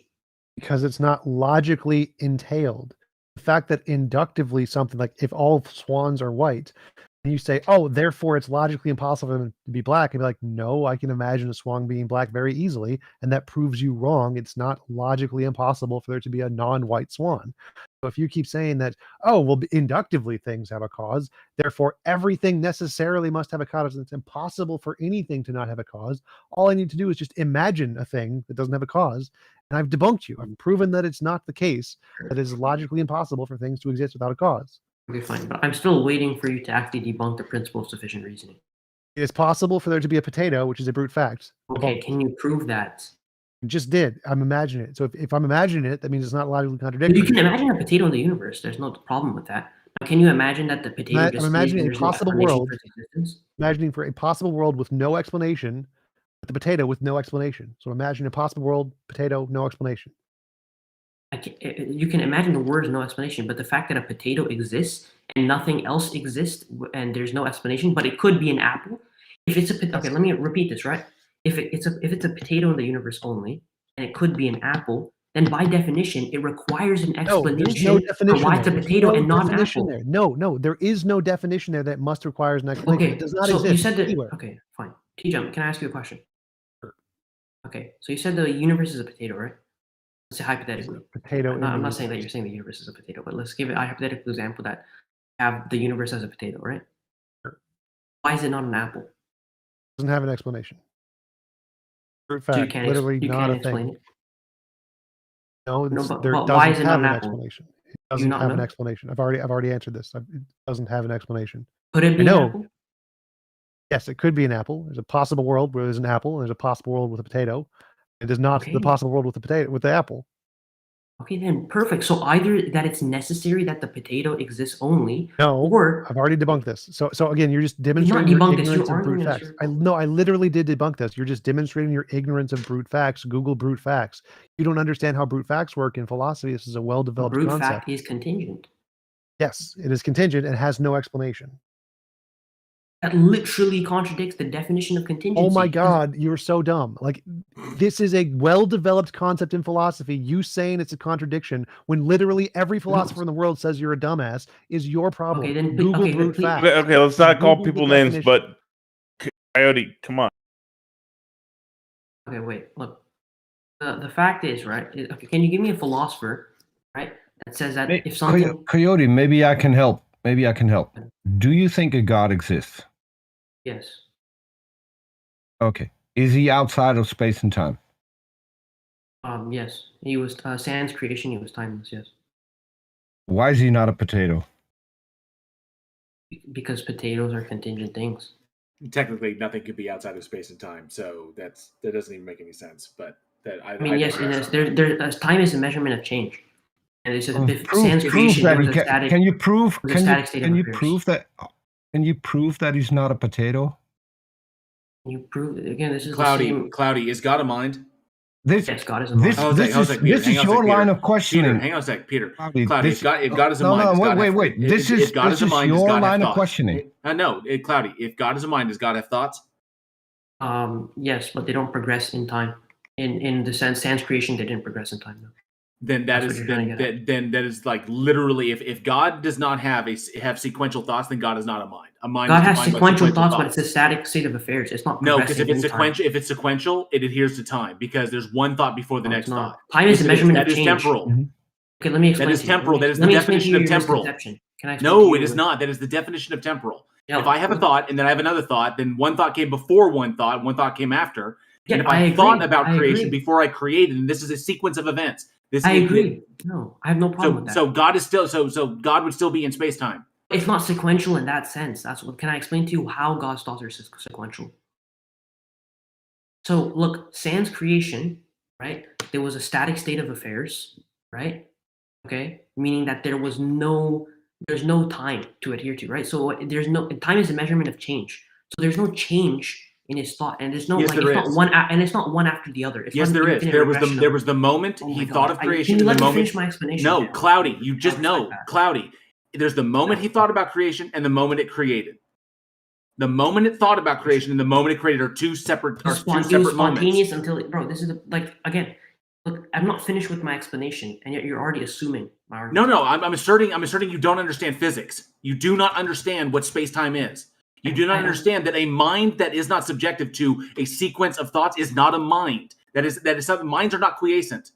Because it's not logically entailed. The fact that inductively something like if all swans are white, and you say, oh, therefore it's logically impossible for them to be black, and be like, no, I can imagine a swan being black very easily, and that proves you wrong. It's not logically impossible for there to be a non-white swan. So if you keep saying that, oh, well, inductively things have a cause, therefore everything necessarily must have a cause, and it's impossible for anything to not have a cause. All I need to do is just imagine a thing that doesn't have a cause, and I've debunked you. I've proven that it's not the case, that it is logically impossible for things to exist without a cause. Okay, fine. But I'm still waiting for you to actually debunk the principle of sufficient reasoning. It is possible for there to be a potato, which is a brute fact. Okay, Debunked. can you prove that? Just did. I'm imagining it. So if I'm imagining it, that means it's not logically But contradictory. you can imagine a potato in the universe. There's no problem with that. Now, can you imagine that the potato I'm just imagining a there's no possible explanation world. for its existence? Imagining for a possible world with no explanation, with the potato with no explanation. So imagine a possible world, potato, no explanation. You can imagine the words no explanation, but the fact that a potato exists and nothing else exists and there's no explanation, but it could be an apple. If it's okay, let me repeat this, right? If it's a potato in the universe only, and it could be an apple, then by definition, it requires an explanation for why it's a potato and not an apple. There. No, there is no definition there that must requires an explanation. Okay, It does not so exist you said that. anywhere. Okay, fine. T-Jump, can I ask you a question? Sure. Okay, so you said the universe is a potato, right? Let's say hypothetically. Potato. I'm not saying that you're saying the universe is a potato, but let's give it a hypothetical example that have the universe as a potato, right? Sure. Why is it not an apple? Doesn't have an explanation. Brute So fact, literally not a explain thing. it. No, but there why is doesn't it have not an an apple? explanation. It Do you doesn't not have an know? explanation. I've already answered this. It doesn't have an explanation. Could it be an apple? Yes, it could be an apple. There's a possible world where there's an apple, and there's a possible world with a potato. It is not the Okay. possible world with the potato with the apple. Okay, then perfect. So either that it's necessary that the potato exists only, No, or I've already debunked this. So again, you're just not demonstrating your debunked this, ignorance you're of brute arguing in a facts. circle. I literally did debunk this. You're just demonstrating your ignorance of brute facts. Google brute facts. You don't understand how brute facts work in philosophy. This is a a well-developed brute concept. fact is contingent. Yes, it is contingent and has no explanation. That literally contradicts the definition of contingency. Oh my God, you're so dumb. Like, this is a well-developed concept in philosophy. You saying it's a contradiction when literally every philosopher in the world says you're a dumbass is your problem. Okay, then Google brute please. facts. Okay, let's not call Google the people names, definition. but Coyote, come on. Okay, wait. Look, the fact is, right? Okay, can you give me a philosopher, right, that says that if something Coyote, maybe I can help. Do you think a God exists? Yes. Okay. Is he outside of space and time? Yes. He was sans creation. He was timeless. Yes. Why is he not a potato? Because potatoes are contingent things. Technically, nothing could be outside of space and time, so that doesn't even make any sense. But I mean, yes, time is a measurement of change, and it's Prove that he can. Can you prove? Can you prove that? Can you prove that he's not a potato? Can you prove again? This is Cloudy. the same. Cloudy, is God a mind? Yes, God is a mind. This is your line of questioning. Peter, hang on a sec, Peter. Cloudy, if God is a mind, wait. This is your line of questioning. No, Cloudy. If God is a mind, does God have thoughts? Yes, but they don't progress in time. In the sense, sans creation, they didn't progress in time. No. Then that is like literally, if God does not have sequential thoughts, then God is not a mind. A mind. God has sequential thoughts, but it's a static state of affairs. It's not. No, because if it's sequential, it adheres to time because there's one thought before the next thought. Time is a measurement of change. That is temporal. Mm-hmm. Okay, let me explain. That is temporal. That is the definition of temporal. Can I no, it is not. That is the definition of temporal. No, if I have a thought and then I have another thought, then one thought came before one thought came after. Yeah, and if I thought about creation before I created, and this is a sequence of events. I agree. No, I have no problem with that. So God is still so God would still be in space time. It's not sequential in that sense. That's what. Can I explain to you how God's thoughts are sequential? So look, sans creation, right? There was a static state of affairs, right? Okay, meaning that there's no time to adhere to, right? So time is a measurement of change. So there's no change in his thought, and there's no it's not one after the other. It's yes, there is. There was the moment he thought of creation. Can you let me finish my explanation? No, Cloudy, you just know, Cloudy. There's the moment he thought about creation and the moment it created. The moment it thought about creation and the moment it created are two separate spontaneous moments. Bro, this is again. Look, I'm not finished with my explanation, and yet you're already assuming my argument. No, I'm asserting you don't understand physics. You do not understand what space-time is. You do not understand that a mind that is not subjective to a sequence of thoughts is not a mind. That is something. Minds are not quiescent.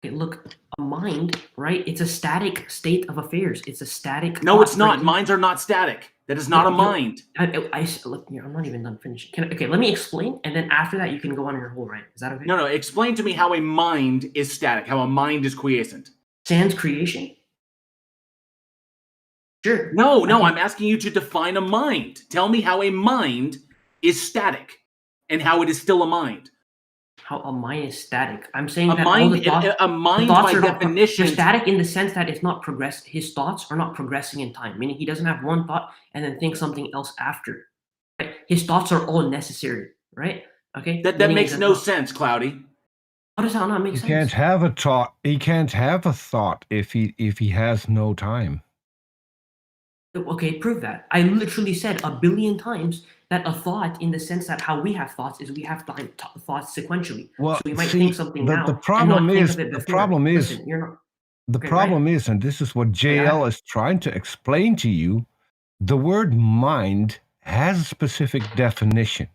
Okay, look, a mind, right? It's a static state of affairs. It's a static. No, it's not. Minds are not static. That is not a mind. Look, I'm not even done finishing. Okay, let me explain, and then after that, you can go on your whole rant. Is that okay? No. Explain to me how a mind is static. How a mind is quiescent. Sans creation. Sure. No, I'm asking you to define a mind. Tell me how a mind is static and how it is still a mind. How a mind is static. I'm saying a mind by definition is static in the sense that it's not progress. His thoughts are not progressing in time, meaning he doesn't have one thought and then think something else after. Right? His thoughts are all necessary, right? Okay. That makes no sense, Cloudy. How does that not make sense? He can't have a thought. He can't have a thought if he has no time. Okay, prove that. I literally said 1 billion times that a thought, in the sense that how we have thoughts, is we have thoughts sequentially. Well, so we might think something now. The problem is, and this is what JL is trying to explain to you, the word mind has a specific definition.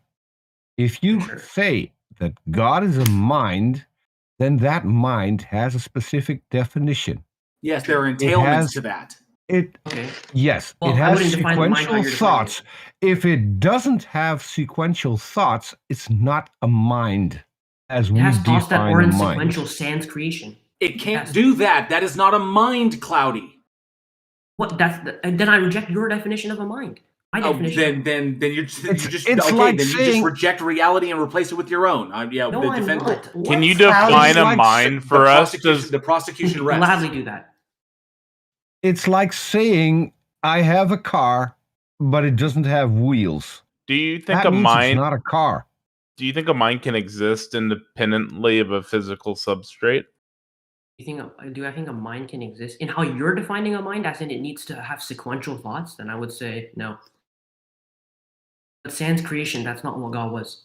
If you say that God is a mind, then that mind has a specific definition. Yes, there are entailments to that. Yes, it has sequential thoughts. If it doesn't have sequential thoughts, it's not a mind as we define a mind. It has thoughts that aren't sequential sans creation. It can't do that. That is not a mind, Cloudy. What? Then I reject your definition of a mind. My definition. Then you just reject reality and replace it with your own. I'm not. Can you define a mind for us? Does the prosecution rest? Gladly do that. It's like saying I have a car, but it doesn't have wheels. Do you think a mind is not a car? Do you think a mind can exist independently of a physical substrate? Do I think a mind can exist in how you're defining a mind, as in it needs to have sequential thoughts? Then I would say no. But sans creation, that's not what God was.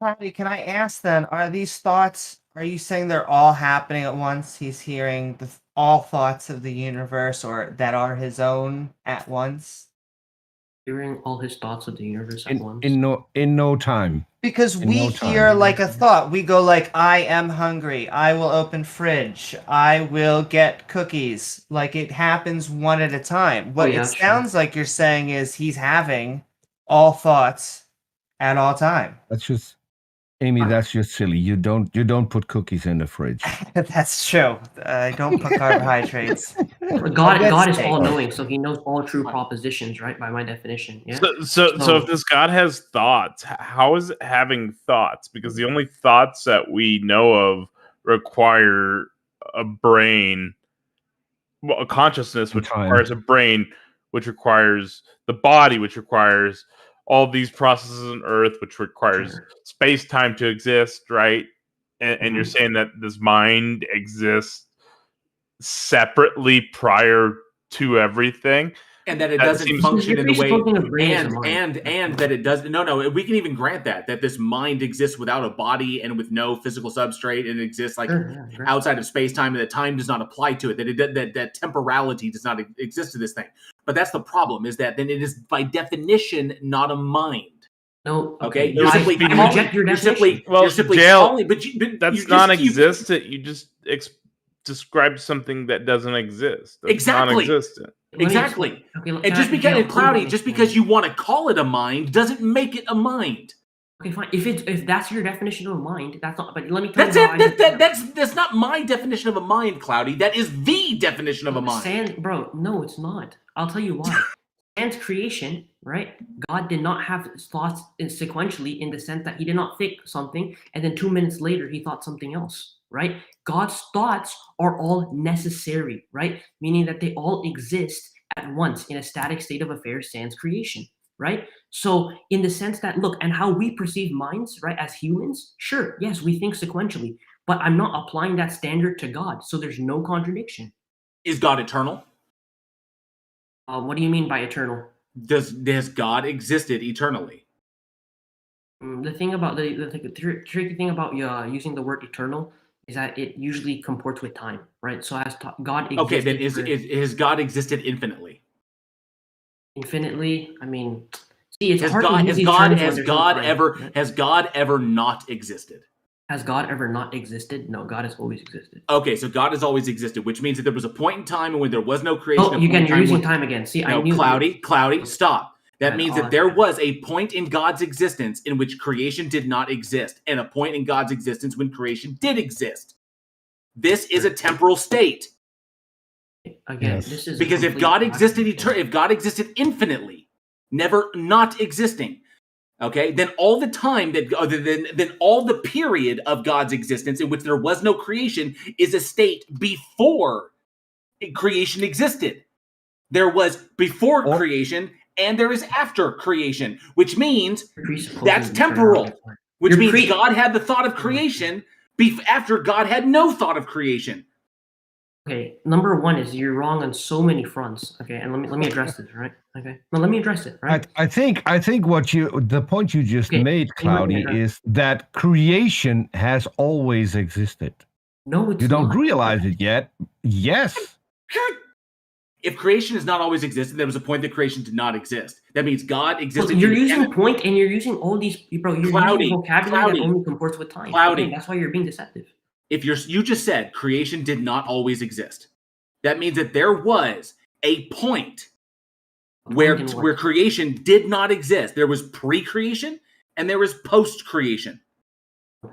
Can I ask then? Are these thoughts? Are you saying they're all happening at once? He's hearing all thoughts of the universe, or that are his own at once? Hearing all his thoughts of the universe at once. In no time. Because we hear like a thought. We go like, I am hungry. I will open fridge. I will get cookies. Like it happens one at a time. What it sounds like you're saying is he's having all thoughts at all time. That's just Amy, that's just silly. You don't put cookies in the fridge. That's true. I don't put carbohydrates. God is all knowing, so he knows all true propositions, right? By my definition, yeah. So if this God has thoughts, how is it having thoughts? Because the only thoughts that we know of require a brain, well, a consciousness, which requires a brain, which requires the body, which requires all these processes on Earth, which requires space time to exist, right? And you're saying that this mind exists separately prior to everything, and that it doesn't function in the way, and that it does. No, we can even grant that this mind exists without a body and with no physical substrate, and it exists like outside of space time, and that time does not apply to it. That temporality does not exist to this thing. But that's the problem: is that then it is by definition not a mind. No, okay. You simply reject your definition. Well, you're simply jail. calling, but that's non-existent. You just describe something that doesn't exist. That's exactly. Non-existent. Exactly. And just because Cloudy, just because you want to call it a mind doesn't make it a mind. Okay, fine. If that's your definition of a mind, that's not. But let me tell you. That's not my definition of a mind, Cloudy. That is the definition of a mind. Bro, no, it's not. I'll tell you why. Sans creation, right? God did not have thoughts sequentially in the sense that he did not think something and then 2 minutes later he thought something else, right? God's thoughts are all necessary, right? Meaning that they all exist at once in a static state of affairs sans creation, right? So in the sense that, look, and how we perceive minds, right, as humans, sure, yes, we think sequentially, but I'm not applying that standard to God, so there's no contradiction. Is God eternal? What do you mean by eternal? Does God existed eternally? The thing about the tricky thing about using the word eternal is that it usually comports with time, right? So as God existed... Okay, then is God existed infinitely? Infinitely? I mean, see, it's hard to use these terms when has God ever not existed? Has God ever not existed? No, God has always existed. Okay, so God has always existed, which means that there was a point in time when there was no creation. Oh, you're using time again. See, no, I knew... Cloudy, stop. That means that there was a point in God's existence in which creation did not exist, and a point in God's existence when creation did exist. This is a temporal state. Again, this is because if God existed infinitely, never not existing, okay, then all the time then all the period of God's existence in which there was no creation is a state before creation existed. There was before creation and there is after creation, which means that's temporal. Which means God had the thought of creation after God had no thought of creation. Okay, number one is you're wrong on so many fronts. Okay, and let me address this, right? Okay, well, let me address it, right? I think the point you just made, Cloudy, is that creation has always existed. No, it's not. You don't realize it yet. Yes. If creation has not always existed, there was a point that creation did not exist. That means God existed. Well, you're using point and you're using all these, bro. You're using vocabulary that only comports with time. Cloudy. Okay, that's why you're being deceptive. If you just said creation did not always exist, that means that there was a point where creation did not exist. There was pre-creation and there was post-creation.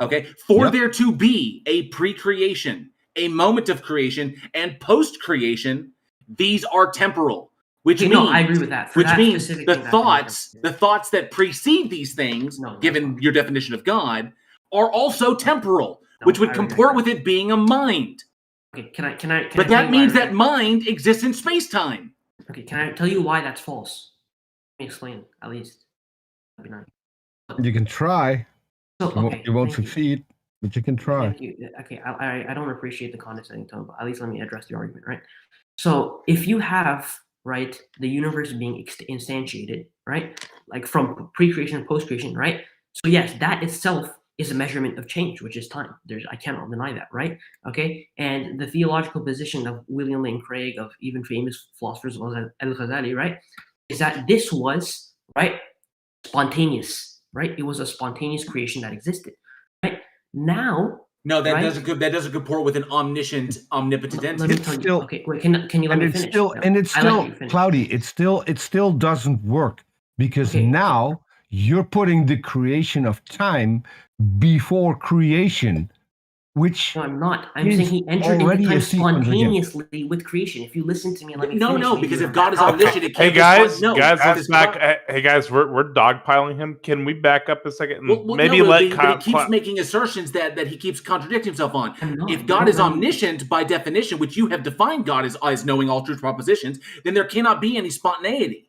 Okay, for there to be a pre-creation, a moment of creation, and post-creation, these are temporal. Which means, I agree with that. Which means the thoughts that precede these things, given your definition of God, are also temporal. Which would comport with it being a mind. Okay, can I? But that means that mind exists in space-time. Okay, can I tell you why that's false? Let me explain, at least. That'd be nice. You can try. So, you won't succeed, but you can try. Thank you. Okay, I don't appreciate the condescending tone, but at least let me address the argument, right? So, if you have, right, the universe being instantiated, right, like from pre-creation and post-creation, right? So, yes, that itself is a measurement of change, which is time. I cannot deny that, right? Okay, and the theological position of William Lane Craig, of even famous philosophers like Al-Ghazali, right, is that this was, right, spontaneous, right? It was a spontaneous creation that existed, right? Now, no, that doesn't comport with an omniscient, omnipotent entity. Let me tell you. Okay, wait, can you let me finish? It's still Cloudy. It still doesn't work because now you're putting the creation of time before creation, which No, I'm not. I'm is saying he entered into already a time sequence again. spontaneously with creation. If you listen to me and let me No, finish, no, maybe because you if God is understand. omniscient, it Hey can't be guys, no, guys, let's because back. God, Hey guys, we're dogpiling him. Can we back up a second and maybe no, let but he keeps making assertions that he keeps contradicting himself on. I'm not. If God is omniscient by definition, which you have defined God as knowing all truth propositions, then there cannot be any spontaneity.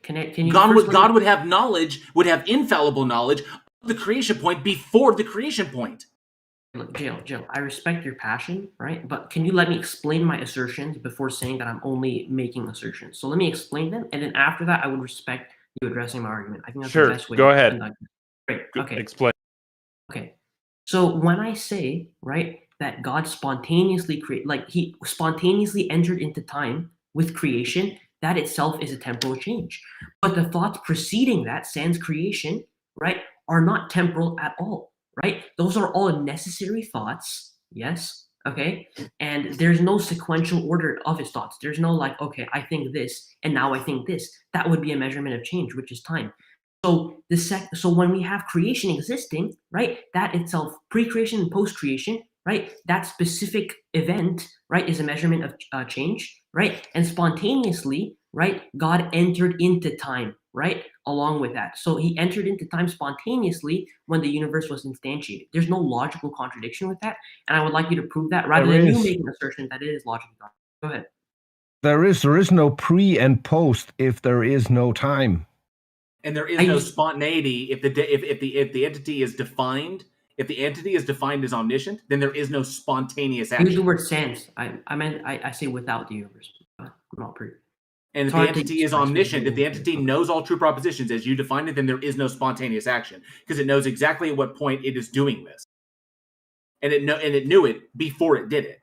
Can you God would have knowledge, would have infallible knowledge of the creation point before the creation point. Look, Jill, I respect your passion, right? But can you let me explain my assertions before saying that I'm only making assertions? So let me explain them, and then after that, I would respect you addressing my argument. I think that's the best way. Go ahead. Great. Okay. Explain. Okay. So when I say, right, that God spontaneously he spontaneously entered into time with creation, that itself is a temporal change. But the thoughts preceding that, sans creation, right, are not temporal at all, right? Those are all necessary thoughts, yes, okay? And there's no sequential order of his thoughts. There's no like, okay, I think this, and now I think this. That would be a measurement of change, which is time. So so when we have creation existing, right, that itself, pre-creation and post-creation, right, that specific event, right, is a measurement of change, right, and spontaneously, right, God entered into time, right, along with that. So he entered into time spontaneously when the universe was instantiated. There's no logical contradiction with that, and I would like you to prove that rather than you making an assertion that it is logically contradictory. Go ahead. There is no pre and post if there is no time. And there is no spontaneity if the entity is defined. If the entity is defined as omniscient, then there is no spontaneous action. Use the word sans. I say without the universe. Not pre. And if the entity is omniscient, if the entity knows all true propositions as you define it, then there is no spontaneous action because it knows exactly at what point it is doing this, and it knew it before it did it.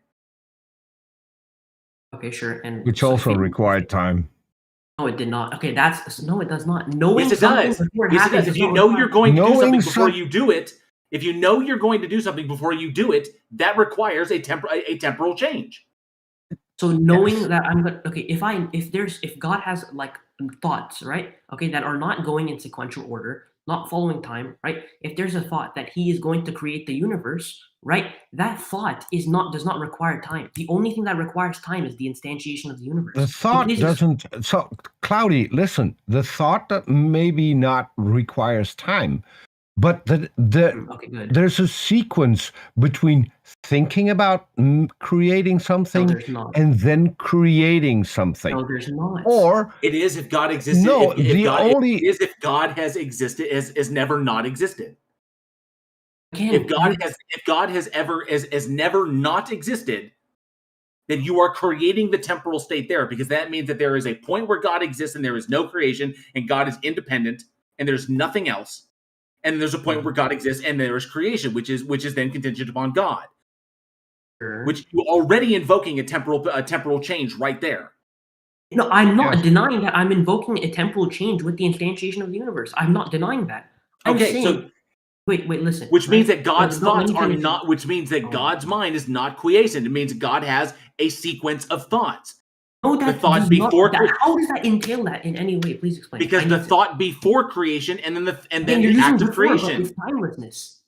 Okay, sure. And which also required time. No, it did not. Okay, no, it does not. Knowing yes, it does. Yes, it does. If you know you're going to do something before you do it, if you know you're going to do something before you do it, that requires a temporal change. So knowing that I'm gonna if God has like thoughts, right? Okay, that are not going in sequential order, not following time, right? If there's a thought that he is going to create the universe, right? That thought does not require time. The only thing that requires time is the instantiation of the universe. The thought doesn't. So, Cloudy, listen. The thought that maybe not requires time, but there's a sequence between thinking about creating something and then creating something. No, there's not. Or it is if God existed. No, if God has existed has never not existed. Again, if God has never not existed, then you are creating the temporal state there, because that means that there is a point where God exists and there is no creation and God is independent and there's nothing else. And there's a point where God exists and there is creation, which is then contingent upon God. Sure. Which you're already invoking a temporal change right there. No, I'm not denying that. I'm invoking a temporal change with the instantiation of the universe. I'm not denying that. I'm saying, so wait, listen. Which means that God's thoughts are not. Which means that God's mind is not quiescent. It means God has a sequence of thoughts. No, that thought before. How does that entail that in any way? Please explain. Because the thought before creation, and then the act of creation. It's timelessness.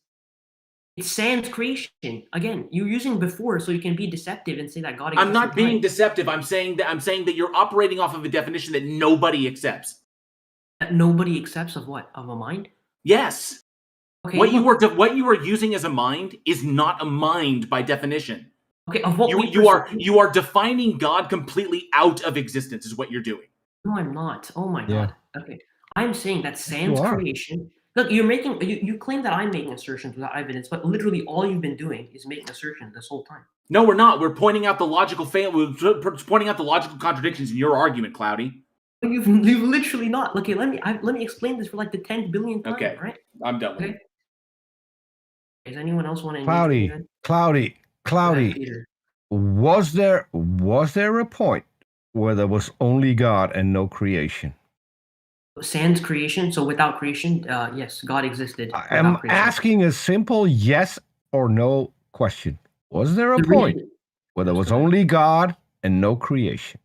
It's sans creation. Again, you're using before, so you can be deceptive and say that God exists. I'm not being deceptive. I'm saying that you're operating off of a definition that nobody accepts. That nobody accepts of what? Of a mind? Yes. Okay. What you are using as a mind is not a mind by definition. Okay. Of what you are defining God completely out of existence is what you're doing. No, I'm not. Oh my God. Okay. I'm saying that sans creation. Look, you claim that I'm making assertions without evidence, but literally all you've been doing is making assertions this whole time. No, we're not. We're pointing out the logical pointing out the logical contradictions in your argument, Cloudy. You've literally not. Okay, let me explain this for like the 10 billionth time. Okay, right? I'm done with it. Does anyone else want to? Cloudy. Was there a point where there was only God and no creation? Sans creation, so without creation, yes, God existed. I'm asking a simple yes or no question. Was there a point where there was only God and no creation?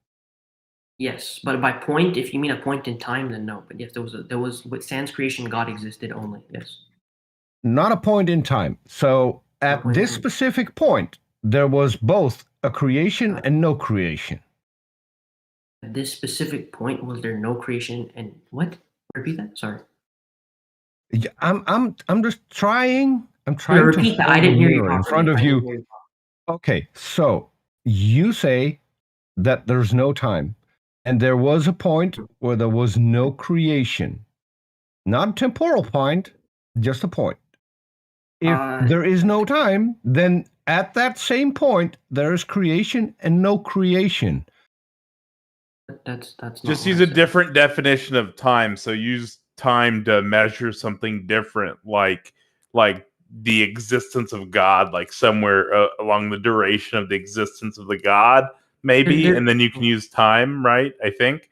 Yes, but by point, if you mean a point in time, then no. But yes, there was with sans creation, God existed only. Yes. not a point in time. So at point in this time. specific point, there was both a creation and no creation. At this specific point, was there no creation and what? Repeat that. Sorry. Yeah, I'm just trying. I'm trying to repeat that. I hold didn't a hear you mirror in properly. front of I didn't you. hear you Okay, so you say that there's no time, and there was a point where there was no creation, not a temporal point, just a point. If there is no time, then at that same point there is creation and no creation. That's not Just what use I a said. different definition of time. So use time to measure something different, like the existence of God, like somewhere along the duration of the existence of the God, maybe, There- and then you can use time, right? I think.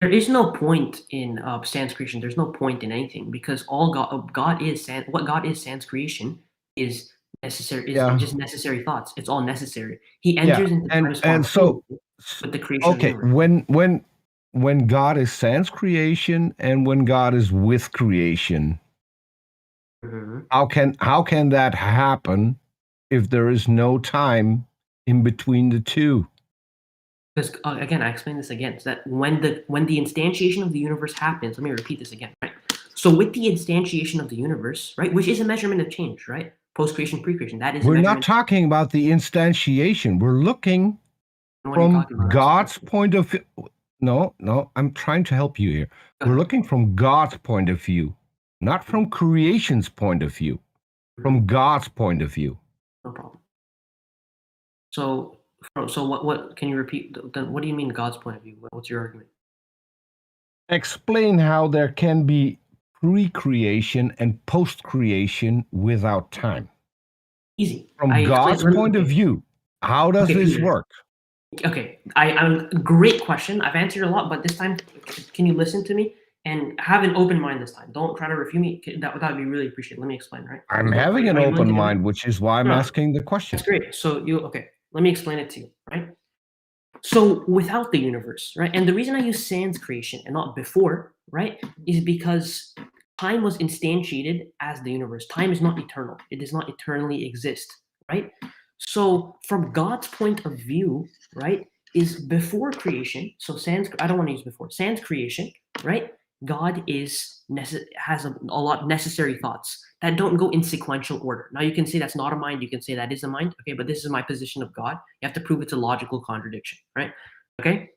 There is no point in sans creation. There's no point in anything because all God is what God is sans creation is necessary. Is Yeah. just necessary thoughts. It's all necessary. He enters into time and so with the creation. okay, of the universe. when God is sans creation and when God is with creation, Mhm. how can that happen if there is no time in between the two? Because again, I explain this again. So that when the instantiation of the universe happens, let me repeat this again. Right. So with the instantiation of the universe, right, which is a measurement of change, right, post creation, pre creation, that is. We're not talking about the instantiation. We're looking from God's point of view. No, I'm trying to help you here. We're looking from God's point of view, not from creation's point of view. From God's point of view. No problem. So what can you repeat? Then what do you mean God's point of view? What's your argument? Explain how there can be pre-creation and post-creation without time. Easy. From God's point of view, how does this work? Okay, I'm great question. I've answered a lot, but this time, can you listen to me and have an open mind this time? Don't try to refute me. That would be really appreciated. Let me explain, right? I'm having an open mind, which is why I'm asking the question. That's great. So let me explain it to you, right? So without the universe, right? And the reason I use sans creation and not before, right, is because time was instantiated as the universe. Time is not eternal. It does not eternally exist, right? So from God's point of view, right, is before creation. So I don't want to use before. Sans creation, right? God has a lot of necessary thoughts that don't go in sequential order. Now you can say that's not a mind. You can say that is a mind. Okay, but this is my position of God. You have to prove it's a logical contradiction, right? Okay.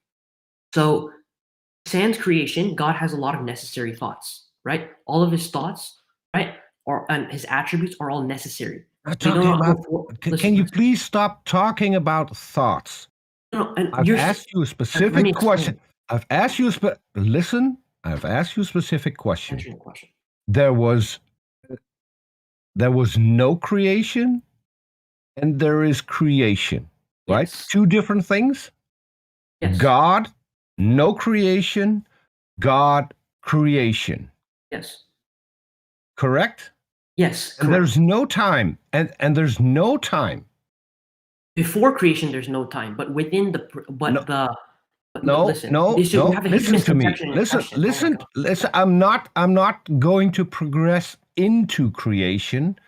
So sans creation, God has a lot of necessary thoughts, right? All of his thoughts, right, and his attributes are all necessary. Can you please stop talking about thoughts? No, and I've asked you a specific question. I've asked you a specific question. There was no creation and there is creation, right? Yes. Two different things. Yes. God, no creation, God, creation. Yes. Correct? Yes. And there's no time. And there's no time. Before creation, there's no time, but within listen to me. Listen. I'm not going to progress into creation.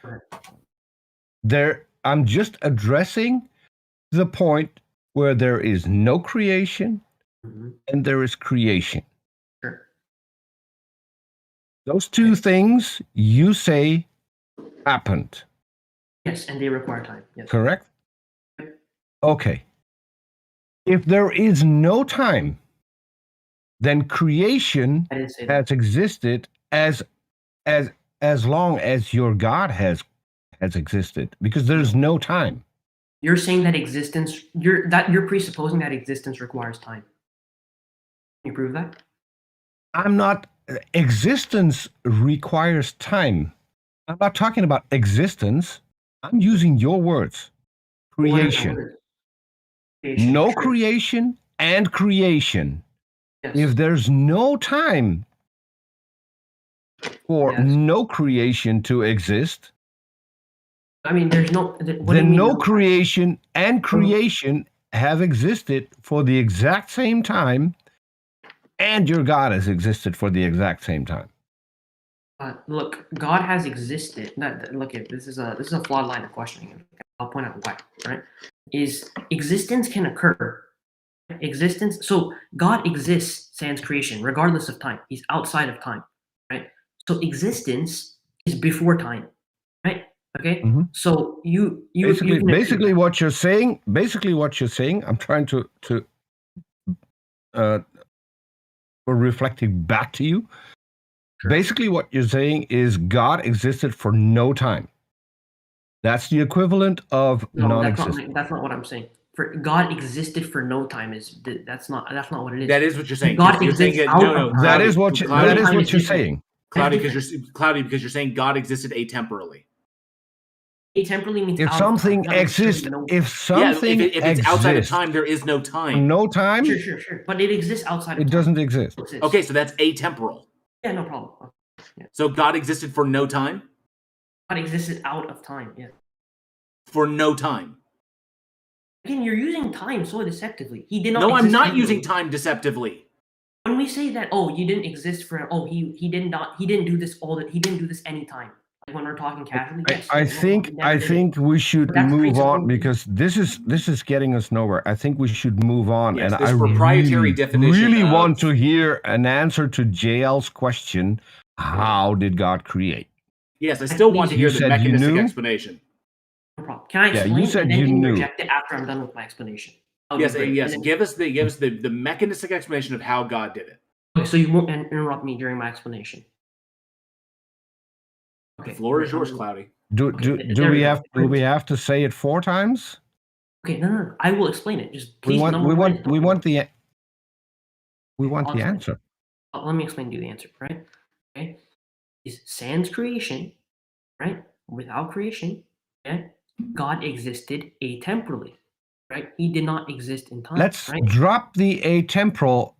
I'm just addressing the point where there is no creation and there is creation. Sure. Those two things you say happened. Yes, and they require time. Yes. Correct? Okay. If there is no time, then creation has existed as long as your God has existed, because there's no time. You're saying that you're presupposing that existence requires time. Can you prove that? I'm not. Existence requires time. I'm not talking about existence. I'm using your words. Creation. No creation and creation. Yes. If there's no time for no creation to exist, I mean, there's no. Then no creation and creation have existed for the exact same time, and your God has existed for the exact same time. Look, God has existed. Look, this is a flawed line of questioning. I'll point out why. Right? Is existence can occur. Existence. So God exists sans creation, regardless of time. He's outside of time. Right? So existence is before time. Right? Okay. Mm-hmm. So you basically what you're saying. Basically what you're saying. I'm trying to reflecting back to you. Sure. Basically, what you're saying is God existed for no time. That's the equivalent of non-existence. That's not what I'm saying. For God existed for no time that's not what it is. That is what you're saying. God you're exists saying that is what you're saying. Cloudy, because you're saying God existed atemporally. Atemporally means if something exists. If it's outside of time, there is no time. No time. Sure. But it exists outside of time. It doesn't exist. Okay, so that's atemporal. Yeah, no problem. Yeah. So God existed for no time? God existed out of time, yeah. For no time. Again, you're using time so deceptively. He did not. No, I'm not anyway. using time deceptively. When we say that, you didn't exist for he didn't do this he didn't do this anytime. Like when we're talking casually. Yes, I think we should move on because this is getting us nowhere. I think we should move on. Yes, and this I proprietary definition really want to hear an answer to JL's question. How did God create? Yes, I still want to hear the mechanistic explanation. No problem. Can I explain? You said and then you knew. Reject it after I'm done with my explanation. Yes. Give us the mechanistic explanation of how God did it. Okay, so you won't interrupt me during my explanation. Okay. The floor is yours, Cloudy. Do we have to say it 4 times? Okay, no. I will explain it. Just please. We want the answer. Let me explain to you the answer. Right? Okay. Is sans creation, right? Without creation, okay? God existed atemporally, right? He did not exist in time. Let's drop the atemporal.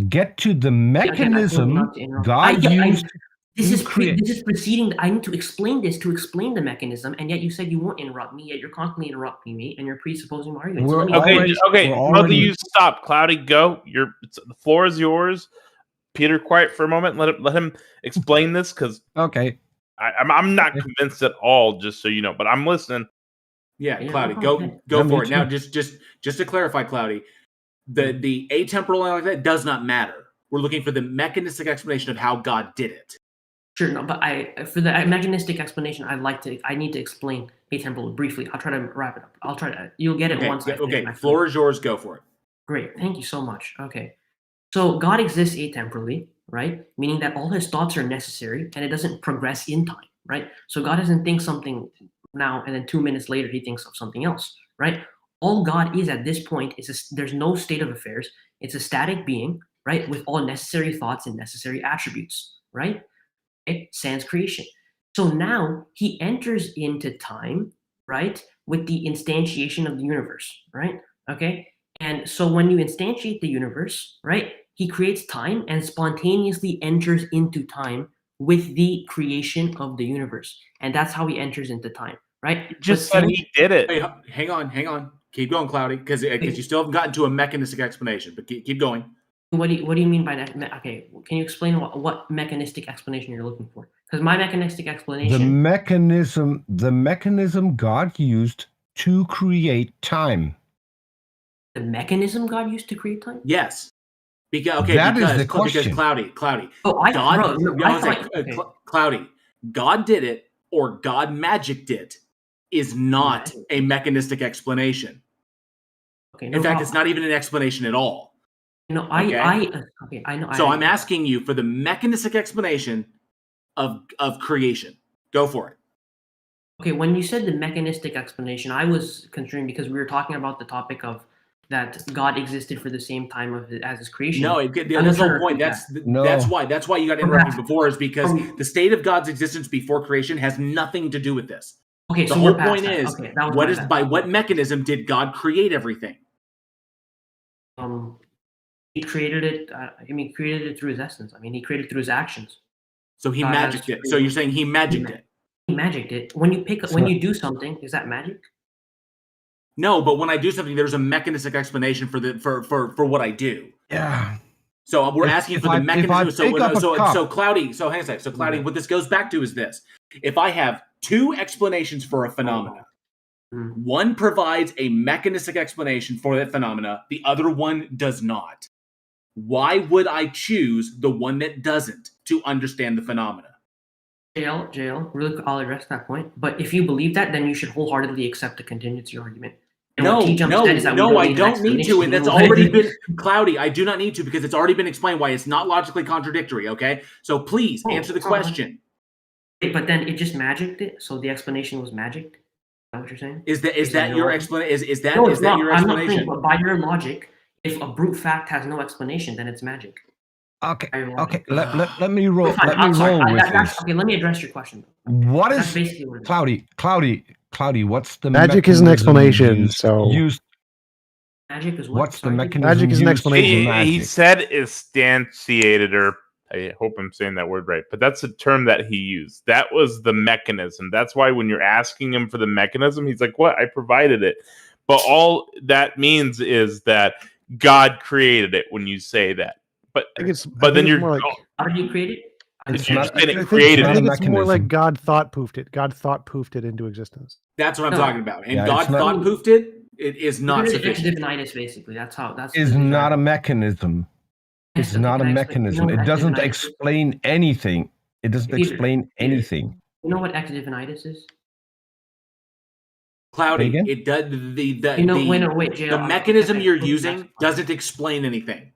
Get to the mechanism God used. This is preceding. I need to explain this to explain the mechanism, and yet you said you won't interrupt me. Yet you're constantly interrupting me, and you're presupposing my argument. Okay. Both of you stop. Cloudy, go. The floor is yours. Peter, quiet for a moment. Let him explain this because okay, I'm not convinced at all. Just so you know, but I'm listening. Yeah, Cloudy, go for it. Now, just to clarify, Cloudy, the atemporal like that does not matter. We're looking for the mechanistic explanation of how God did it. Sure, no, but for the mechanistic explanation, I need to explain atemporal briefly. I'll try to wrap it up. You'll get it once. Okay, floor is yours. Go for it. Great, thank you so much. Okay, so God exists atemporally, right? Meaning that all his thoughts are necessary and it doesn't progress in time, right? So God doesn't think something now and then 2 minutes later he thinks of something else, right? All God is at this point is there's no state of affairs. It's a static being, right? With all necessary thoughts and necessary attributes, right? Sans creation. So now he enters into time, right? With the instantiation of the universe, right? Okay. And so when you instantiate the universe, right, he creates time and spontaneously enters into time with the creation of the universe. And that's how he enters into time, right? You just said he did it. Hey, hang on. Keep going, Cloudy, because you still haven't gotten to a mechanistic explanation, but keep going. What do you mean by that? Okay, can you explain what mechanistic explanation you're looking for? Because my mechanistic explanation... The mechanism God used to create time. The mechanism God used to create time? Yes. Is the question. Because Cloudy. Oh, Cloudy. God did it or God magicked it is not a mechanistic explanation. Okay. In fact, it's not even an explanation at all. No, I know. So I'm asking you for the mechanistic explanation of creation. Go for it. Okay, when you said the mechanistic explanation, I was concerned because we were talking about the topic of that God existed for the same time as his creation. No, that's the whole point. That's why you got interrupted before, is because the state of God's existence before creation has nothing to do with this. Okay, the so whole point is by what mechanism did God create everything? He created it. Created it through his essence. He created it through his actions. So he magicked it. So you're saying he magicked it? He magicked it. When you do something, is that magic? No, but when I do something, there's a mechanistic explanation for what I do. Yeah. So we're asking for the mechanism. So Cloudy. So hang on a second. So Cloudy, what this goes back to is this: if I have two explanations for a phenomena, one provides a mechanistic explanation for that phenomena, the other one does not. Why would I choose the one that doesn't to understand the phenomena? JL, really quick, I'll address that point. But if you believe that, then you should wholeheartedly accept the contingency argument. And No, I don't need to, and that's already been Cloudy. I do not need to because it's already been explained why it's not logically contradictory. Okay, so please answer the question. But then it just magicked it, so the explanation was magicked. Is that what you're saying? Is that your explanation? Is that your explanation? I'm not saying, but by your logic, if a brute fact has no explanation, then it's magic. Okay. Let me roll. Let me roll with this. Okay, let me address your question. What is Cloudy? What's the magic is an explanation? Magic is what? What's the mechanism? Magic is an explanation. He said instantiated, or I hope I'm saying that word right, but that's a term that he used. That was the mechanism. That's why when you're asking him for the mechanism, he's like, "What? I provided it." But all that means is that God created it when you say that. But then you're more like, how did you create it? I think it's more like God thought poofed it. God thought poofed it into existence. That's what I'm talking about. And God thought poofed it. It is not sufficient. Basically, that's is not a mechanism. It's not a mechanism. It doesn't explain anything. It doesn't explain anything. You know what ectodivinitis is? Cloudy. It does the mechanism you're using doesn't explain anything.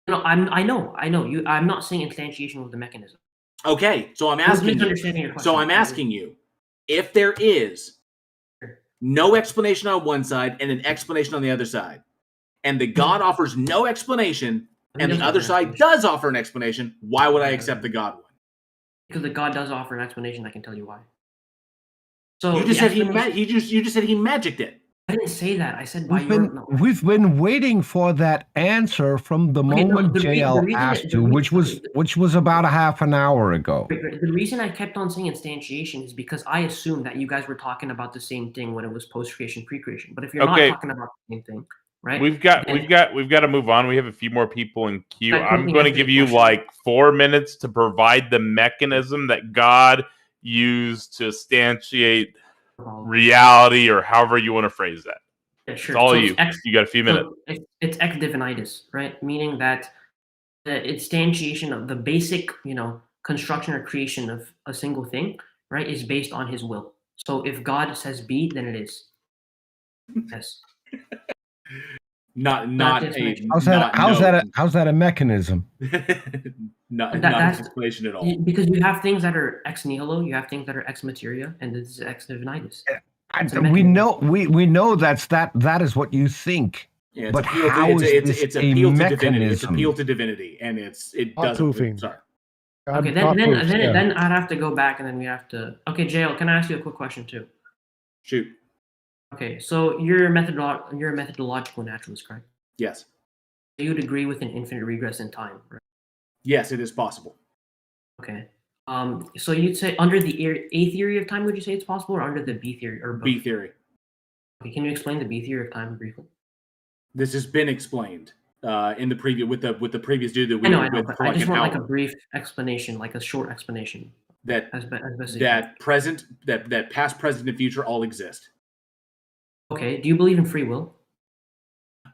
No, I know. I'm not saying instantiation was the mechanism. Okay, so I'm asking you. So I'm asking you, if there is no explanation on one side and an explanation on the other side, and the God offers no explanation, and the other side does offer an explanation, why would I accept the God one? Because the God does offer an explanation. I can tell you why. So you just said you just said he magicked it. I didn't say that. I said we've been waiting for that answer from the moment JL asked you, which was about a half an hour ago. The reason I kept on saying instantiation is because I assumed that you guys were talking about the same thing when it was post-creation, pre-creation. But if you're not talking about the same thing, right? We've got to move on. We have a few more people in queue. I'm going to give you like 4 minutes to provide the mechanism that God used to instantiate reality, or however you want to phrase that. Yeah, sure. It's all you got a few minutes. It's ectodivinitis, right? Meaning that the instantiation of the basic, construction or creation of a single thing, right, is based on his will. So if God says be, then it is. Yes. How's that a mechanism? not an explanation at all. Because you have things that are ex nihilo, you have things that are ex materia, and this is ex divinitis. We know that is what you think. Yeah, but how is this a mechanism? It's appeal to divinity, and it doesn't. Sorry. Okay, then I'd have to go back, and then we have to. Okay, JL, can I ask you a quick question too? Shoot. Okay, so you're a methodological naturalist, correct? Yes. You would agree with an infinite regress in time, right? Yes, it is possible. Okay. So you'd say under the A theory of time, would you say it's possible, or under the B theory, or both? B theory? Okay, can you explain the B theory of time briefly? This has been explained in the previous with the previous dude that we. I know. But I just want like a brief explanation, like a short explanation. That past, present, and future all exist. Okay. Do you believe in free will?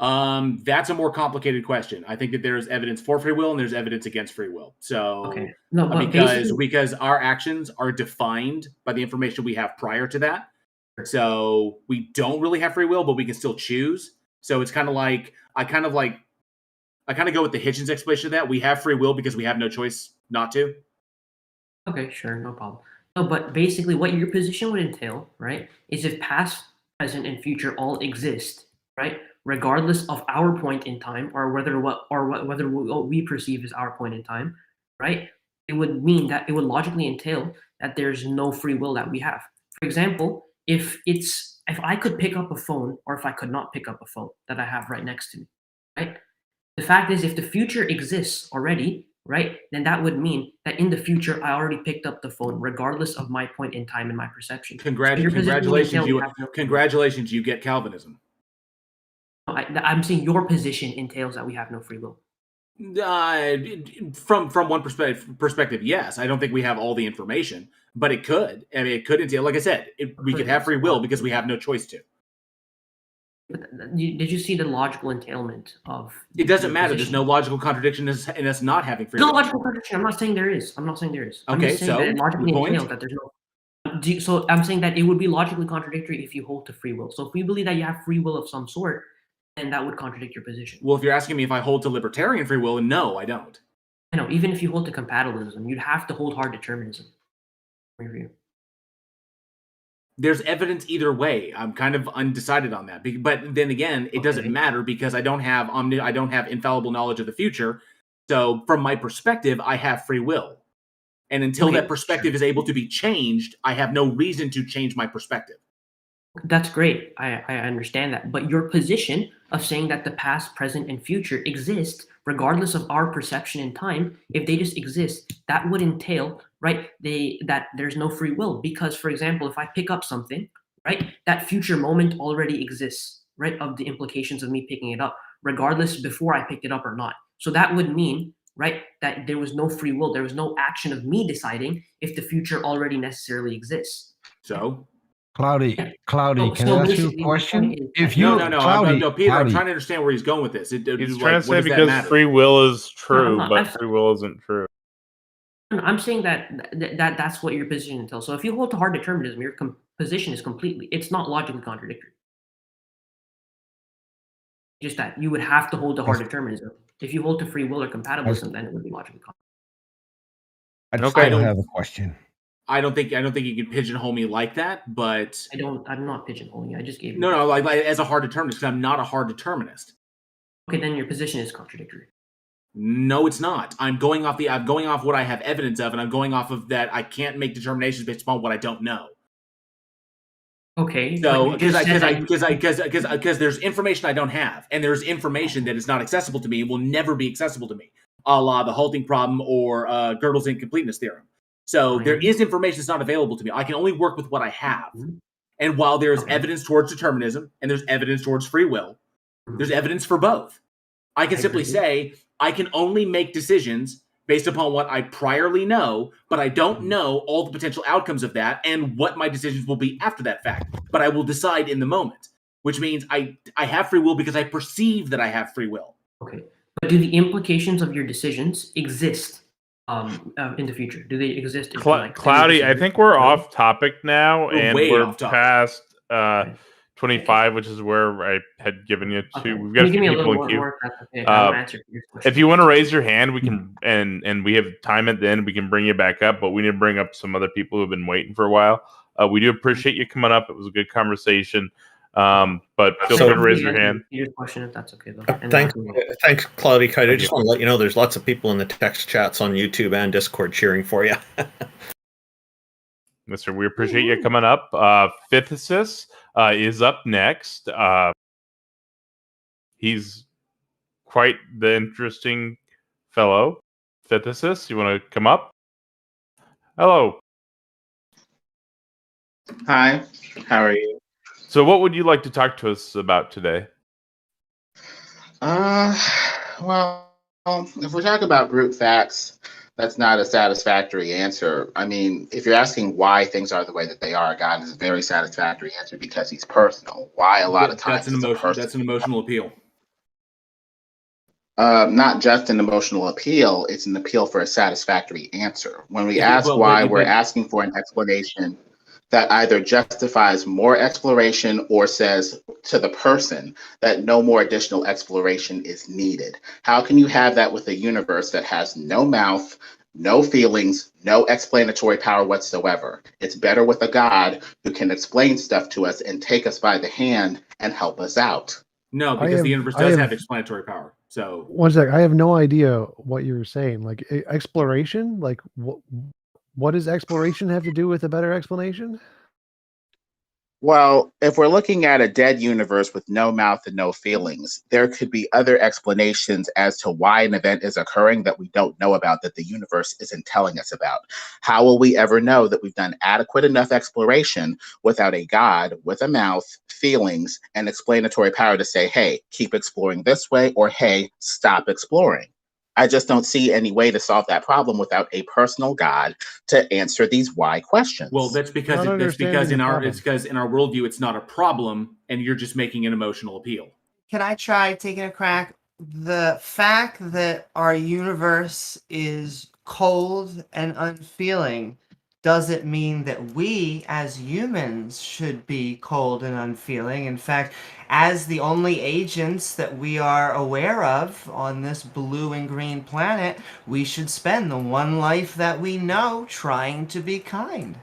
That's a more complicated question. I think that there is evidence for free will and there's evidence against free will. So okay. No, but because our actions are defined by the information we have prior to that. So we don't really have free will, but we can still choose. So it's kind of like I kind of go with the Hitchens explanation of that. We have free will because we have no choice not to. Okay, sure, no problem. No, but basically what your position would entail, right, is if past, present, and future all exist, right, regardless of our point in time, or whether what we perceive as our point in time, right, it would mean that it would logically entail that there's no free will that we have. For example, if I could pick up a phone, or if I could not pick up a phone that I have right next to me, right? The fact is, if the future exists already, right, then that would mean that in the future I already picked up the phone, regardless of my point in time and my perception. Congratulations, you get Calvinism. I'm saying your position entails that we have no free will. From one perspective, yes. I don't think we have all the information, but it could. I mean, it could entail, like I said, we could have free will because we have no choice to. But did you see the logical entailment of? It doesn't your matter. position? There's no logical contradiction in us not having free No will. logical contradiction. I'm not saying there is. I'm not saying there is. I'm Okay, just saying so that it logically your point? entails that there's no. So I'm saying that it would be logically contradictory if you hold to free will. So if we believe that you have free will of some sort, then that would contradict your position. Well, if you're asking me if I hold to libertarian free will, no, I don't. I know. Even if you hold to compatibilism, you'd have to hold hard determinism. There's evidence either way. I'm kind of undecided on that. But then again, it doesn't matter because I don't have infallible knowledge of the future. So from my perspective, I have free will. And until that perspective is able to be changed, I have no reason to change my perspective. That's great. I understand that. But your position of saying that the past, present, and future exist regardless of our perception in time, if they just exist, that would entail, right, that there's no free will. Because, for example, if I pick up something, right, that future moment already exists, right, of the implications of me picking it up, regardless before I picked it up or not. So that would mean, right, that there was no free will. There was no action of me deciding if the future already necessarily exists. So? Cloudy, can I ask you a question? If you no, Peter, I'm trying to understand where he's going with this. He's trying to say because free will is true, but free will isn't true. I'm saying that's what your position entails. So if you hold to hard determinism, your position is it's not logically contradictory. Just that you would have to hold to hard determinism. If you hold to free will or compatibilism, then it would be logically contradictory. I don't have a question. I don't think you can pigeonhole me like that, but I'm not pigeonholing you. I just gave you no, like as a hard determinist, because I'm not a hard determinist. Okay, then your position is contradictory. No, it's not. I'm going off what I have evidence of, and I'm going off of that. I can't make determinations based upon what I don't know. Okay. So because there's information I don't have, and there's information that is not accessible to me and will never be accessible to me, a la the halting problem or Gödel's incompleteness theorem. So there is information that's not available to me. I can only work with what I have. And while there's evidence towards determinism and there's evidence towards free will, there's evidence for both. I can simply say I can only make decisions based upon what I priorly know, but I don't know all the potential outcomes of that and what my decisions will be after that fact. But I will decide in the moment, which means I have free will because I perceive that I have free will. Okay. But do the implications of your decisions exist in the future? Do they exist? Cloudy, I think we're off topic now, and we're past 25, which is where I had given you to. Okay. We've got some people in queue. If you want to raise your hand, we can, and we have time at the end. We can bring you back up, but we need to bring up some other people who have been waiting for a while. We do appreciate you coming up. It was a good conversation. But feel free to raise your hand. Your question, if that's okay, though. Thanks, Cloudy. I just want to let you know there's lots of people in the text chats on YouTube and Discord cheering for you. Mister, we appreciate you coming up. Fifthicist is up next. He's quite the interesting fellow. Fifthicist, you want to come up? Hello. Hi, how are you? So what would you like to talk to us about today? Well, if we talk about brute facts, that's not a satisfactory answer. I mean, if you're asking why things are the way that they are, God is a very satisfactory answer because he's personal. Why a lot of times that's an emotional appeal. Not just an emotional appeal, it's an appeal for a satisfactory answer. When we ask why, we're asking for an explanation that either justifies more exploration or says to the person that no more additional exploration is needed. How can you have that with a universe that has no mouth, no feelings, no explanatory power whatsoever? It's better with a God who can explain stuff to us and take us by the hand and help us out. No, because the universe does have explanatory power. So one sec, I have no idea what you're saying. Like exploration, like what does exploration have to do with a better explanation? Well, if we're looking at a dead universe with no mouth and no feelings, there could be other explanations as to why an event is occurring that we don't know about, that the universe isn't telling us about. How will we ever know that we've done adequate enough exploration without a God with a mouth, feelings, and explanatory power to say, hey, keep exploring this way, or hey, stop exploring? I just don't see any way to solve that problem without a personal God to answer these why questions. Well, that's because in our worldview it's not a problem, and you're just making an emotional appeal. Can I try taking a crack? The fact that our universe is cold and unfeeling doesn't mean that we as humans should be cold and unfeeling. In fact, as the only agents that we are aware of on this blue and green planet, we should spend the one life that we know trying to be kind.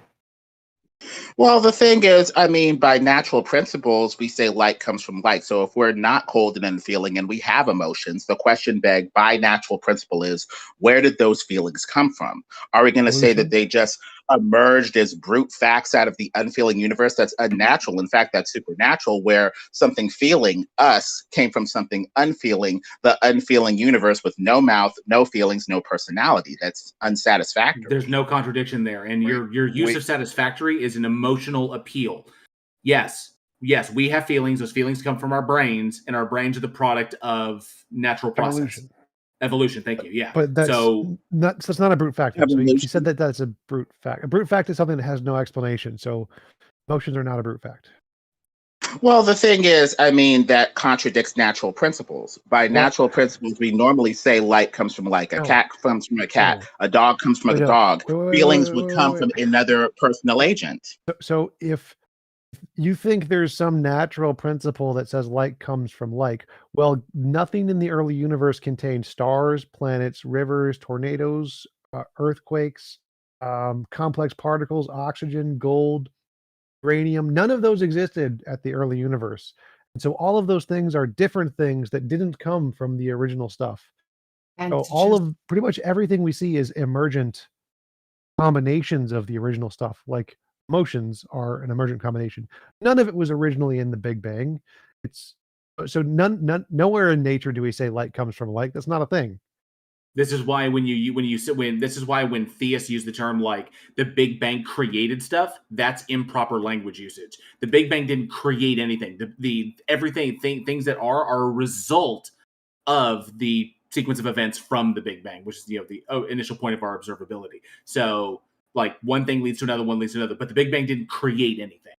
Well, the thing is, I mean, by natural principles, we say like comes from like. So if we're not cold and unfeeling and we have emotions, the question begged by natural principle is, where did those feelings come from? Are we going to say that they just emerged as brute facts out of the unfeeling universe? That's unnatural. In fact, that's supernatural, where something feeling, us, came from something unfeeling, the unfeeling universe with no mouth, no feelings, no personality. That's unsatisfactory. There's no contradiction there. And your use of satisfactory is an emotional appeal. Yes, we have feelings. Those feelings come from our brains, and our brains are the product of natural process. Evolution, thank you. Yeah. But that's not a brute fact. So you said that that's a brute fact. A brute fact is something that has no explanation. So emotions are not a brute fact. Well, the thing is, I mean, that contradicts natural principles. By natural principles, we normally say like comes from like, a cat comes from a cat, a dog comes from a dog. Feelings would come from another personal agent. So if you think there's some natural principle that says like comes from like, well, nothing in the early universe contained stars, planets, rivers, tornadoes, earthquakes, complex particles, oxygen, gold, uranium. None of those existed at the early universe. And so all of those things are different things that didn't come from the original stuff. And so pretty much everything we see is emergent combinations of the original stuff. Like emotions are an emergent combination. None of it was originally in the Big Bang. It's so nowhere in nature do we say light comes from light. That's not a thing. This is why when theists use the term like the Big Bang created stuff, that's improper language usage. The Big Bang didn't create anything. Things that are a result of the sequence of events from the Big Bang, which is the initial point of our observability. So like one thing leads to another, one leads to another, but the Big Bang didn't create anything.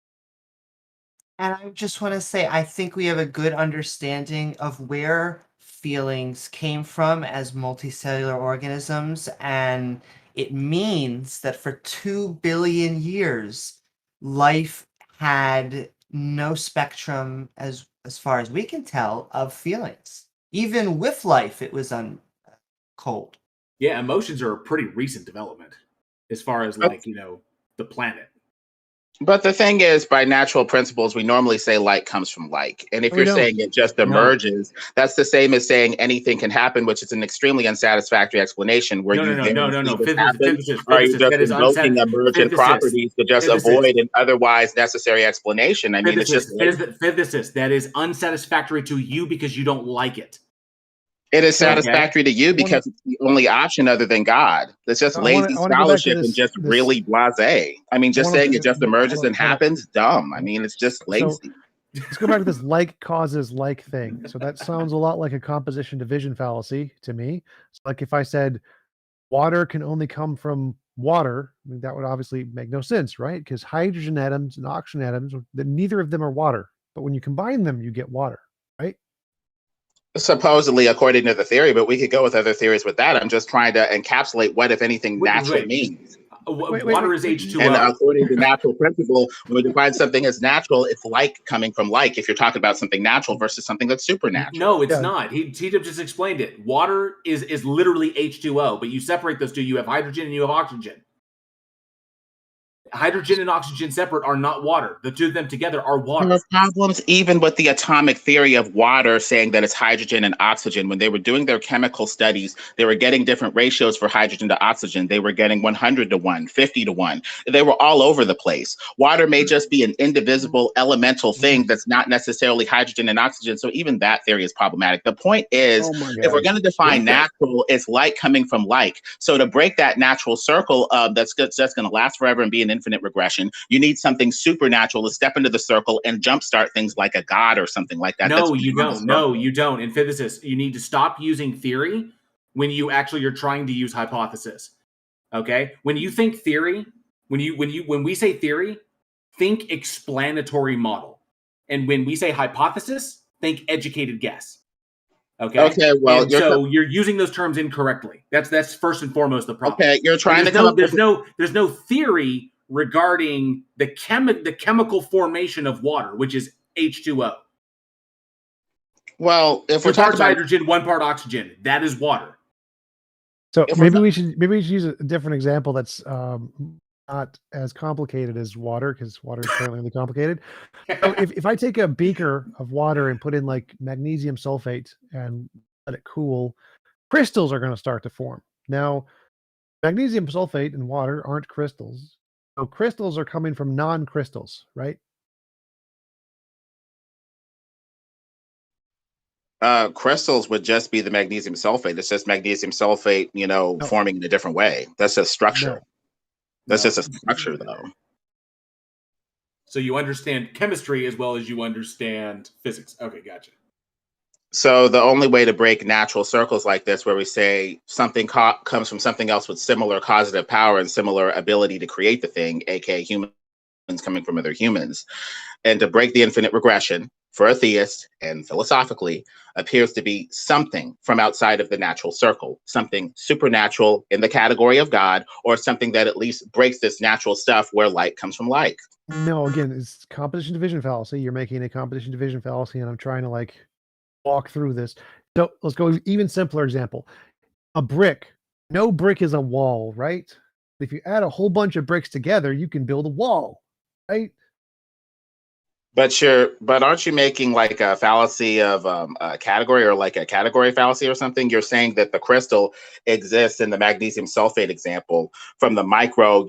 And I just want to say, I think we have a good understanding of where feelings came from as multicellular organisms, and it means that for 2 billion years, life had no spectrum, as far as we can tell, of feelings. Even with life, it was cold. Yeah, emotions are a pretty recent development as far as the planet. But the thing is, by natural principles, we normally say like comes from like. And if you're saying it just emerges, that's the same as saying anything can happen, which is an extremely unsatisfactory explanation. Where no. Are you just invoking emergent properties to just avoid an otherwise necessary explanation? I mean, it's just physicist. That is unsatisfactory to you because you don't like it. It is satisfactory to you because it's the only option other than God. It's just lazy scholarship and just really blasé. I mean, just saying it just emerges and happens, dumb. I mean, it's just lazy. Let's go back to this like causes like thing. So that sounds a lot like a composition division fallacy to me. So like if I said water can only come from water, I mean, that would obviously make no sense, right? Because hydrogen atoms and oxygen atoms, neither of them are water. But when you combine them, you get water, right? Supposedly, according to the theory, but we could go with other theories with that. I'm just trying to encapsulate what, if anything, natural means. Water is H2O. And according to natural principle, when we define something as natural, it's like coming from like, if you're talking about something natural versus something that's supernatural. No, it's not. He just explained it. Water is literally H2O, but you separate those two. You have hydrogen and you have oxygen. Hydrogen and oxygen separate are not water. The two of them together are water. There are problems even with the atomic theory of water saying that it's hydrogen and oxygen. When they were doing their chemical studies, they were getting different ratios for hydrogen to oxygen. They were getting 100 to 1, 50 to 1. They were all over the place. Water may just be an indivisible elemental thing that's not necessarily hydrogen and oxygen. So even that theory is problematic. The point is, if we're going to define natural, it's like coming from like. So to break that natural circle that's going to last forever and be an infinite regression, you need something supernatural to step into the circle and jumpstart things like a god or something like that. No, you don't. No, you don't. In physicists, you need to stop using theory when you're trying to use hypothesis. Okay? When you think theory, when we say theory, think explanatory model. And when we say hypothesis, think educated guess. Okay. Okay. Well, you're using those terms incorrectly. That's first and foremost the problem. Okay, you're trying to come up with there's no theory regarding the chemical formation of water, which is H2O. Well, if we're 2 parts talking hydrogen, 1 part oxygen, that is water. So maybe we should use a different example that's not as complicated as water, because water is currently complicated. So if I take a beaker of water and put in like magnesium sulfate and let it cool, crystals are going to start to form. Now, magnesium sulfate and water aren't crystals. So crystals are coming from non-crystals, right? crystals would just be the magnesium sulfate. It's just magnesium sulfate, forming in a different way. That's a structure. No. That's just a structure, though. So you understand chemistry as well as you understand physics. Okay, gotcha. So the only way to break natural circles like this, where we say something comes from something else with similar causative power and similar ability to create the thing, aka humans coming from other humans, and to break the infinite regression for a theist and philosophically appears to be something from outside of the natural circle, something supernatural in the category of God, or something that at least breaks this natural stuff where like comes from like. No, again, it's competition division fallacy. You're making a competition division fallacy, and I'm trying to walk through this. So let's go even simpler example. A brick. No brick is a wall, right? If you add a whole bunch of bricks together, you can build a wall, right? But aren't you making like a fallacy of a category, or like a category fallacy or something? You're saying that the crystal exists in the magnesium sulfate example from the micro,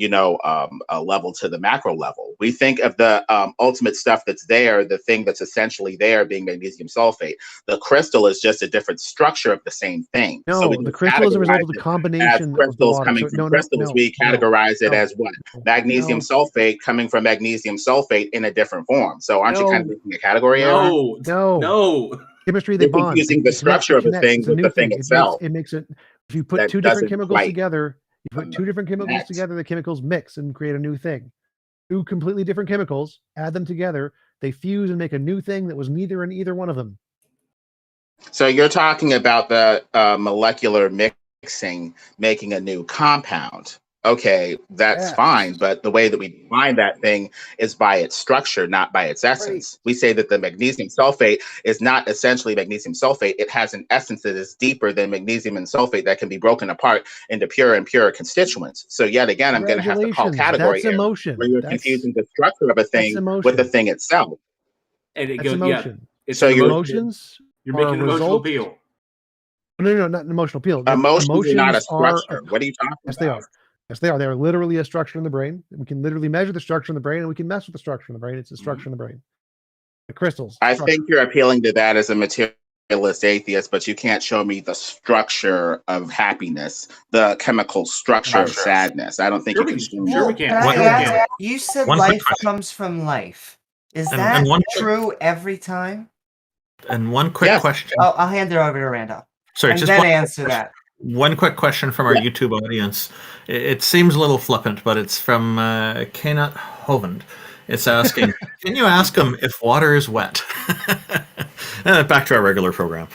level to the macro level. We think of the ultimate stuff that's there, the thing that's essentially there being magnesium sulfate. The crystal is just a different structure of the same thing. No, So the crystal is a result of the combination crystals of the water. coming from crystals. We categorize it as what? Magnesium sulfate coming from magnesium sulfate in a different form. So aren't you kind of making a category error? No. Chemistry, they bond. Using the structure of the thing with the thing itself. It makes it. If you put two different chemicals together, the chemicals mix and create a new thing. Two completely different chemicals, add them together, they fuse and make a new thing that was neither in either one of them. So you're talking about the molecular mixing, making a new compound. Okay, that's fine, but the way that we define that thing is by its structure, not by its essence. Right. We say that the magnesium sulfate is not essentially magnesium sulfate. It has an essence that is deeper than magnesium and sulfate that can be broken apart into pure and pure constituents. So yet again, I'm going to have to call category that's emotion. Where you're confusing the structure of a thing with the thing itself. And it that's goes, emotion. Yeah, so your emotions. You're making an emotional appeal. No, not an emotional appeal. Emotions are not a structure. What are you talking about? Yes, they are. Yes, they are. They are literally a structure in the brain. We can literally measure the structure in the brain, and we can mess with the structure in the brain. It's a structure in the brain. The crystals. I think you're appealing to that as a materialist atheist, but you can't show me the structure of happiness, the chemical structure of sadness. I don't think you can show me. Sure we can. You said life comes from life. Is that true every time? And one quick question. Oh, I'll hand it over to Randolph. Sorry, and just then answer that. One quick question from our YouTube audience. It seems a little flippant, but it's from Kenat Hovand. It's asking, can you ask him if water is wet? Back to our regular program.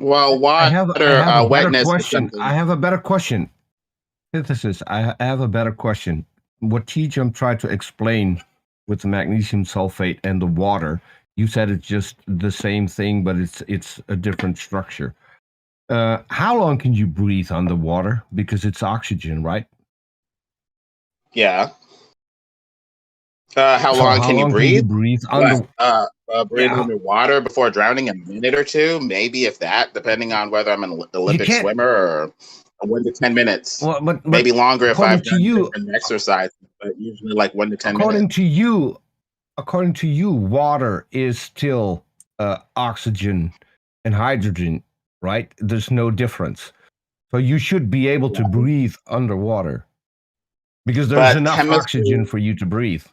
Well, wetness. I have a better question. Synthesis. I have a better question. What T-Jump tried to explain with the magnesium sulfate and the water, you said it's just the same thing, but it's a different structure. How long can you breathe underwater? Because it's oxygen, right? Yeah. How long can you breathe? Breathe underwater before drowning, a minute or two, maybe, if that, depending on whether I'm an Olympic swimmer, or 1 to 10 minutes. Well, but maybe longer if I've done different exercise, but usually like 1 to 10 minutes. According to you, water is still oxygen and hydrogen, right? There's no difference. So you should be able to breathe underwater because there's enough oxygen for you to breathe.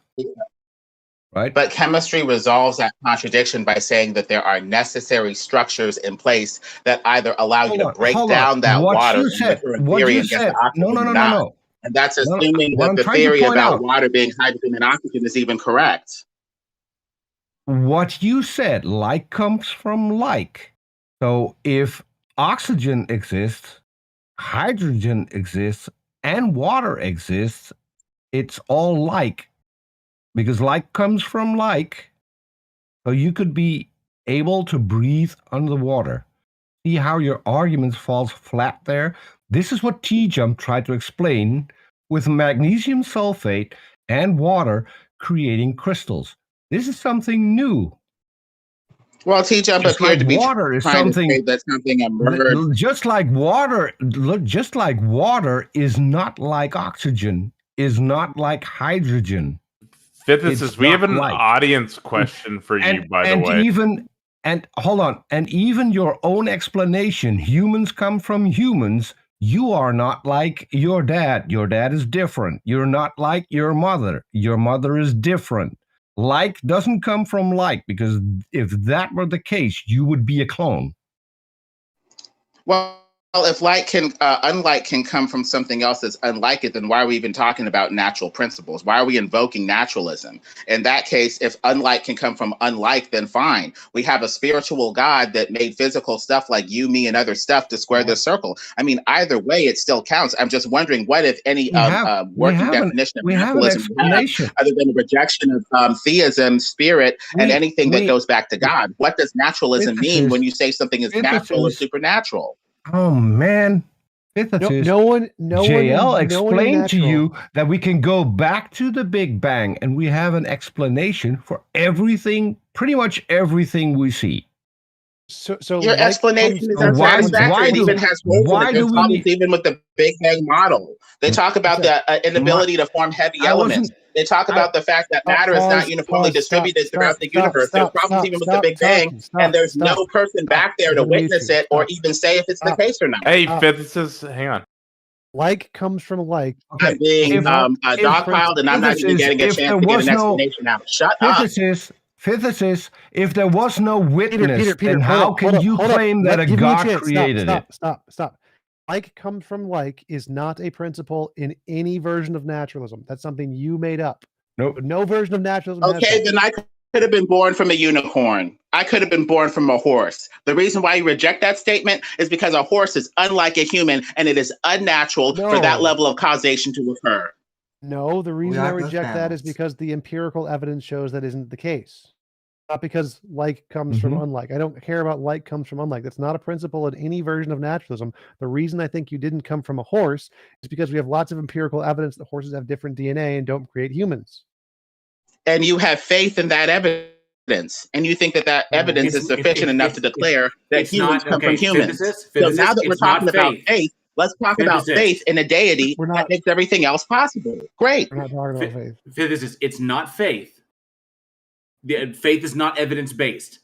right? But chemistry resolves that contradiction by saying that there are necessary structures in place that either allow you to break down that water and return theory and get the oxygen or not. And that's assuming that the theory about water being hydrogen and oxygen is even correct. What you said, like comes from like. So if oxygen exists, hydrogen exists, and water exists, it's all like. Because like comes from like. So you could be able to breathe under the water. See how your argument falls flat there? This is what T-Jump tried to explain with magnesium sulfate and water creating crystals. This is something new. Well, T-Jump appeared to be trying to say that something emerged. Just like water is not like oxygen, is not like hydrogen. Physicist, we have an audience question for you, by the way. And hold on, and even your own explanation, humans come from humans, you are not like your dad. Your dad is different. You're not like your mother. Your mother is different. Like doesn't come from like, because if that were the case, you would be a clone. Well, if like can, unlike can come from something else that's unlike it, then why are we even talking about natural principles? Why are we invoking naturalism? In that case, if unlike can come from unlike, then fine. We have a spiritual God that made physical stuff like you, me, and other stuff to square this circle. I mean, either way, it still counts. I'm just wondering what, if any, working definition of naturalism we have, other than the rejection of theism, spirit, and anything that goes back to God. What does naturalism mean when you say something is natural or supernatural? Oh man, JL explained to you that we can go back to the Big Bang and we have an explanation for everything, pretty much everything we see. So your explanation is unsatisfactory. It even has problems even with the Big Bang model. They talk about the inability to form heavy elements. They talk about the fact that matter is not uniformly distributed throughout the universe. There's problems even with the Big Bang, and there's no person back there to witness it or even say if it's the case or not. Hey, physicists, hang on. Like comes from like. I'm being dogpiled, and I'm not even getting a chance to get an explanation out. Shut up. Physicists, if there was no witness, then how can you claim that a God created it? Stop. Like comes from like is not a principle in any version of naturalism. That's something you made up. No version of naturalism. Okay, then I could have been born from a unicorn. I could have been born from a horse. The reason why you reject that statement is because a horse is unlike a human, and it is unnatural for that level of causation to occur. No, the reason I reject that is because the empirical evidence shows that isn't the case. Not because like comes from unlike. I don't care about like comes from unlike. That's not a principle in any version of naturalism. The reason I think you didn't come from a horse is because we have lots of empirical evidence that horses have different DNA and don't create humans. And you have faith in that evidence. And you think that that evidence is sufficient enough to declare that humans come from humans. So now that we're talking about faith, let's talk about faith in a deity that makes everything else possible. Great. We're not talking about faith. Physicists, it's not faith. Faith is not evidence-based.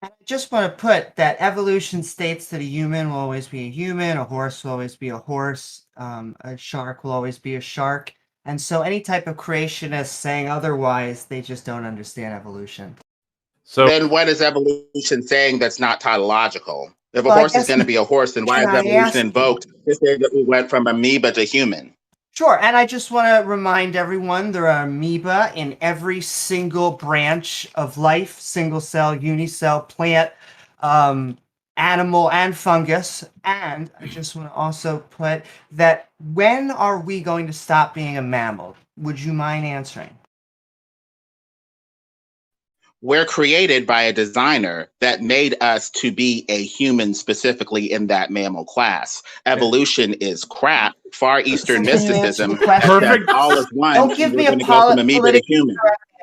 I just want to put that evolution states that a human will always be a human, a horse will always be a horse, a shark will always be a shark. And so any type of creationist saying otherwise, they just don't understand evolution. So then what is evolution saying that's not tautological? If a horse is going to be a horse, then why is evolution invoked to say that we went from amoeba to human? Sure, and I just want to remind everyone there are amoeba in every single branch of life, single cell, unicell, plant, animal, and fungus. And I just want to also put that when are we going to stop being a mammal? Would you mind answering? We're created by a designer that made us to be a human specifically in that mammal class. Evolution is crap. Far Eastern mysticism. Perfect. All is one. Don't give me a amoeba to human.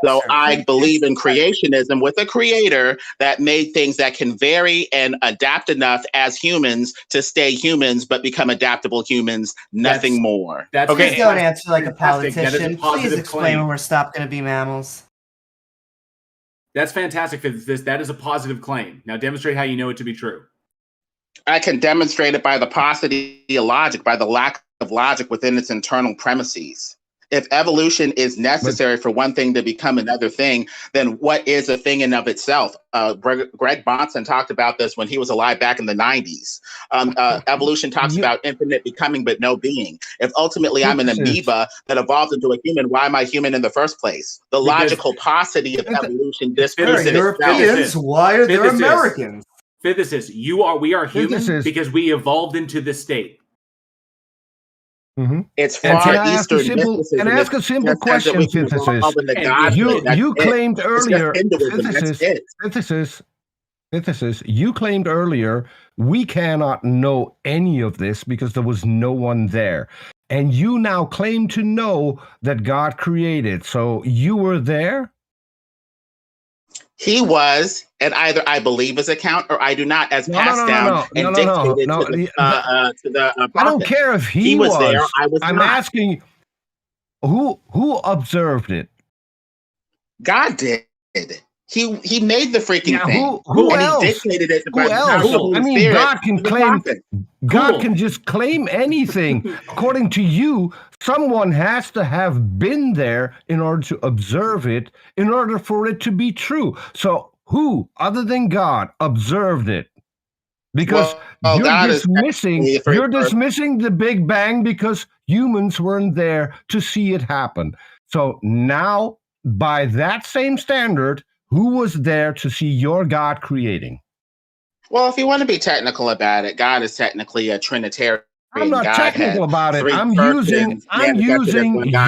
So I believe in creationism with a creator that made things that can vary and adapt enough as humans to stay humans, but become adaptable humans, nothing more. That's okay. Please don't answer like a politician. Please explain when we're stopped going to be mammals. That's fantastic. That is a positive claim. Now demonstrate how you know it to be true. I can demonstrate it by the paucity of logic, by the lack of logic within its internal premises. If evolution is necessary for one thing to become another thing, then what is a thing in of itself? Greg Bonson talked about this when he was alive back in the 90s. Evolution talks about infinite becoming but no being. If ultimately I'm an amoeba that evolved into a human, why am I human in the first place? The logical paucity of evolution disproves in Europeans, why are there Americans? Physicists, we are human because we evolved into this state. Mm-hmm. It's Far Eastern mysticism. Can I ask a simple question, physicist? You claimed earlier, physicist, you claimed earlier we cannot know any of this because there was no one there. And you now claim to know that God created. So you were there? He was, and either I believe his account or I do not, as passed down and dictated to the prophet. I don't care if he was there. I was I'm not. asking who observed it? God did. He made the freaking thing. Who else? He dictated it. Who else? I mean, God can claim. God can just claim anything. According to you, someone has to have been there in order to observe it, in order for it to be true. So who, other than God, observed it? Because you're dismissing the Big Bang because humans weren't there to see it happen. So now, by that same standard, who was there to see your God creating? Well, if you want to be technical about it, God is technically a Trinitarian. I'm not God technical about it. I'm using God. your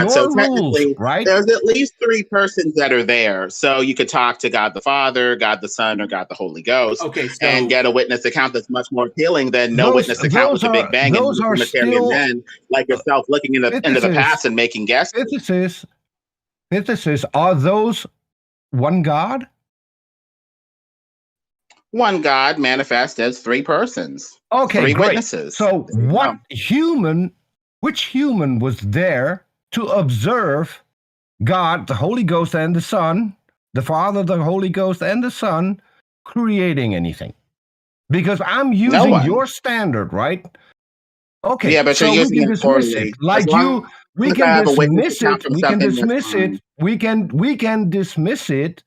So rules, technically, right? There's at least 3 persons that are there. So you could talk to God the Father, God the Son, or God the Holy Ghost, and get a witness account that's much more appealing than witness account with the Big Bang. Those and are Trinitarian still men like yourself looking into the past and making guesses. Physicists, are those one God? One God manifest as 3 persons. Okay, 3 great. witnesses. So which human was there to observe God, the Holy Ghost, and the Son, the Father, the Holy Ghost, and the Son, creating anything? Because I'm using your standard, right? Okay, yeah, but so you're using we can it dismiss poorly. it. Like you, we can dismiss it. We can dismiss it. We can dismiss it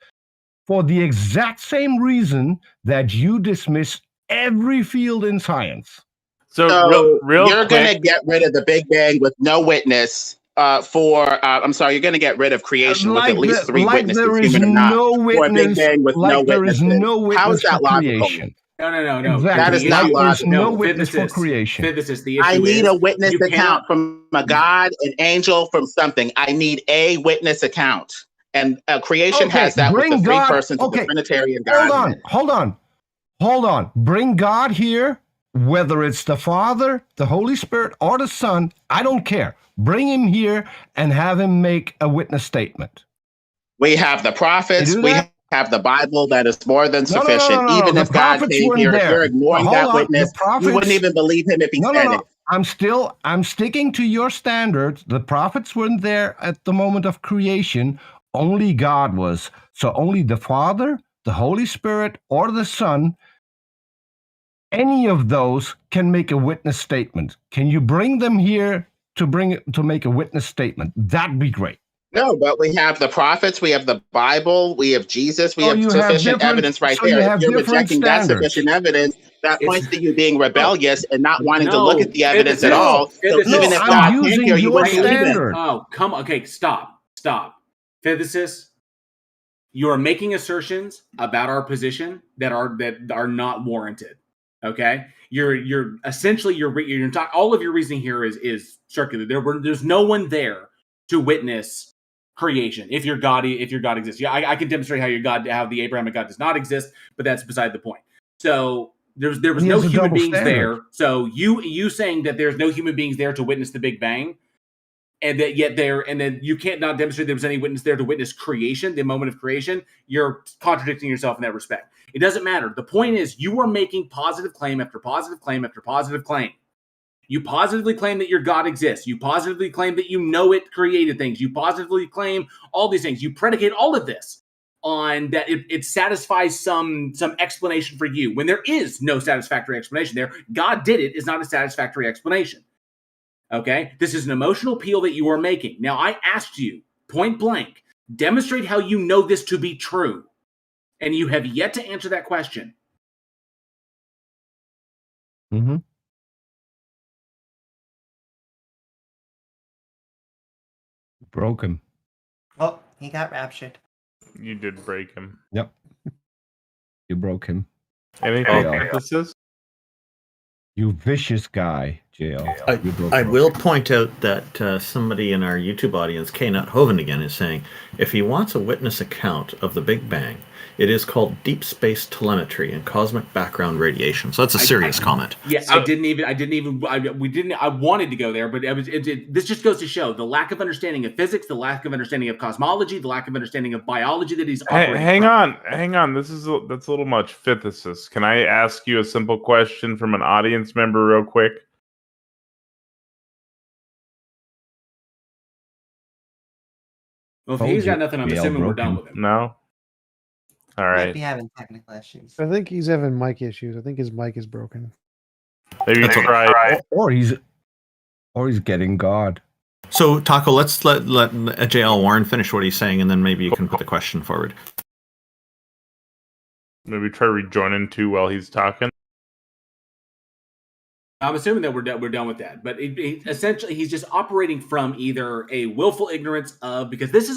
for the exact same reason that you dismiss every field in science. So you're going to get rid of the Big Bang with no witness I'm sorry, you're going to get rid of creation with at least 3 witnesses, there is human or not, no witness, or a Big Bang with no witnesses. How is that logical? Creation. No. Exactly. That is not logical. There's no witness for creation. I need a witness account from a God, an angel, from something. I need a witness account. And creation has that with the 3 persons of the Trinitarian God. Hold on. Bring God here, whether it's the Father, the Holy Spirit, or the Son, I don't care. Bring him here and have him make a witness statement. We have the prophets. We have the Bible that is more than sufficient. Even if God came here, if you're ignoring that witness, you wouldn't even believe him if he said it. I'm sticking to your standards. The prophets weren't there at the moment of creation. Only God was. So only the Father, the Holy Spirit, or the Son, any of those can make a witness statement. Can you bring them here to make a witness statement? That'd be great. No, but we have the prophets, we have the Bible, we have Jesus, we have sufficient evidence right there. If you're rejecting that sufficient evidence, that points to you being rebellious and not wanting to look at the evidence at all. So even if God came here, you wouldn't believe it. Oh, come on. Okay, stop. Physicists, you are making assertions about our position that are not warranted. Okay? You're essentially talking. All of your reasoning here is circular. There's no one there to witness creation. If your God exists, I can demonstrate how the Abrahamic God does not exist, but that's beside the point. So there was no human beings there. So you saying that there's no human beings there to witness the Big Bang, and then you can't not demonstrate there was any witness there to witness creation, the moment of creation. You're contradicting yourself in that respect. It doesn't matter. The point is you are making positive claim after positive claim after positive claim. You positively claim that your God exists. You positively claim that you know it created things. You positively claim all these things. You predicate all of this on that it satisfies some explanation for you when there is no satisfactory explanation there. God did it is not a satisfactory explanation. Okay? This is an emotional appeal that you are making. Now, I asked you, point blank, demonstrate how you know this to be true. And you have yet to answer that question. Mm-hmm. Broke him. Oh, he got raptured. You did break him. Yep. You broke him. Anything JL. this is? You vicious guy, JL. You broke I him. will point out that somebody in our YouTube audience, K. Nut Hoven again, is saying if he wants a witness account of the Big Bang, it is called deep space telemetry and cosmic background radiation. So that's a serious comment. Yeah, I wanted to go there, but this just goes to show the lack of understanding of physics, the lack of understanding of cosmology, the lack of understanding of biology that he's operating Hang from. on. That's a little much. Physicist, can I ask you a simple question from an audience member real quick? Well, if Told he's got you, nothing, I'm JL assuming we're broke done him. with him. No? All Might right. be having technical issues. I think he's having mic issues. I think his mic is broken. Maybe try. Or he's getting God. So, Taco, let's let JL Warren finish what he's saying, and then maybe you can put the question forward. Maybe try rejoining too while he's talking. I'm assuming that we're done with that, but essentially he's just operating from either a willful ignorance of, because this is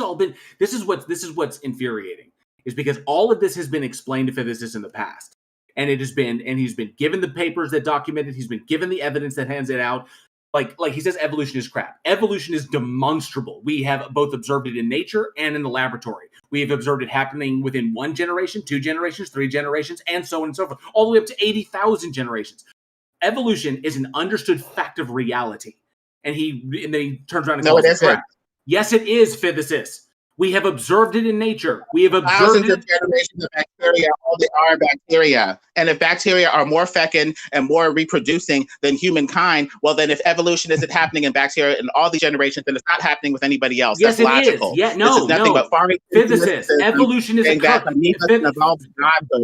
what's infuriating, is because all of this has been explained to physicists in the past, and he's been given the papers that document it, he's been given the evidence that hands it out. Like he says, evolution is crap. Evolution is demonstrable. We have both observed it in nature and in the laboratory. We have observed it happening within 1 generation, 2 generations, 3 generations, and so on and so forth, all the way up to 80,000 generations. Evolution is an understood fact of reality. And then he turns around and calls it crap. Yes, it is, physicists. We have observed it in nature. We have observed thousands of generations of bacteria, all they are bacteria. And if bacteria are more fecund and more reproducing than humankind, well, then if evolution isn't happening in bacteria in all these generations, then it's not happening with anybody else. Yes, That's logical. It is. Yeah, no, this is nothing but farming. Physicists, evolution is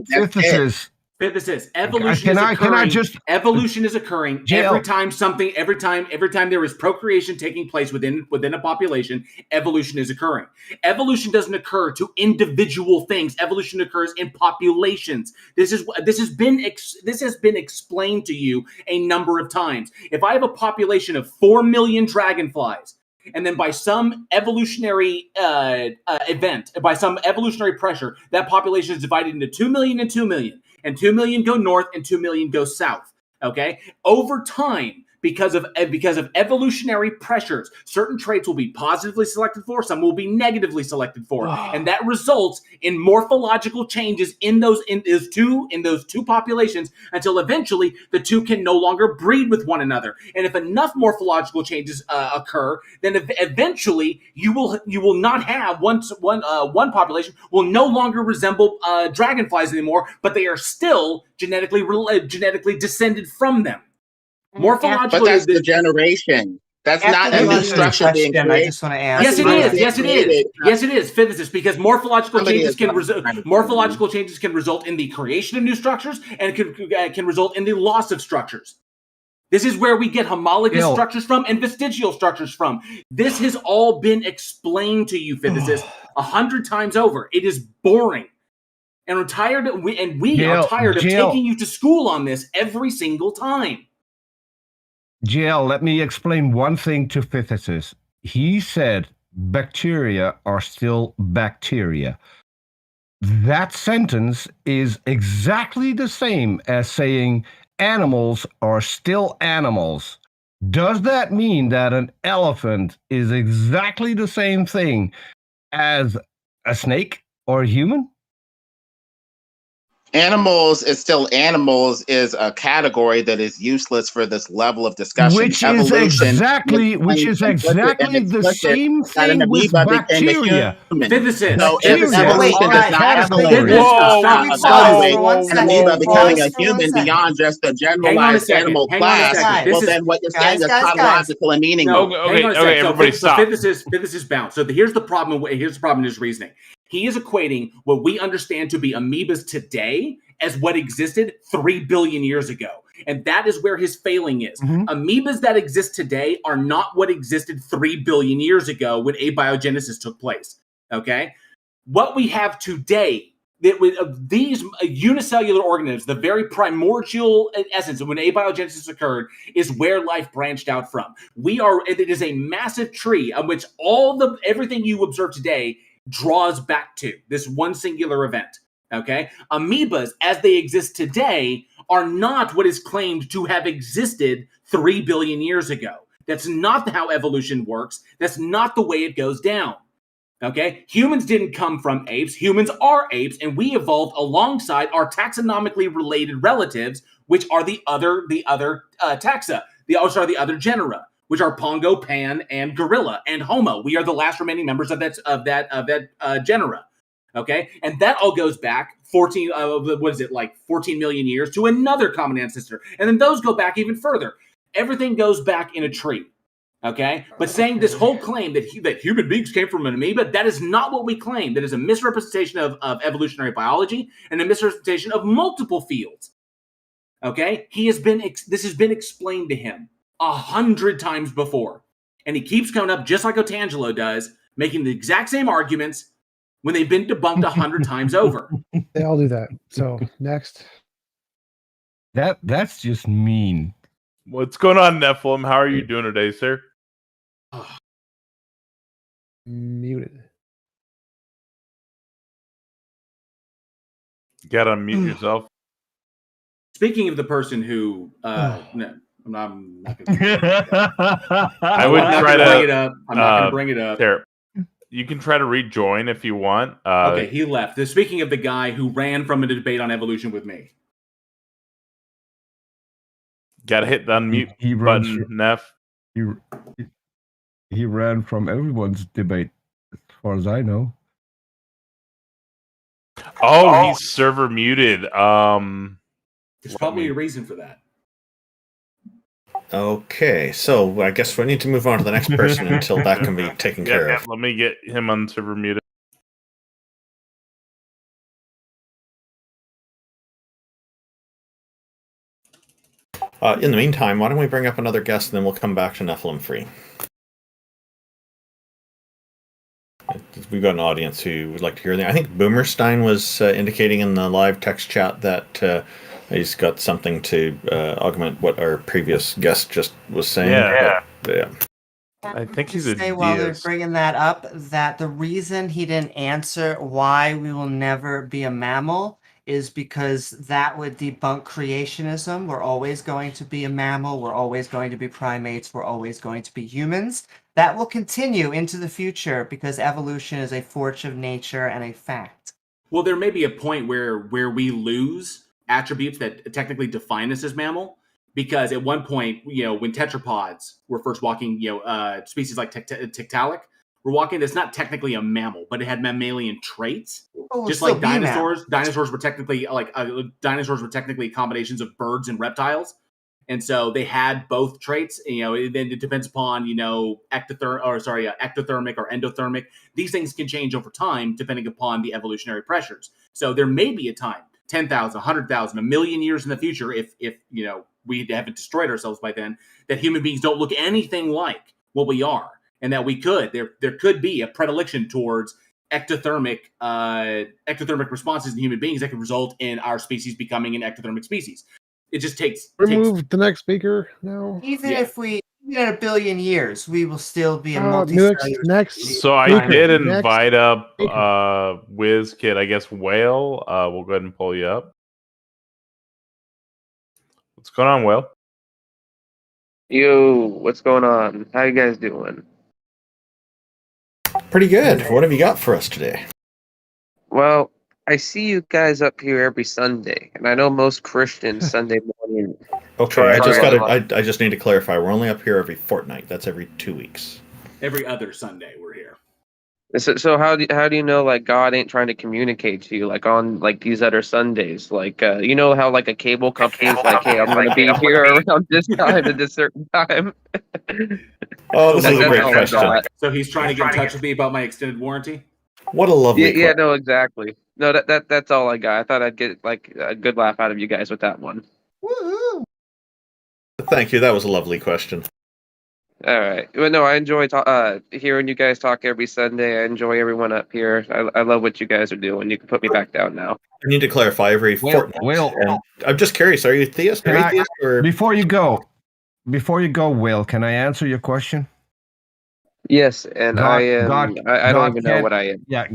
Physicists. Physicists, evolution is occurring. Evolution is occurring every time there is procreation taking place within a population. Evolution is occurring. Evolution doesn't occur to individual things. Evolution occurs in populations. This has been explained to you a number of times. If I have a population of 4 million dragonflies, and then by some evolutionary event, by some evolutionary pressure, that population is divided into 2 million and 2 million. And 2 million go north and 2 million go south. Okay? Over time, because of evolutionary pressures, certain traits will be positively selected for, some will be negatively selected for. And that results in morphological changes in those two populations until eventually the two can no longer breed with one another. And if enough morphological changes occur, then eventually you will not have one population will no longer resemble dragonflies anymore, but they are still genetically descended from them. Morphologically, but that's the generation. That's not a new structure being created. I just want to ask. Yes, it is. Yes, it is. Yes, it is, physicists, because morphological changes can result in the creation of new structures and can result in the loss of structures. This is where we get homologous structures from and vestigial structures from. This has all been explained to you, physicists, 100 times over. It is boring. And we're tired. We are tired of taking you to school on this every single time. JL, let me explain one thing to physicists. He said bacteria are still bacteria. That sentence is exactly the same as saying animals are still animals. Does that mean that an elephant is exactly the same thing as a snake or a human? Animals is still animals is a category that is useless for this level of discussion. Which is exactly the same thing with bacteria. Physicists. No, evolution does not evaluate an amoeba becoming a human beyond just a generalized animal class. Well, then what you're saying is chronological and meaningless. Okay, everybody stop. Physicists bounce. So here's the problem. Here's the problem in his reasoning. He is equating what we understand to be amoebas today as what existed 3 billion years ago. And that is where his failing is. Amoebas that exist today are not what existed 3 billion years ago when abiogenesis took place. Okay? What we have today, of these unicellular organisms, the very primordial essence of when abiogenesis occurred, is where life branched out from. It is a massive tree on which everything you observe today draws back to this one singular event. Okay? Amoebas, as they exist today, are not what is claimed to have existed 3 billion years ago. That's not how evolution works. That's not the way it goes down. Okay? Humans didn't come from apes. Humans are apes, and we evolved alongside our taxonomically related relatives, which are the other taxa, the other genera, which are Pongo, Pan, and Gorilla, and Homo. We are the last remaining members of that genera. Okay, and that all goes back 14 million years to another common ancestor, and then those go back even further. Everything goes back in a tree. Okay, but saying this whole claim that human beings came from an amoeba, that is not what we claim. That is a misrepresentation of evolutionary biology and a misrepresentation of multiple fields. Okay, this has been explained to him 100 times before, and he keeps coming up just like Otangelo does, making the exact same arguments when they've been debunked 100 times over. They all do that. So next. That's just mean. What's going on, Nephilim? How are you doing today, sir? Muted. You gotta unmute yourself. Speaking of the person who, no, I'm not going I would try to bring it up. I'm not going to bring it up. There. You can try to rejoin if you want. Okay, he left. Speaking of the guy who ran from a debate on evolution with me. Gotta hit the unmute button, Neff. He ran from everyone's debate, as far as I know. Oh, he's server muted. There's probably a reason for that. Okay, so I guess we need to move on to the next person until that can be taken care of. Let me get him on server muted. In the meantime, why don't we bring up another guest and then we'll come back to Nephilim Free. We've got an audience who would like to hear that. I think Boomerstein was indicating in the live text chat that he's got something to augment what our previous guest just was saying. Yeah. I think he's say while they're bringing that up that the reason he didn't answer why we will never be a mammal is because that would debunk creationism. We're always going to be a mammal. We're always going to be primates. We're always going to be humans. That will continue into the future because evolution is a force of nature and a fact. Well, there may be a point where we lose attributes that technically define us as mammal, because at one point, when tetrapods were first walking, species like Tiktaalik were walking, that's not technically a mammal, but it had mammalian traits. Just like dinosaurs. Dinosaurs were technically combinations of birds and reptiles. And so they had both traits. Then it depends upon, ectothermic or endothermic. These things can change over time depending upon the evolutionary pressures. So there may be a time, 10,000, 100,000, a million years in the future, if we haven't destroyed ourselves by then, that human beings don't look anything like what we are, and that there could be a predilection towards ectothermic responses in human beings that could result in our species becoming an ectothermic species. It just takes remove the next speaker now. Even in a billion years, we will still be a multicellular. Next. So I did invite up WizKid, I guess Whale. We'll go ahead and pull you up. What's going on, Whale? Yo, what's going on? How you guys doing? Pretty good. What have you got for us today? Well, I see you guys up here every Sunday, and I know most Christians Sunday morning. Okay, I just need to clarify. We're only up here every fortnight. That's every 2 weeks. Every other Sunday we're here. So how do you know like God ain't trying to communicate to you like on like these other Sundays? Like how like a cable company is like, hey, I'm gonna be here around this time at this certain time. Oh, this is a great question. So he's trying to get in touch with me about my extended warranty? What a lovely question. No, exactly. No, that's all I got. I thought I'd get like a good laugh out of you guys with that one. Woo-hoo. Thank you. That was a lovely question. All right. Well, no, I enjoy hearing you guys talk every Sunday. I enjoy everyone up here. I love what you guys are doing. You can put me back down now. I need to clarify every fortnight. And I'm just curious, are you theist or atheist? Or... Before you go, Will, can I answer your question? Yes, and I am. I don't even know what I am. Yeah.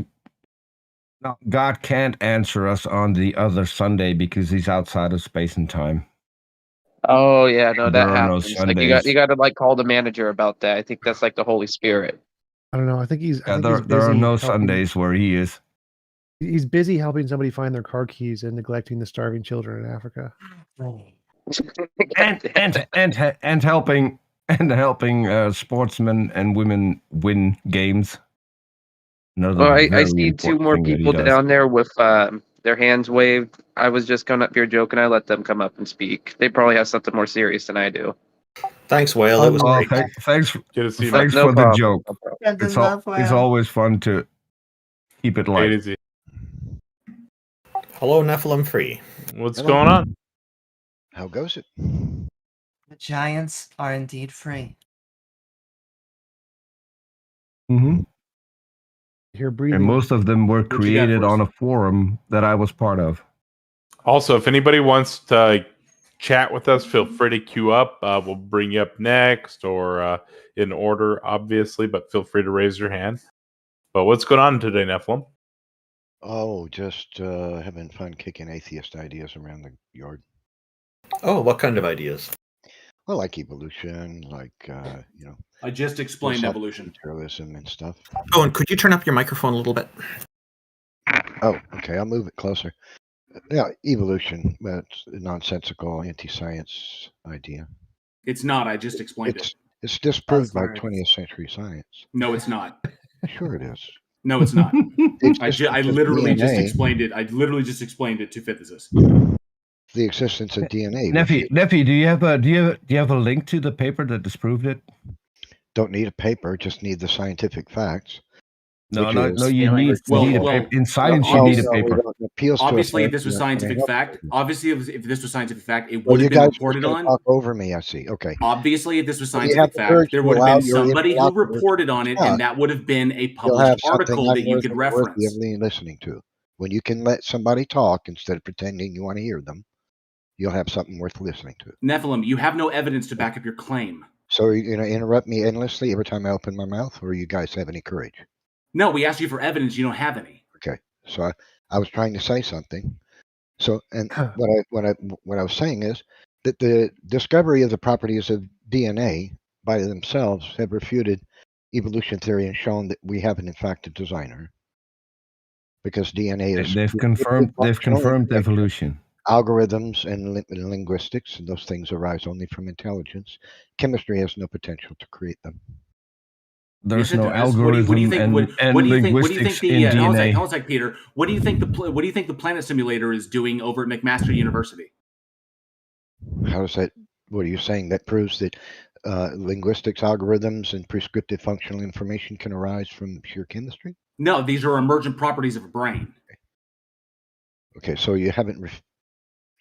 No, God can't answer us on the other Sunday because he's outside of space and time. Oh yeah, no, that There are no happens. Like Sundays. you got to like call the manager about that. I think that's like the Holy Spirit. I don't know. I think he's. I think there, he's busy there are no helping, Sundays where he is. He's busy helping somebody find their car keys and neglecting the starving children in Africa. and helping sportsmen and women win games. Well, I see two more people down there with their hands waved. I was just coming up here joking. I let them come up and speak. They probably have something more serious than I do. Thanks, Whale. That was great. Thanks for No the problem. joke. No problem. It's always fun to keep it light. Hello, Nephilim Free. What's going on? How goes it? The giants are indeed free. Mm-hmm. Here breathing. And most of them were you got created for us? on a forum that I was part of. Also, if anybody wants to chat with us, feel free to queue up. We'll bring you up next or in order, obviously, but feel free to raise your hand. But what's going on today, Nephilim? Oh, just having fun kicking atheist ideas around the yard. Oh, what kind of ideas? Well, like evolution, like, I just explained evolution. Materialism and stuff. Oh, and could you turn up your microphone a little bit? Oh, okay, I'll move it closer. Yeah, evolution, but it's a nonsensical anti-science idea. It's not. I just explained it. It's disproved by 20th century science. No, it's not. Sure it is. No, it's not. The I literally just DNA. explained it. I literally just explained it to physicists. The existence of DNA. Neffy, do you have a link to the paper that disproved it? Don't need a paper, just need the scientific facts. No, you need a paper. In science, you need a paper. Obviously, if this was scientific fact, if this was scientific fact, it Well, would you have been guys reported just on. talk over me, I see. Okay. Obviously, if this was You have scientific the fact, courage there to would have allow been your somebody who interlocutors reported on it, to and that would have been a You'll have published something article that you could worthy reference. of listening to. When you can let somebody talk instead of pretending you want to hear them, you'll have something worth listening to. Nephilim, you have no evidence to back up your claim. So are you going to interrupt me endlessly every time I open my mouth, or you guys have any courage? No, we asked you for evidence. You don't have any. Okay. So I was trying to say something. So, and what I was saying is that the discovery of the properties of DNA by themselves have refuted evolution theory and shown that we haven't in fact a designer, because DNA is They've confirmed evolution. Algorithms and linguistics, and those things arise only from intelligence. Chemistry has no potential to create them. There's no algorithm and linguistics in DNA. Hold on a sec, Peter. What do you think the planet simulator is doing over at McMaster University? How does that? What are you saying? That proves that linguistics, algorithms, and prescriptive functional information can arise from pure chemistry? No, these are emergent properties of a brain. Okay, so you haven't.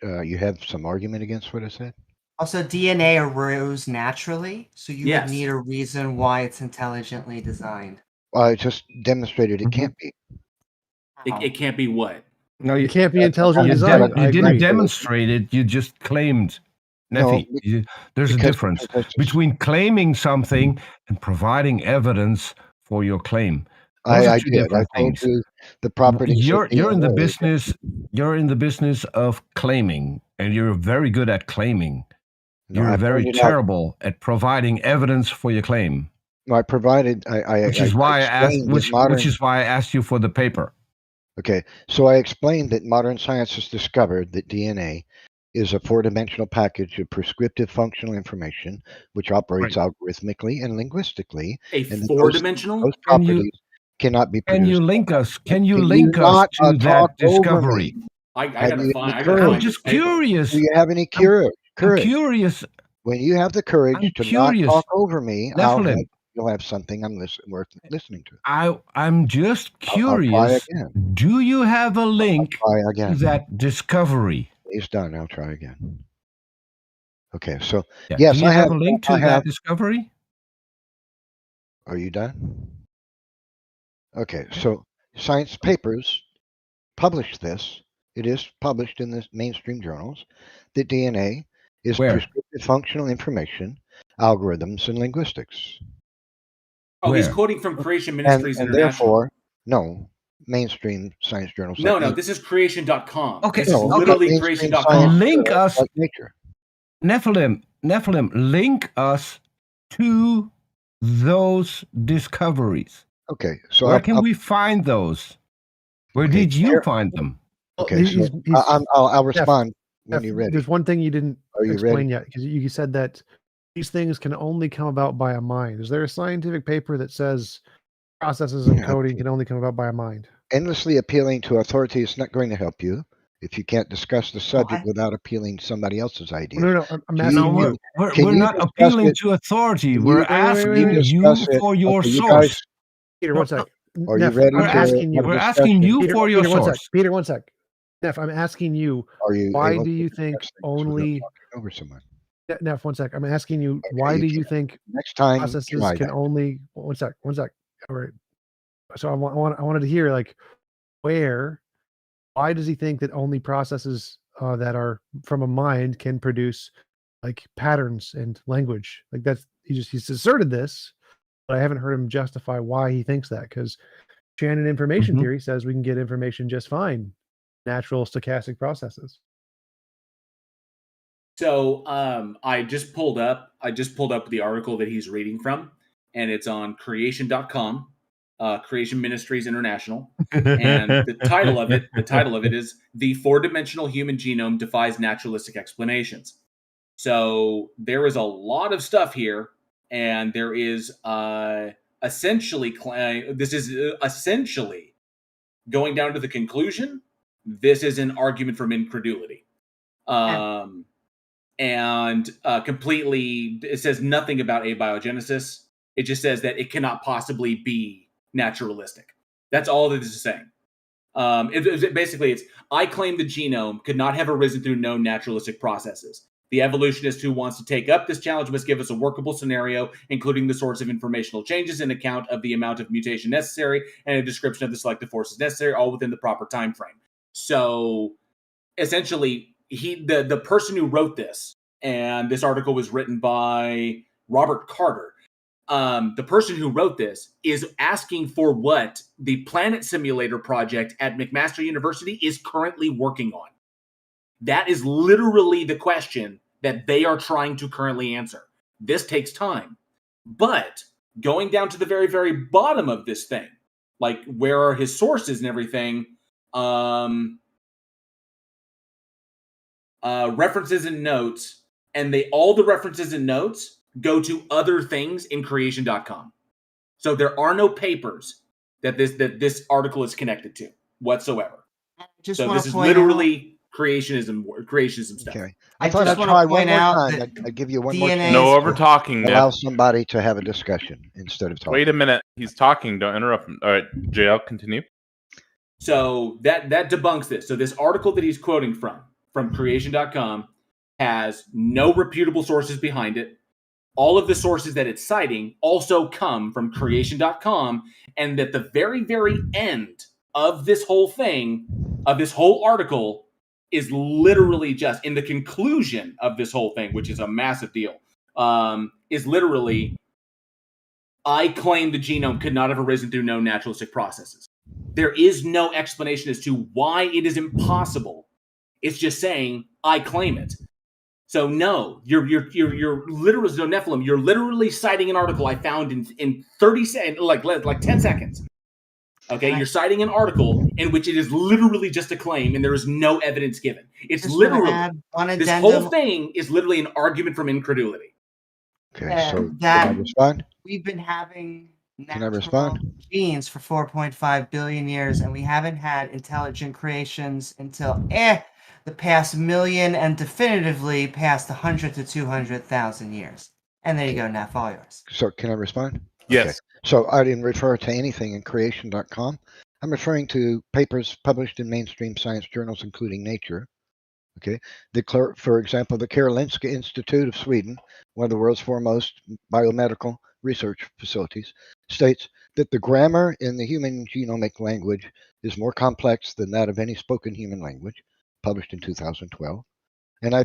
You have some argument against what I said? Also, DNA arose naturally, so you Yes. would need a reason why it's intelligently designed. Well, I just demonstrated it can't be. It can't be what? No, you can't be intelligently You designed. I didn't agree. demonstrate it. You just claimed. No, Neffy, there's a difference between claiming something and providing evidence for your claim. I did. I told you the properties. You're in the business. You're in the business of claiming, and you're very good at claiming. No, You're I very pointed out- terrible at providing evidence for your claim. No, I provided. Which is why I asked. explained that Which modern- is why I asked you for the paper. Okay, so I explained that modern science has discovered that DNA is a four-dimensional package of prescriptive functional information which operates algorithmically and linguistically. A and that four-dimensional? Those properties cannot be produced. Can you link us? Can you Can link you us not, to talk that over discovery? me? I Have gotta you find. any I gotta I'm find just this paper. curious. Do you have any courage? I'm curious. When you have the courage I'm to curious. not talk over me, Nephilim. you'll have something worth listening to. I'm just I'll try curious. again. Do you have a link Try to again. that discovery? He's done. I'll try again. Okay, so Yeah. yes, Do you I have have. a link to I that have. discovery? Are you done? Okay, so Science Papers published this. It is published in the mainstream journals that DNA is Where? prescriptive functional information, algorithms, and linguistics. Oh, he's Where? quoting from Creation Ministries And International. therefore, no, mainstream science journals No, like no, Nature. this is creation.com. Okay, This is No, but literally mainstream creation.com. science Link journals us, like Nature. Nephilim, link us to those discoveries. Okay, so Where can we find those? Where Okay, did you here- find them? Okay, so I'll respond when you're ready. There's one thing you didn't Are you explain ready? yet, because you said that these things can only come about by a mind. Is there a scientific paper that says processes and coding can only come about by a mind? Endlessly appealing to authority is not going to help you if you can't discuss the subject without appealing to somebody else's ideas. No, I'm Can asking you- you. can We're you not discuss appealing it? to authority. Can We're you- asking can you discuss it? for your Okay, you source. guys- Peter, one sec. Are you Neff, ready I'm to asking you. have a We're asking discussion? you Peter, for your Peter, one sec. source. Peter, one sec. Neff, I'm asking you. Are you Why able do to you discuss think things without only? talking over someone? Neff, one sec. I'm asking you. Why you do you can't. think Next time, processes try can that. only? One sec. All right. So I wanted to hear like where. Why does he think that only processes that are from a mind can produce like patterns and language? Like he's asserted this, but I haven't heard him justify why he thinks that. Because Shannon information theory says we can get information just fine, natural stochastic processes. So I just pulled up the article that he's reading from, and it's on creation.com, Creation Ministries International. And the title of it is The Four-Dimensional Human Genome Defies Naturalistic Explanations. So there is a lot of stuff here, and there is essentially going down to the conclusion. This is an argument from incredulity. And completely, it says nothing about abiogenesis. It just says that it cannot possibly be naturalistic. That's all that this is saying. Basically, it's I claim the genome could not have arisen through known naturalistic processes. The evolutionist who wants to take up this challenge must give us a workable scenario, including the source of informational changes, an account of the amount of mutation necessary, and a description of the selective forces necessary, all within the proper time frame. So, essentially, the person who wrote this, and this article was written by Robert Carter. The person who wrote this is asking for what the Planet Simulator project at McMaster University is currently working on. That is literally the question that they are trying to currently answer. This takes time. But going down to the very, very bottom of this thing, like where are his sources and everything, references and notes, and all the references and notes go to other things in creation.com. So there are no papers that this article is connected to whatsoever. So this is literally creationism stuff. Okay. I thought I'd try one more time. I'd give you one more chance. No over talking. Allow somebody to have a discussion instead of talking. Wait a minute. He's talking. Don't interrupt him. All right, JL, continue. So that debunks this. So this article that he's quoting from creation.com has no reputable sources behind it. All of the sources that it's citing also come from creation.com, and at the very, very end of this whole thing, of this whole article, is literally just in the conclusion of this whole thing, which is a massive deal, is literally, I claim the genome could not have arisen through known naturalistic processes. There is no explanation as to why it is impossible. It's just saying, I claim it. So no, you're literally no Nephilim. You're literally citing an article I found in 30 seconds, like 10 seconds. Okay, you're citing an article in which it is literally just a claim and there is no evidence given. It's literally this whole thing is literally an argument from incredulity. Okay, so can I respond? We've been having Can I respond? genes for 4.5 billion years, and we haven't had intelligent creations until the past million, and definitively past 100 to 200,000 years. And there you go, Neff, all yours. So can I respond? Yes. Okay. So I didn't refer to anything in creation.com. I'm referring to papers published in mainstream science journals, including Nature. Okay, for example, the Karolinska Institute of Sweden, one of the world's foremost biomedical research facilities, states that the grammar in the human genomic language is more complex than that of any spoken human language, published in 2012. And I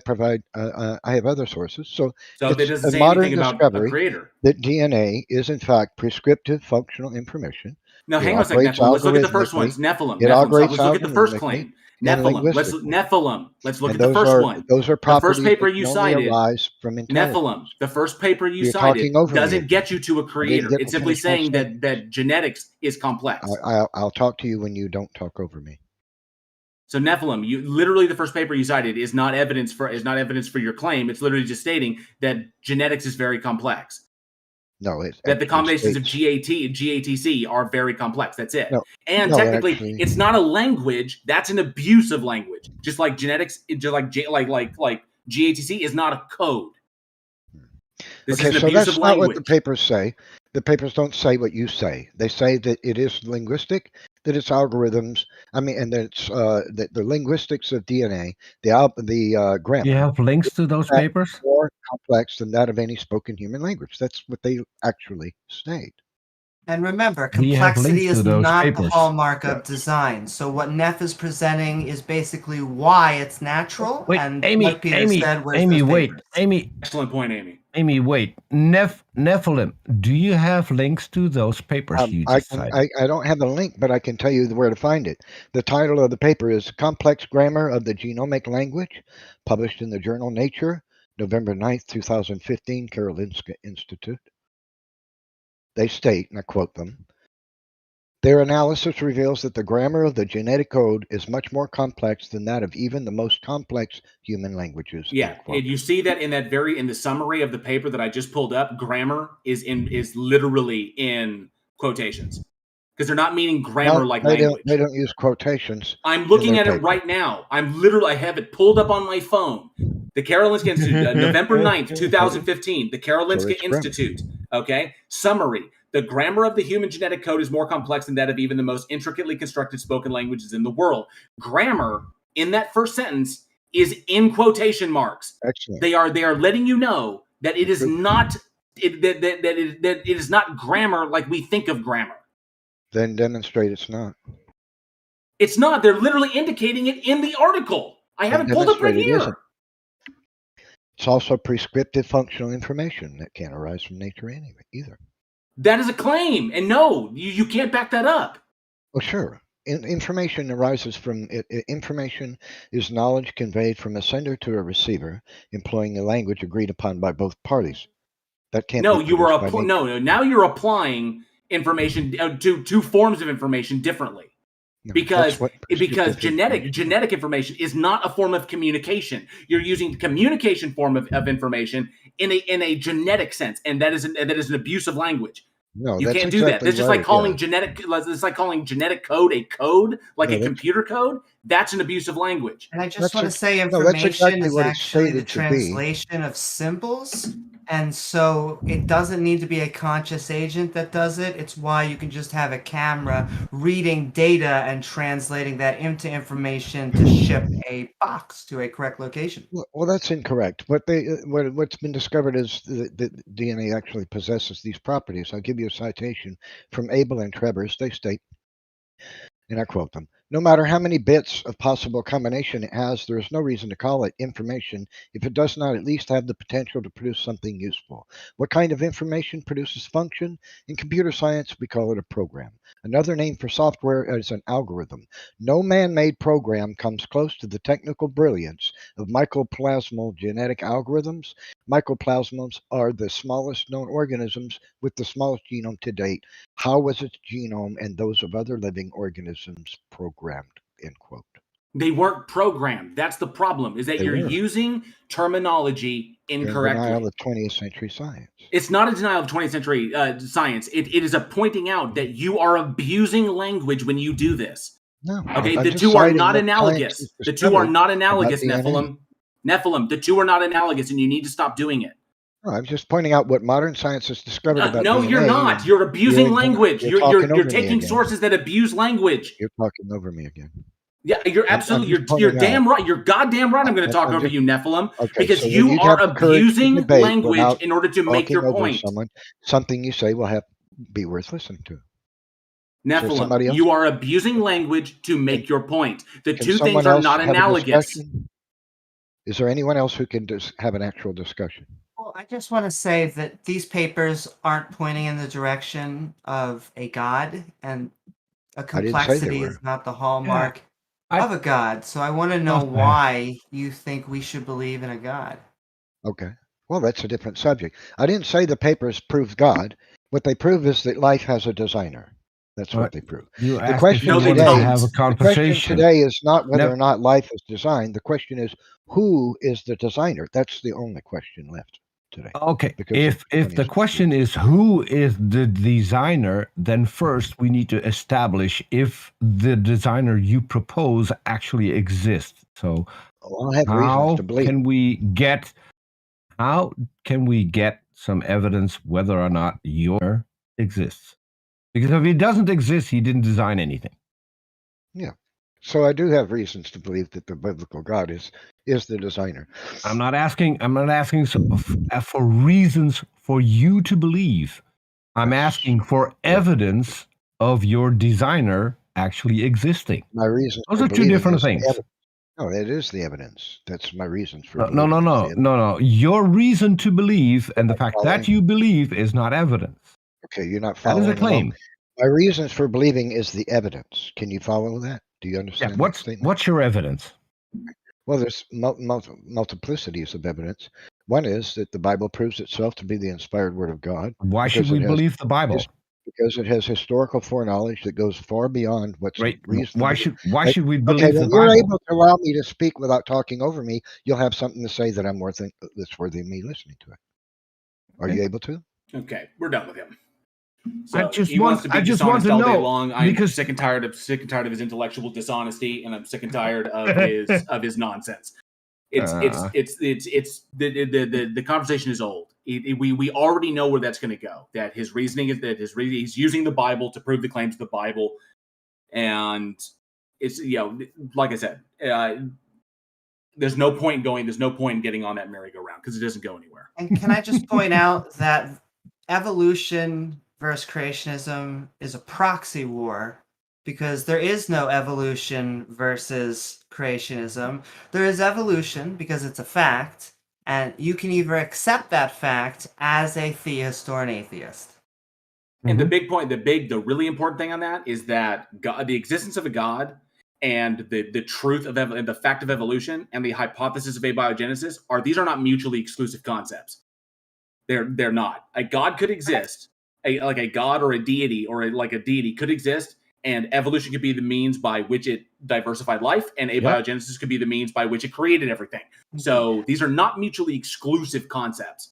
have other sources. So that it's doesn't a say modern anything about a discovery creator. that DNA is in fact prescriptive functional information. Now, It hang on a second, operates Nephilim. Let's look at the first algorithmically. ones. Nephilim. It Stop. operates Let's look at the first algorithmically claim. and Nephilim. linguistically. Nephilim. Let's look And at the those first are one. those are The first properties paper that you can only cited, arise from intelligence. Nephilim. The first paper you You're cited talking over me doesn't again. get you to a I didn't creator. get It's to simply finish my saying sentence. that genetics is complex. I'll talk to you when you don't talk over me. So Nephilim, you literally the first paper you cited is not evidence for your claim. It's literally just stating that genetics is very complex. No, it's That the combinations of states. GAT and GATC are very complex. That's it. No, and no, technically, actually, it's not a language. That's an abuse of language. Just like genetics, just like GATC is not a code. This okay, is an so abuse that's of not what language. the papers say. The papers don't say what you say. They say that it is linguistic, that it's algorithms. I mean, and that it's that the linguistics of DNA, the grammar. You have links to those is papers? more complex than that of any spoken human language. That's what they actually state. And remember, Do you have links complexity to is those not the papers? hallmark of design. So what Neff is presenting is basically why it's natural. Wait, and Amy, what Peter Amy, said was Amy, those wait, papers. Amy, Excellent point, Amy. Amy, wait. Nephilim, do you have links to those papers you just cited? I don't have a link, but I can tell you where to find it. The title of the paper is Complex Grammar of the Genomic Language, published in the journal Nature, November 9th, 2015, Karolinska Institute. They state, and I quote them, their analysis reveals that the grammar of the genetic code is much more complex than that of even the most complex human languages. Yeah, and you see that in the summary of the paper that I just pulled up, grammar is literally in quotations because they're not meaning grammar like language. They don't use quotations. I'm looking at it right now. I have it pulled up on my phone. The Karolinska Institute, November 9th, 2015. The Karolinska Institute. Okay, summary. The grammar of the human genetic code is more complex than that of even the most intricately constructed spoken languages in the world. Grammar in that first sentence is in quotation marks. Excellent. They are letting you know that it is not that it is not grammar like we think of grammar. Then demonstrate it's not. It's not. They're literally indicating it in the article. I haven't pulled up right here. It's also prescriptive functional information that can't arise from nature anyway either. That is a claim, and no, you can't back that up. Well, sure. Information arises from information is knowledge conveyed from a sender to a receiver, employing a language agreed upon by both parties. That can't. No, you were now you're applying information to two forms of information differently. No, because genetic information is not a form of communication. You're using the communication form of information in a genetic sense, and that is an abuse of language. No, you can't do that. That's just like calling genetic. It's like calling genetic code a code, like a computer code. That's an abuse of language. And I just want to say, information is actually the translation of symbols. And so it doesn't need to be a conscious agent that does it. It's why you can just have a camera reading data and translating that into information to ship a box to a correct location. Well, that's incorrect. What's been discovered is that DNA actually possesses these properties. I'll give you a citation from Abel and Trebers. They state, and I quote them, no matter how many bits of possible combination it has, there is no reason to call it information if it does not at least have the potential to produce something useful. What kind of information produces function? In computer science, we call it a program. Another name for software is an algorithm. No man-made program comes close to the technical brilliance of mycoplasmal genetic algorithms. Mycoplasmas are the smallest known organisms with the smallest genome to date. How was its genome and those of other living organisms programmed? End quote. They weren't programmed. That's the problem, is that you're using terminology incorrectly. Denial of 20th century science. It's not a denial of 20th century science. It is a pointing out that you are abusing language when you do this. No. Okay, the two are not analogous. The two are not analogous, Nephilim. Nephilim, the two are not analogous, and you need to stop doing it. No, I'm just pointing out what modern science has discovered about no, DNA. You're not. You're abusing language. You're taking sources that abuse language. You're talking over me again. Yeah, you're absolutely, you're damn right. You're goddamn right. I'm going to talk over you, Nephilim, because so you you'd are have the courage to abusing debate language without in order to make talking your over point. someone. Something you say will be worth listening to. Nephilim, you are abusing language to make your point. The Can two things someone are else not have a analogous. discussion? Is there anyone else who can have an actual discussion? Well, I just want to say that these papers aren't pointing in the direction of a god, and a I didn't say they complexity were. is not the hallmark of a god. So I want to know Okay. why you think we should believe in a god. Okay. Well, that's a different subject. I didn't say the papers prove God. What they prove is that life has a designer. That's what they prove. You The asked question if you wanted to have a conversation. today is not whether or not life is designed. The question is, who is the designer? That's the only question left today. Okay, if the question is who is the designer, then first we need to establish if the designer you propose actually exists. So I have reasons to believe. How can we get some evidence whether or not your exists? Because if he doesn't exist, he didn't design anything. Yeah. So I do have reasons to believe that the biblical God is the designer. I'm not asking for reasons for you to believe. I'm asking for evidence of your designer actually existing. My reasons Those for are two believing different is the things. No, it is the evidence. That's my reasons for No, believing. no. Your reason to believe and the fact that you believe is not evidence. Okay, you're not That following is a along. claim. My reasons for believing is the evidence. Can you follow that? Do you understand that statement? What's your evidence? Well, there's multiplicities of evidence. One is that the Bible proves itself to be the inspired word of God. Why should we believe the Bible? Because it has historical foreknowledge that goes far beyond what's reasonable. Why should we believe Okay, the when you're Bible? able to allow me to speak without talking over me, you'll have something to say that that's worthy of me listening to it. Are you able to? Okay, we're done with him. I So just he wants to be want dishonest to all day know, long. I'm because- sick and tired of his intellectual dishonesty, and I'm sick and tired of his nonsense. The conversation is old. We already know where that's going to go. That his reasoning is that he's using the Bible to prove the claims of the Bible, and it's like I said, there's no point in getting on that merry-go-round because it doesn't go anywhere. And can I just point out that evolution versus creationism is a proxy war, because there is no evolution versus creationism. There is evolution because it's a fact, and you can either accept that fact as a theist or an atheist. And the big point, the really important thing on that is that God, the existence of a God, and the truth of and the fact of evolution and the hypothesis of abiogenesis these are not mutually exclusive concepts. They're not. A God could exist, like a God or a deity or a deity could exist, and evolution could be the means by which it diversified life, and abiogenesis could be the means by which it created everything. So these are not mutually exclusive concepts.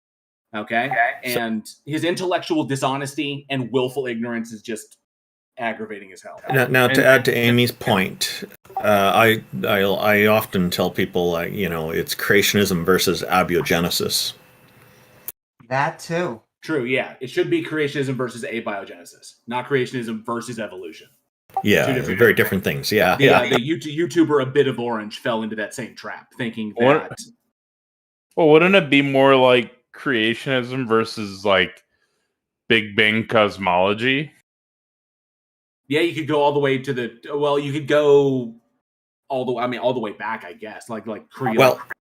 Okay? And his intellectual dishonesty and willful ignorance is just aggravating as hell. Now to add to Amy's point, I often tell people, it's creationism versus abiogenesis. That too. True, yeah. It should be creationism versus abiogenesis, not creationism versus evolution. Yeah, very different things. Yeah. The YouTuber A Bit of Orange fell into that same trap, thinking that... Well, wouldn't it be more like creationism versus like Big Bang cosmology? Yeah, you could go all the way to you could go all the way back, I guess, like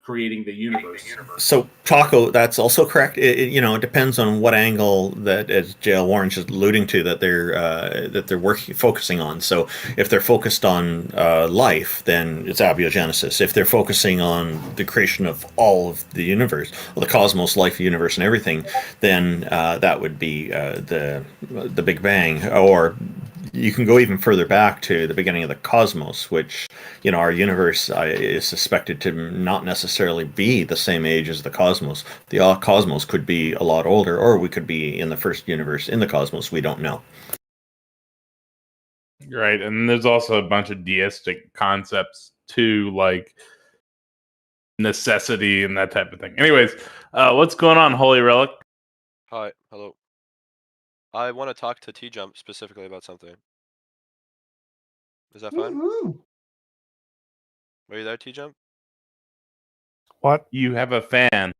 creating the universe. So, Taco, that's also correct. It depends on what angle that, as J.L. Warren is alluding to, that they're focusing on. So, if they're focused on life, then it's abiogenesis. If they're focusing on the creation of all of the universe, the cosmos, life, universe, and everything, then that would be the Big Bang. Or you can go even further back to the beginning of the cosmos, which, our universe is suspected to not necessarily be the same age as the cosmos. The cosmos could be a lot older, or we could be in the first universe in the cosmos. We don't know. Right, and there's also a bunch of deistic concepts too, like necessity and that type of thing. Anyways, what's going on, Holy Relic? Hi, hello. I want to talk to T-Jump specifically about something. Is that fine? Are you there, T-Jump? What? You have a fan.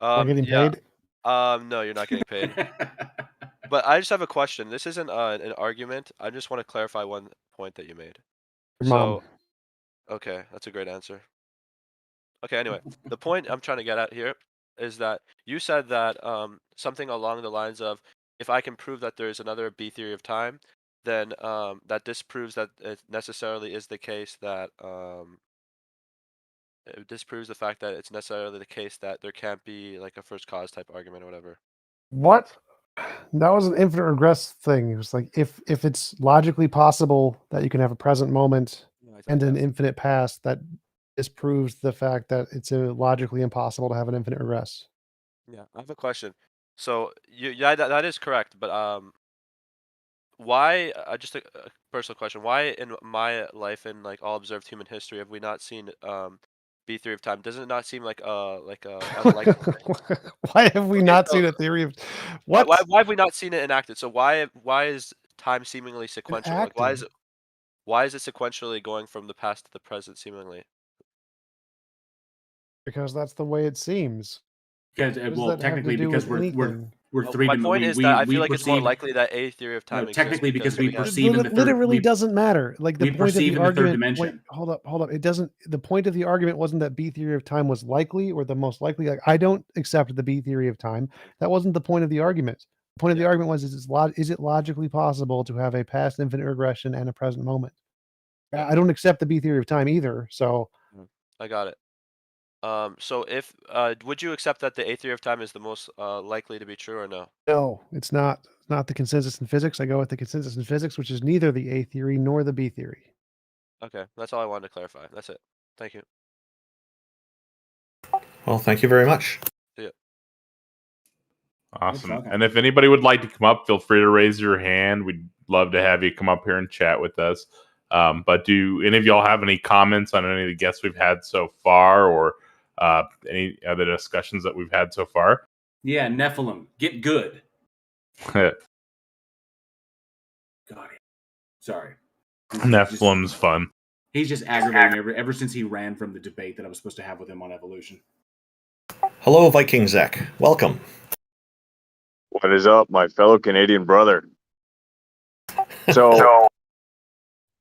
Am I getting Yeah. paid? No, you're not getting paid. But I just have a question. This isn't an argument. I just want to clarify one point that you made. Your mom. Okay, that's a great answer. Okay, anyway, the point I'm trying to get at here is that you said that something along the lines of, if I can prove that there is another B theory of time, then that disproves that it necessarily is the case that it disproves the fact that it's necessarily the case that there can't be like a first cause type argument or whatever. What? That was an infinite regress thing. It was like if it's logically possible that you can have a present moment and an infinite past, that disproves the fact that it's logically impossible to have an infinite regress. Yeah, I have a question. So that is correct, but why? Just a personal question. Why in my life and like all observed human history have we not seen B theory of time? Does it not seem like unlikely? Why have we Okay, not so seen a theory of why what? have we not seen it enacted? So why is time seemingly sequential? Like why is it sequentially going from the past to the present seemingly? Because that's the way it seems. Because What does well, that have to technically, do because with anything? we're three My dimensional. point is that I feel like it's more likely that a theory of time exists technically because we we have perceive in the third. Literally doesn't matter. Like the we point of perceive the in the third argument. Wait, dimension. hold up. It doesn't. The point of the argument wasn't that B theory of time was likely or the most likely. Like I don't accept the B theory of time. That wasn't the point of the argument. The point of the argument was is it logically possible to have a past infinite regression and a present moment? I don't accept the B theory of time either. So I got it. So if would you accept that the A theory of time is the most likely to be true or no? no, it's not. It's not the consensus in physics. I go with the consensus in physics, which is neither the A theory nor the B theory. Okay, that's all I wanted to clarify. That's it. Thank you. Well, thank you very much. See ya. Awesome. And if anybody would like to come up, feel free to raise your hand. We'd love to have you come up here and chat with us. But do any of y'all have any comments on any of the guests we've had so far, or any other discussions that we've had so far? Yeah, Nephilim, get good. God, sorry. Nephilim's fun. He's just aggravating ever since he ran from the debate that I was supposed to have with him on evolution. Hello, Viking Zek. Welcome. What is up, my fellow Canadian brother? So,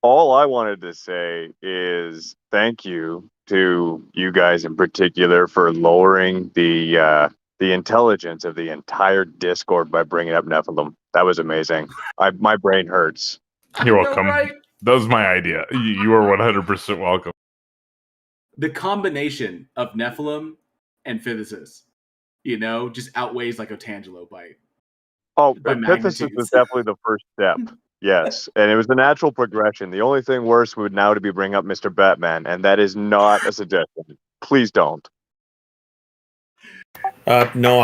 all I wanted to say is thank you to you guys in particular for lowering the intelligence of the entire Discord by bringing up Nephilim. That was amazing. My brain hurts. You're welcome. That was my idea. You are 100% welcome. The combination of Nephilim and physicists, just outweighs like Otangelo by Antithesis was definitely the first step. Yes, and it was the natural progression. The only thing worse would now to be bring up Mr. Batman, and that is not a suggestion. Please don't. No,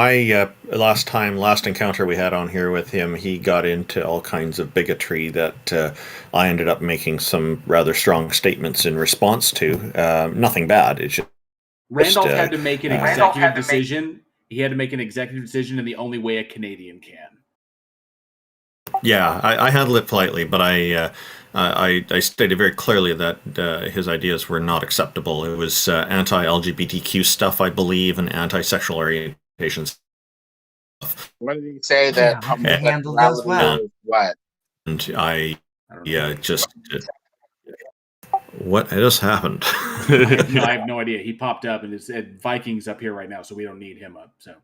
last encounter we had on here with him, he got into all kinds of bigotry that I ended up making some rather strong statements in response to. Nothing bad. It's just Randolph had to make an executive decision. He had to make an executive decision in the only way a Canadian can. Yeah, I handled it politely, but I stated very clearly that his ideas were not acceptable. It was anti-LGBTQ stuff, I believe, and anti-sexual orientation stuff. What did he say that handled those well? What? And what has happened? I have no idea. He popped up and it said Vikings up here right now, so we don't need him up. So.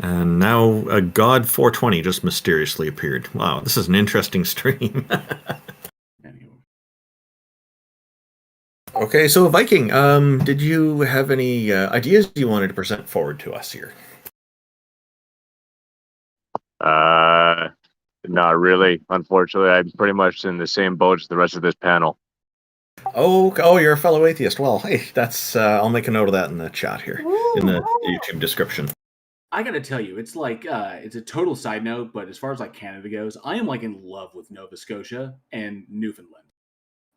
And now a God 420 just mysteriously appeared. Wow, this is an interesting stream. Okay, so Viking, did you have any ideas you wanted to present forward to us here? Not really. Unfortunately, I'm pretty much in the same boat as the rest of this panel. Oh, you're a fellow atheist. Well, hey, that's I'll make a note of that in the chat here, in the YouTube description. I gotta tell you, it's like it's a total side note, but as far as like Canada goes, I am like in love with Nova Scotia and Newfoundland.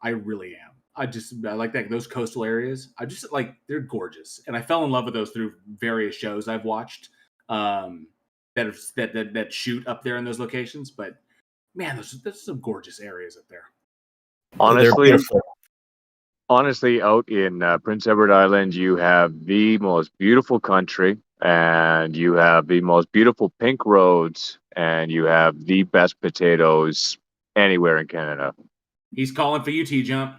I really am. I like that those coastal areas. I just like they're gorgeous, and I fell in love with those through various shows I've watched that shoot up there in those locations. But man, there's some gorgeous areas up there. Honestly, out in Prince Edward Island, you have the most beautiful country, and you have the most beautiful pink roads, and you have the best potatoes anywhere in Canada. He's calling for you, T-Jump.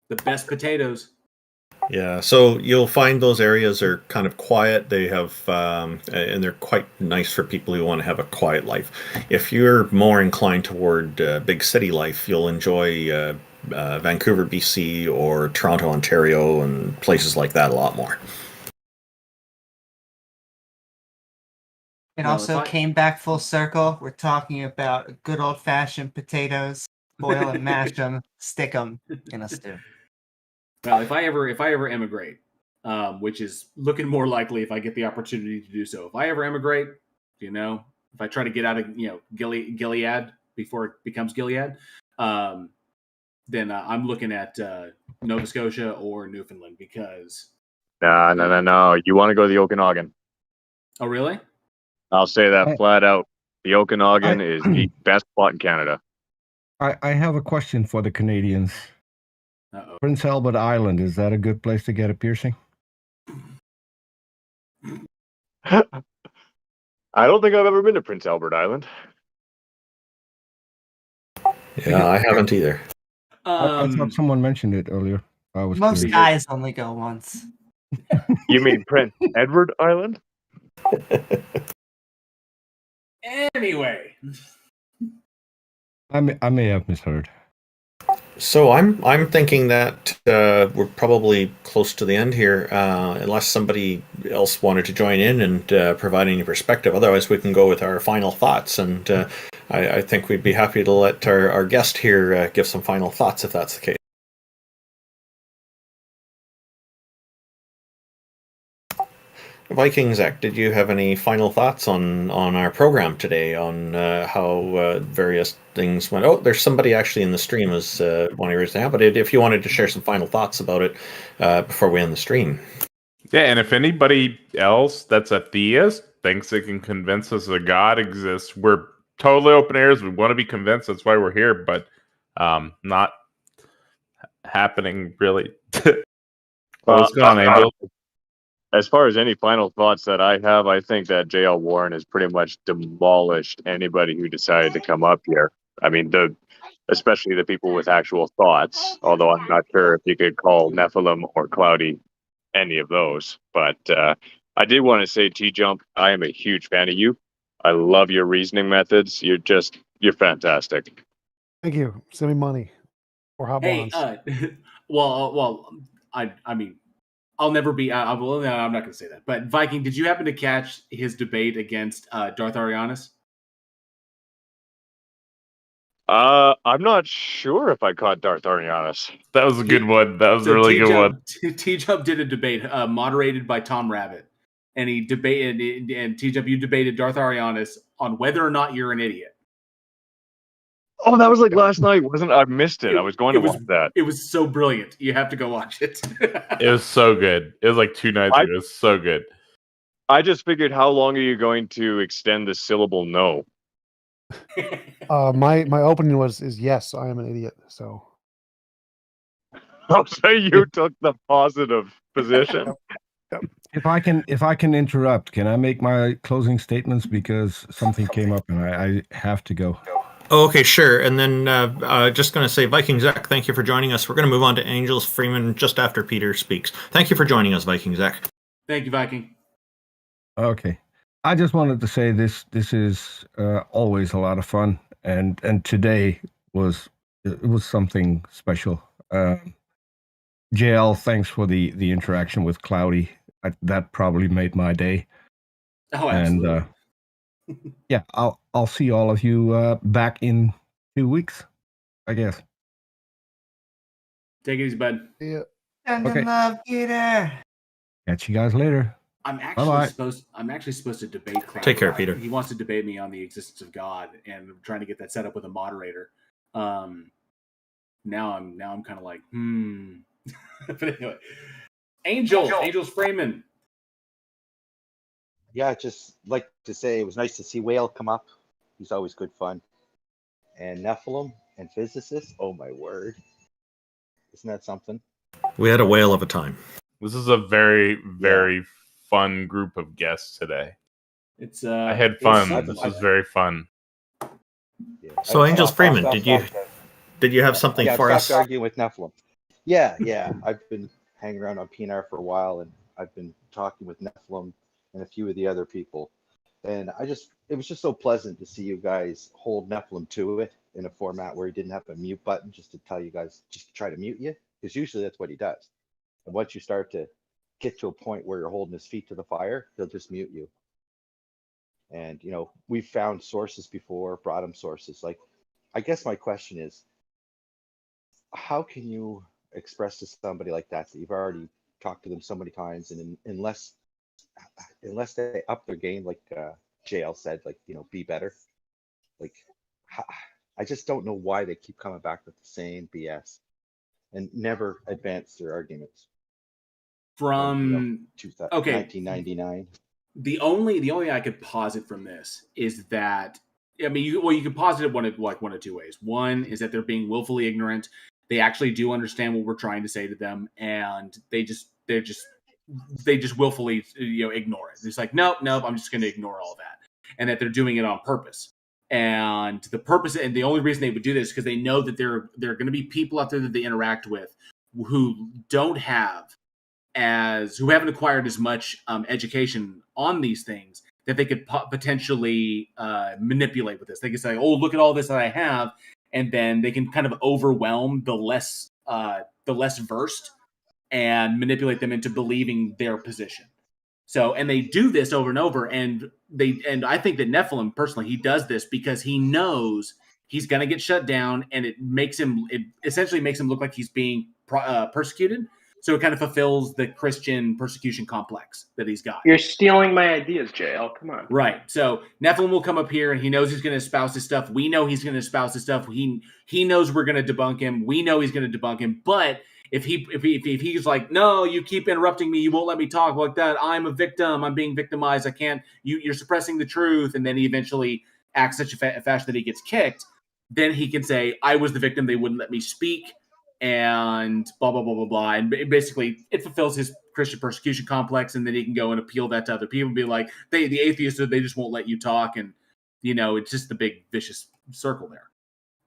The best potatoes. Yeah, so you'll find those areas are kind of quiet. They have, and they're quite nice for people who want to have a quiet life. If you're more inclined toward big city life, you'll enjoy Vancouver, BC, or Toronto, Ontario, and places like that a lot more. It also came back full circle. We're talking about good old-fashioned potatoes. Boil and mash them, stick them in a stew. Well, if I ever emigrate, which is looking more likely if I get the opportunity to do so. If I ever emigrate, if I try to get out of Gilead before it becomes Gilead, then I'm looking at Nova Scotia or Newfoundland because. No. You want to go to the Okanagan? Oh, really? I'll say that flat out. The Okanagan is the best spot in Canada. I have a question for the Canadians. Uh-oh. Prince Albert Island, is that a good place to get a piercing? I don't think I've ever been to Prince Albert Island. Yeah, I haven't either. I thought someone mentioned it earlier. Most guys only go once. You mean Prince Edward Island? Anyway. I may have misheard. So I'm thinking that we're probably close to the end here, unless somebody else wanted to join in and provide any perspective. Otherwise, we can go with our final thoughts, and I think we'd be happy to let our guest here give some final thoughts if that's the case. Viking Zach, did you have any final thoughts on our program today, on how various things went? Oh, there's somebody actually in the stream is wanting to raise their hand, but if you wanted to share some final thoughts about it before we end the stream. Yeah, and if anybody else that's a theist thinks they can convince us a God exists, we're totally open ears. We want to be convinced. That's why we're here, but not happening really. What's going on, Angel? As far as any final thoughts that I have, I think that J.L. Warren has pretty much demolished anybody who decided to come up here. I mean, especially the people with actual thoughts, although I'm not sure if you could call Nephilim or Cloudy any of those. But I did want to say, T-Jump, I am a huge fan of you. I love your reasoning methods. You're fantastic. Thank you. Send me money or hot bonds. I mean, I'll never be. No, I'm not going to say that. But Viking, did you happen to catch his debate against Darth Arianis? I'm not sure if I caught Darth Arianis. That was a good one. That was a really good one. T-Jump did a debate moderated by Tom Rabbit, and he debated. And T-Jump, you debated Darth Arianis on whether or not you're an idiot. Oh, that was like last night, wasn't it? I missed it. I was going to watch that. It was so brilliant. You have to go watch it. It was so good. It was like 2 nights ago. It was so good. I just figured, how long are you going to extend the syllable no? My opening is yes, I am an idiot. So I'll say you took the positive position. If I can interrupt, can I make my closing statements because something came up and I have to go. Oh, okay, sure. And then just going to say, Viking Zach, thank you for joining us. We're going to move on to Angels Freeman just after Peter speaks. Thank you for joining us, Viking Zach. Thank you, Viking. Okay. I just wanted to say this is always a lot of fun, and today was something special. JL, thanks for the interaction with Cloudy. That probably made my day. Oh, absolutely. And yeah, I'll see all of you back in 2 weeks, I guess. Take it easy, bud. Yeah. Send in love, Peter. Catch you guys later. I'm actually supposed to debate Cloudy. Take care, Peter. He wants to debate me on the existence of God, and I'm trying to get that set up with a moderator. Now I'm kind of like, But anyway, Angels Freeman. Yeah, just like to say it was nice to see Whale come up. He's always good fun. And Nephilim, and physicists. Oh my word. Isn't that something? We had a whale of a time. This is a very, very fun group of guests today. It's I had fun. This was very fun. Yeah. So, Angels Freeman, did you have something for I've us? stopped arguing with Nephilim. Yeah. I've been hanging around on PNR for a while, and I've been talking with Nephilim and a few of the other people. And it was just so pleasant to see you guys hold Nephilim to it in a format where he didn't have a mute button just to tell you guys, just to try to mute you, because usually that's what he does. And once you start to get to a point where you're holding his feet to the fire, he'll just mute you. And, we've found sources before, brought him sources. Like, I guess my question is, how can you express to somebody like that you've already talked to them so many times, and unless they up their game, like JL said, like, be better. Like, I just don't know why they keep coming back with the same BS and never advance their arguments. From 1999. The only thing I could posit from this is that, I mean, you can posit it one of two ways. One is that they're being willfully ignorant. They actually do understand what we're trying to say to them, and they just willfully ignore it. It's like, nope, I'm just going to ignore all that, and that they're doing it on purpose. And the purpose, and the only reason they would do this is because they know that there are going to be people out there that they interact with who haven't acquired as much education on these things that they could potentially manipulate with this. They could say, "Oh, look at all this that I have," and then they can kind of overwhelm the less versed and manipulate them into believing their position. So, and they do this over and over, and I think that Nephilim personally, he does this because he knows he's going to get shut down, and it essentially makes him look like he's being persecuted. So it kind of fulfills the Christian persecution complex that he's got. You're stealing my ideas, JL. Come on. Right. So Nephilim will come up here, and he knows he's going to espouse his stuff. We know he's going to espouse his stuff. He knows we're going to debunk him. We know he's going to debunk him. But if he's like, no, you keep interrupting me, you won't let me talk like that. I'm a victim. I'm being victimized. I can't. You're suppressing the truth. And then he eventually acts such a fashion that he gets kicked. Then he can say, I was the victim. They wouldn't let me speak. And blah, blah, blah, blah, blah. And basically, it fulfills his Christian persecution complex, and then he can go and appeal that to other people and be like, the atheists, they just won't let you talk. And, it's just the big vicious circle there.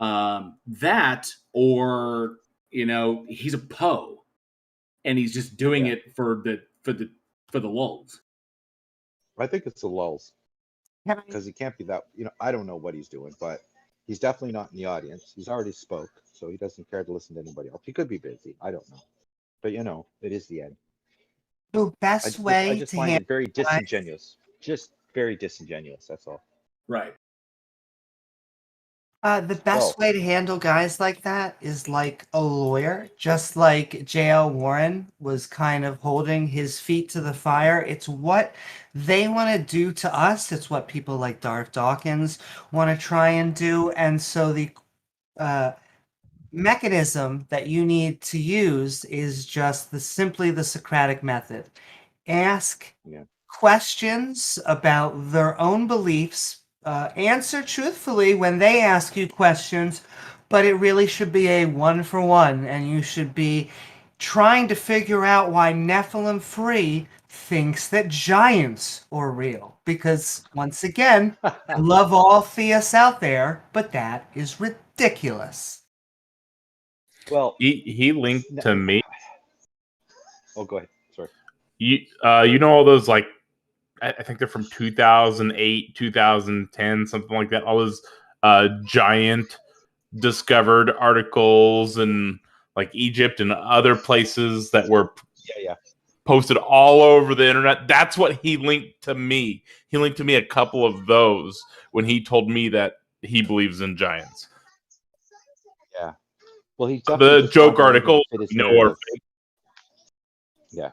That, or, he's a Poe, and he's just doing it for the lulz. I think it's the lulz. Because he can't be that, I don't know what he's doing, but he's definitely not in the audience. He's already spoke, so he doesn't care to listen to anybody else. He could be busy. I don't know. But, it is the end. The best way I just find it very disingenuous. Just very disingenuous, that's all. Right. The best way to handle guys like that is like a lawyer, just like J.L. Warren was kind of holding his feet to the fire. It's what they want to do to us. It's what people like Darth Dawkins want to try and do. And so the mechanism that you need to use is just simply the Socratic method. Ask questions about their own beliefs. Answer truthfully when they ask you questions, but it really should be a 1-for-1, and you should be trying to figure out why Nephilim Free thinks that giants are real. Because, once again, I love all theists out there, but that is ridiculous. Well, he linked to me. Oh, go ahead. Sorry. All those, like, I think they're from 2008, 2010, something like that. All those giant discovered articles and like Egypt and other places that were posted all over the internet. That's what he linked to me. He linked to me a couple of those when he told me that he believes in giants. Yeah. Well, he's the joke article, are fake. Yeah,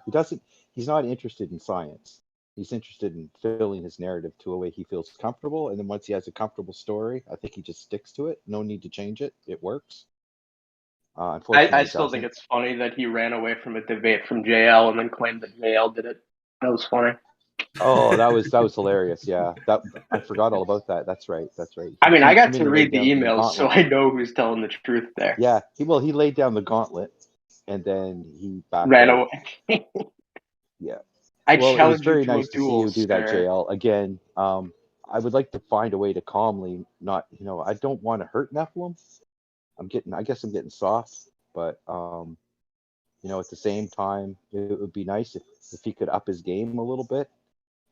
he's not interested in science. He's interested in filling his narrative to a way he feels comfortable. And then once he has a comfortable story, I think he just sticks to it. No need to change it. It works. Unfortunately, I still think it's funny that he ran away from a debate from JL and then claimed that JL did it. That was funny. Oh, that was hilarious. Yeah, that I forgot all about that. That's right. That's right. I mean, I He got came in to and read laid the down the emails, so gauntlet. I know who's telling the truth there. Yeah, he laid down the gauntlet, and then he backed Ran out. away. Yeah. I Well, it was challenge you very to a nice to see duel, you do that, sir. JL. Again, I would like to find a way to calmly, not, I don't want to hurt Nephilim. I guess I'm getting soft, but at the same time, it would be nice if he could up his game a little bit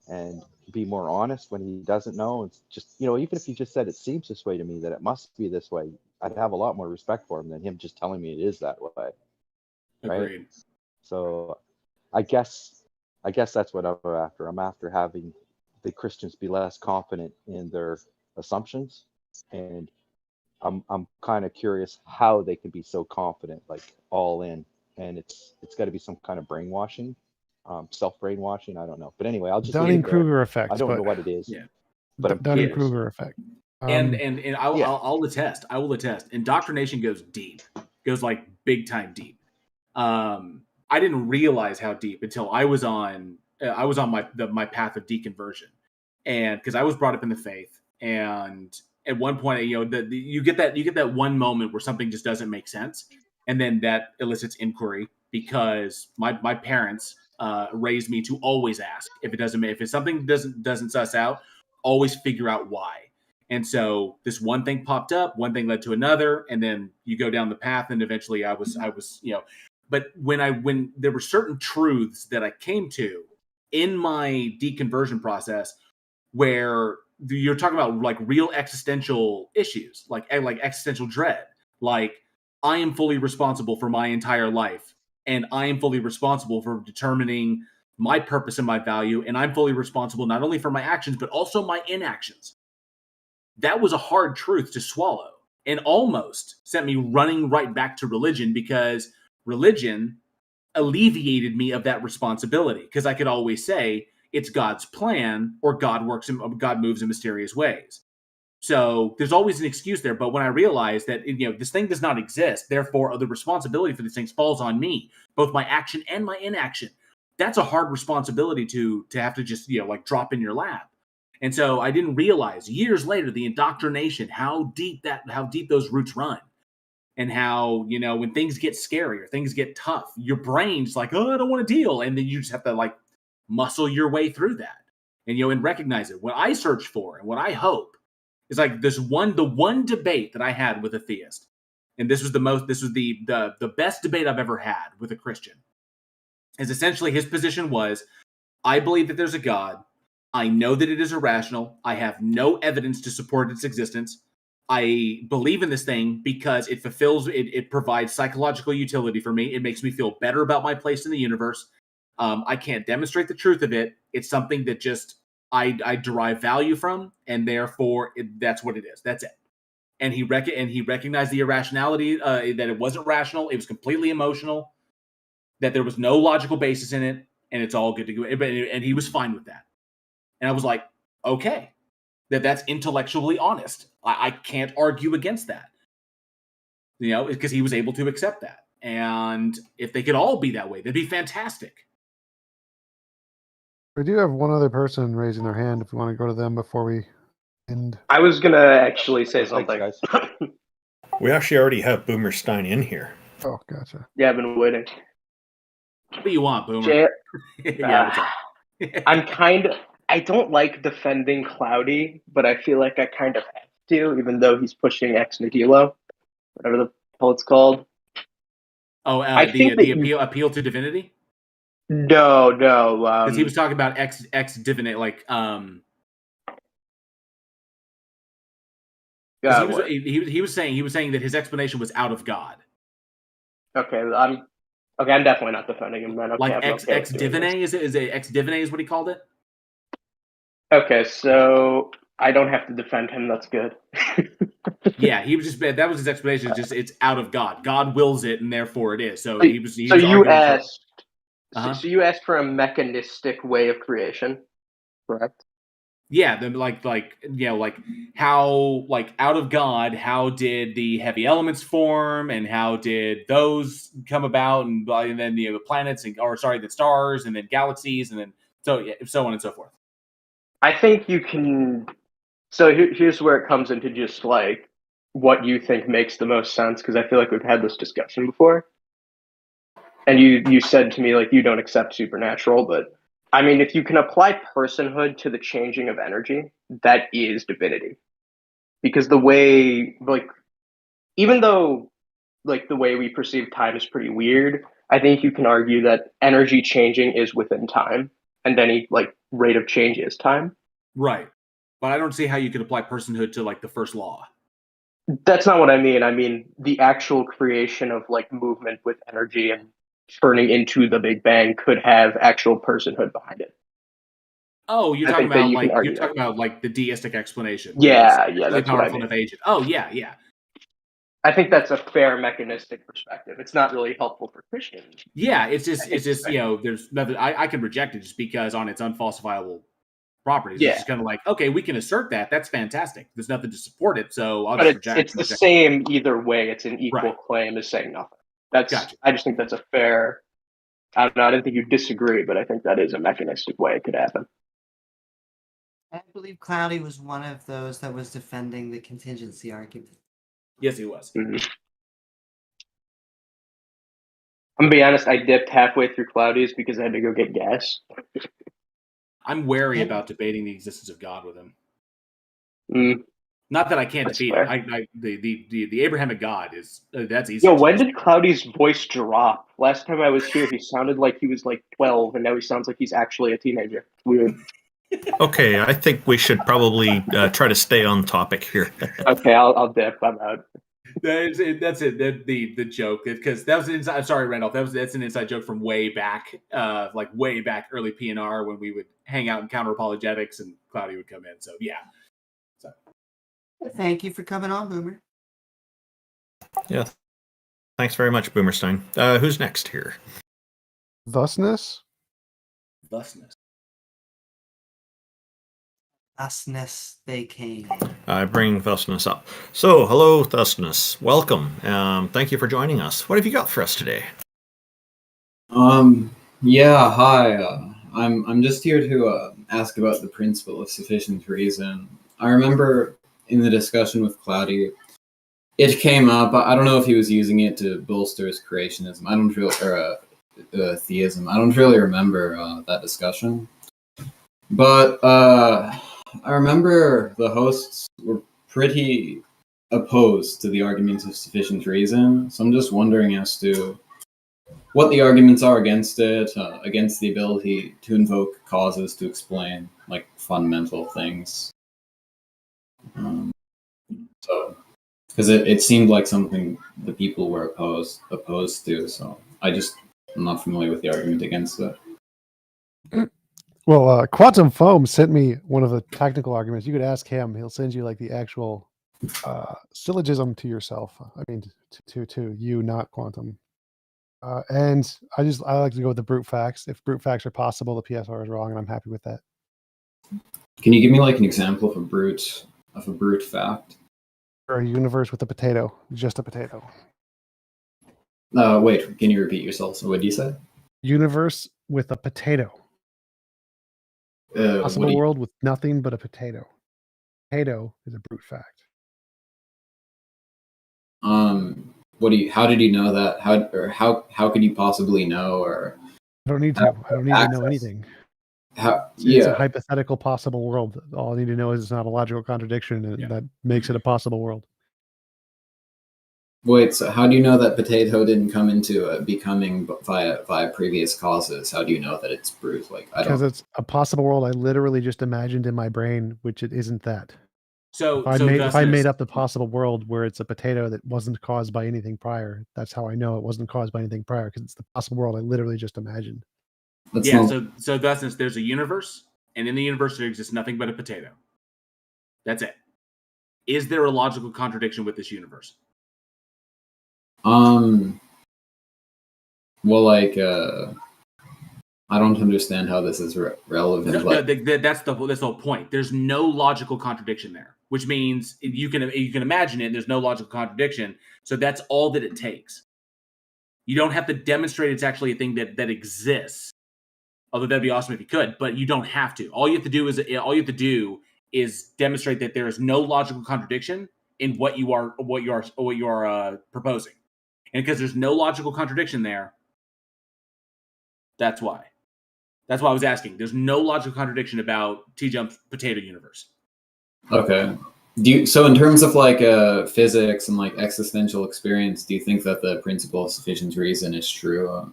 and be more honest when he doesn't know. It's just, even if he just said it seems this way to me, that it must be this way, I'd have a lot more respect for him than him just telling me it is that way. Right? Agreed. So I guess that's what I'm after. I'm after having the Christians be less confident in their assumptions, and I'm kind of curious how they can be so confident, like all in, and it's got to be some kind of brainwashing, self brainwashing. I don't know, but anyway, I'll just leave it there. Dunning-Kruger effect. I don't know but what it is, Yeah. but I'm Dunning-Kruger curious. effect. And I'll attest. I will attest. Indoctrination goes deep. Goes like big time deep. I didn't realize how deep until I was on my path of deconversion, and because I was brought up in the faith, and at one point, you get that one moment where something just doesn't make sense, and then that elicits inquiry because my parents raised me to always ask if something doesn't suss out, always figure out why. And so this one thing popped up, one thing led to another, and then you go down the path, and eventually I was but when there were certain truths that I came to in my deconversion process where you're talking about like real existential issues, like existential dread, like I am fully responsible for my entire life, and I am fully responsible for determining my purpose and my value, and I'm fully responsible not only for my actions but also my inactions. That was a hard truth to swallow, and almost sent me running right back to religion, because religion alleviated me of that responsibility, because I could always say it's God's plan, or God moves in mysterious ways. So there's always an excuse there. But when I realized that this thing does not exist, therefore the responsibility for these things falls on me, both my action and my inaction. That's a hard responsibility to have to just drop in your lap. And so I didn't realize years later the indoctrination, how deep those roots run. And how, when things get scary or things get tough, your brain's like, oh, I don't want to deal. And then you just have to muscle your way through that and recognize it. What I search for and what I hope is the one debate that I had with a theist. And this was the best debate I've ever had with a Christian. Is essentially his position was, I believe that there's a God. I know that it is irrational. I have no evidence to support its existence. I believe in this thing because it provides psychological utility for me. It makes me feel better about my place in the universe. I can't demonstrate the truth of it. It's something that just I derive value from, and therefore that's what it is. That's it. And he recognized the irrationality, that it wasn't rational. It was completely emotional, that there was no logical basis in it, and it's all good to go. And he was fine with that. And I was like, okay, that's intellectually honest. I can't argue against that, because he was able to accept that. And if they could all be that way, that'd be fantastic. We do have one other person raising their hand if we want to go to them before we end. I was going to actually say something. Thanks, We actually already have Boomerstein in here. Oh, gotcha. Yeah, I've been waiting. What do you want, Boomer? Yeah, what's up? I don't like defending Cloudy, but I feel like I kind of have to, even though he's pushing ex nihilo, whatever the hell it's called. Oh, the appeal to divinity? No. Because he was talking about ex divinity, he was saying that his explanation was out of God. Okay, I'm definitely not defending him then. Okay, ex divinity is it ex divinity is what he called it? Okay, so I don't have to defend him. That's good. Yeah, he was that was his explanation. Just it's out of God. God wills it, and therefore it is. So you asked for a mechanistic way of creation, correct? Yeah, then how out of God, how did the heavy elements form, and how did those come about, and then the planets the stars, and then galaxies, and then So so on and so forth. I think you can. So here's where it comes into just like what you think makes the most sense, because I feel like we've had this discussion before. And you said to me like you don't accept supernatural, but I mean if you can apply personhood to the changing of energy, that is divinity. Because the way like even though like the way we perceive time is pretty weird, I think you can argue that energy changing is within time, and any like rate of change is time. Right. But I don't see how you could apply personhood to like the first law. That's not what I mean. I mean the actual creation of like movement with energy and turning into the Big Bang could have actual personhood behind it. Oh, you're I talking think that about you can like argue you're talking about like the deistic explanation. Yeah, It's yeah, really that's what I powerful mean. enough agent. Oh yeah, yeah. I think that's a fair mechanistic perspective. It's not really helpful for Christians. Yeah, it's just there's nothing I can reject it just because on its unfalsifiable properties. Yeah. It's just kind of like, okay, we can assert that. That's fantastic. There's nothing to support it, so I'll But just it's reject. the same either way. It's an equal claim as saying nothing. That's Gotcha. I just think that's a fair. I don't know. I didn't think you disagree, but I think that is a mechanistic way it could happen. I believe Cloudy was one of those that was defending the contingency argument. Yes, he was. Mm-hmm. I'm gonna be honest. I dipped halfway through Cloudy's because I had to go get gas. I'm wary about debating the existence of God with him. Mm. Not that I can't That's defeat fair. it. The Abrahamic God is that's easy. Yo, when did Cloudy's voice drop? Last time I was here, he sounded like he was like 12, and now he sounds like he's actually a teenager. Weird. Okay, I think we should probably try to stay on topic here. Okay, I'll dip. I'm out. That's it. The joke, because that was an inside. I'm sorry, Randolph. That's an inside joke from way back, like way back early PNR when we would hang out in counter apologetics and Cloudy would come in. So yeah. So thank you for coming on, Boomer. Yeah, thanks very much, Boomerstein. Who's next here? Thusness. Thusness. Thusness they came. I bring Thusness up. So, hello, Thusness. Welcome. Thank you for joining us. What have you got for us today? Yeah, hi. I'm just here to ask about the principle of sufficient reason. I remember in the discussion with Cloudy, it came up. I don't know if he was using it to bolster his creationism. I don't really, or theism. I don't really remember that discussion. But I remember the hosts were pretty opposed to the arguments of sufficient reason. So I'm just wondering as to what the arguments are against it, against the ability to invoke causes to explain like fundamental things. So, because it seemed like something the people were opposed to. So I'm not familiar with the argument against it. Well, Quantum Foam sent me one of the technical arguments. You could ask him; he'll send you like the actual syllogism to yourself. I mean, to you, not Quantum. And I like to go with the brute facts. If brute facts are possible, the PSR is wrong, and I'm happy with that. Can you give me like an example of a brute fact? Or a universe with a potato, just a potato. Wait, can you repeat yourself? So what did you say? Universe with a potato. Possible world with nothing but a potato. Potato is a brute fact. How did you know that? How could you possibly know? Or I don't need to. I don't need to know anything. It's a hypothetical possible world. All I need to know is it's not a logical contradiction, and that makes it a possible world. Wait, so how do you know that potato didn't come into becoming via previous causes? How do you know that it's brute? Because it's a possible world I literally just imagined in my brain, which it isn't that. So if I made up the possible world where it's a potato that wasn't caused by anything prior, that's how I know it wasn't caused by anything prior, because it's the possible world I literally just imagined. So thus there's a universe, and in the universe there exists nothing but a potato. That's it. Is there a logical contradiction with this universe? Well, I don't understand how this is relevant. That's the whole point. There's no logical contradiction there, which means you can imagine it. And there's no logical contradiction, so that's all that it takes. You don't have to demonstrate it's actually a thing that exists. Although that'd be awesome if you could, but you don't have to. All you have to do is demonstrate that there is no logical contradiction in what you are proposing. And because there's no logical contradiction there, that's why. That's why I was asking. There's no logical contradiction about T-Jump's potato universe. Okay. So in terms of like physics and like existential experience, do you think that the principle of sufficient reason is true?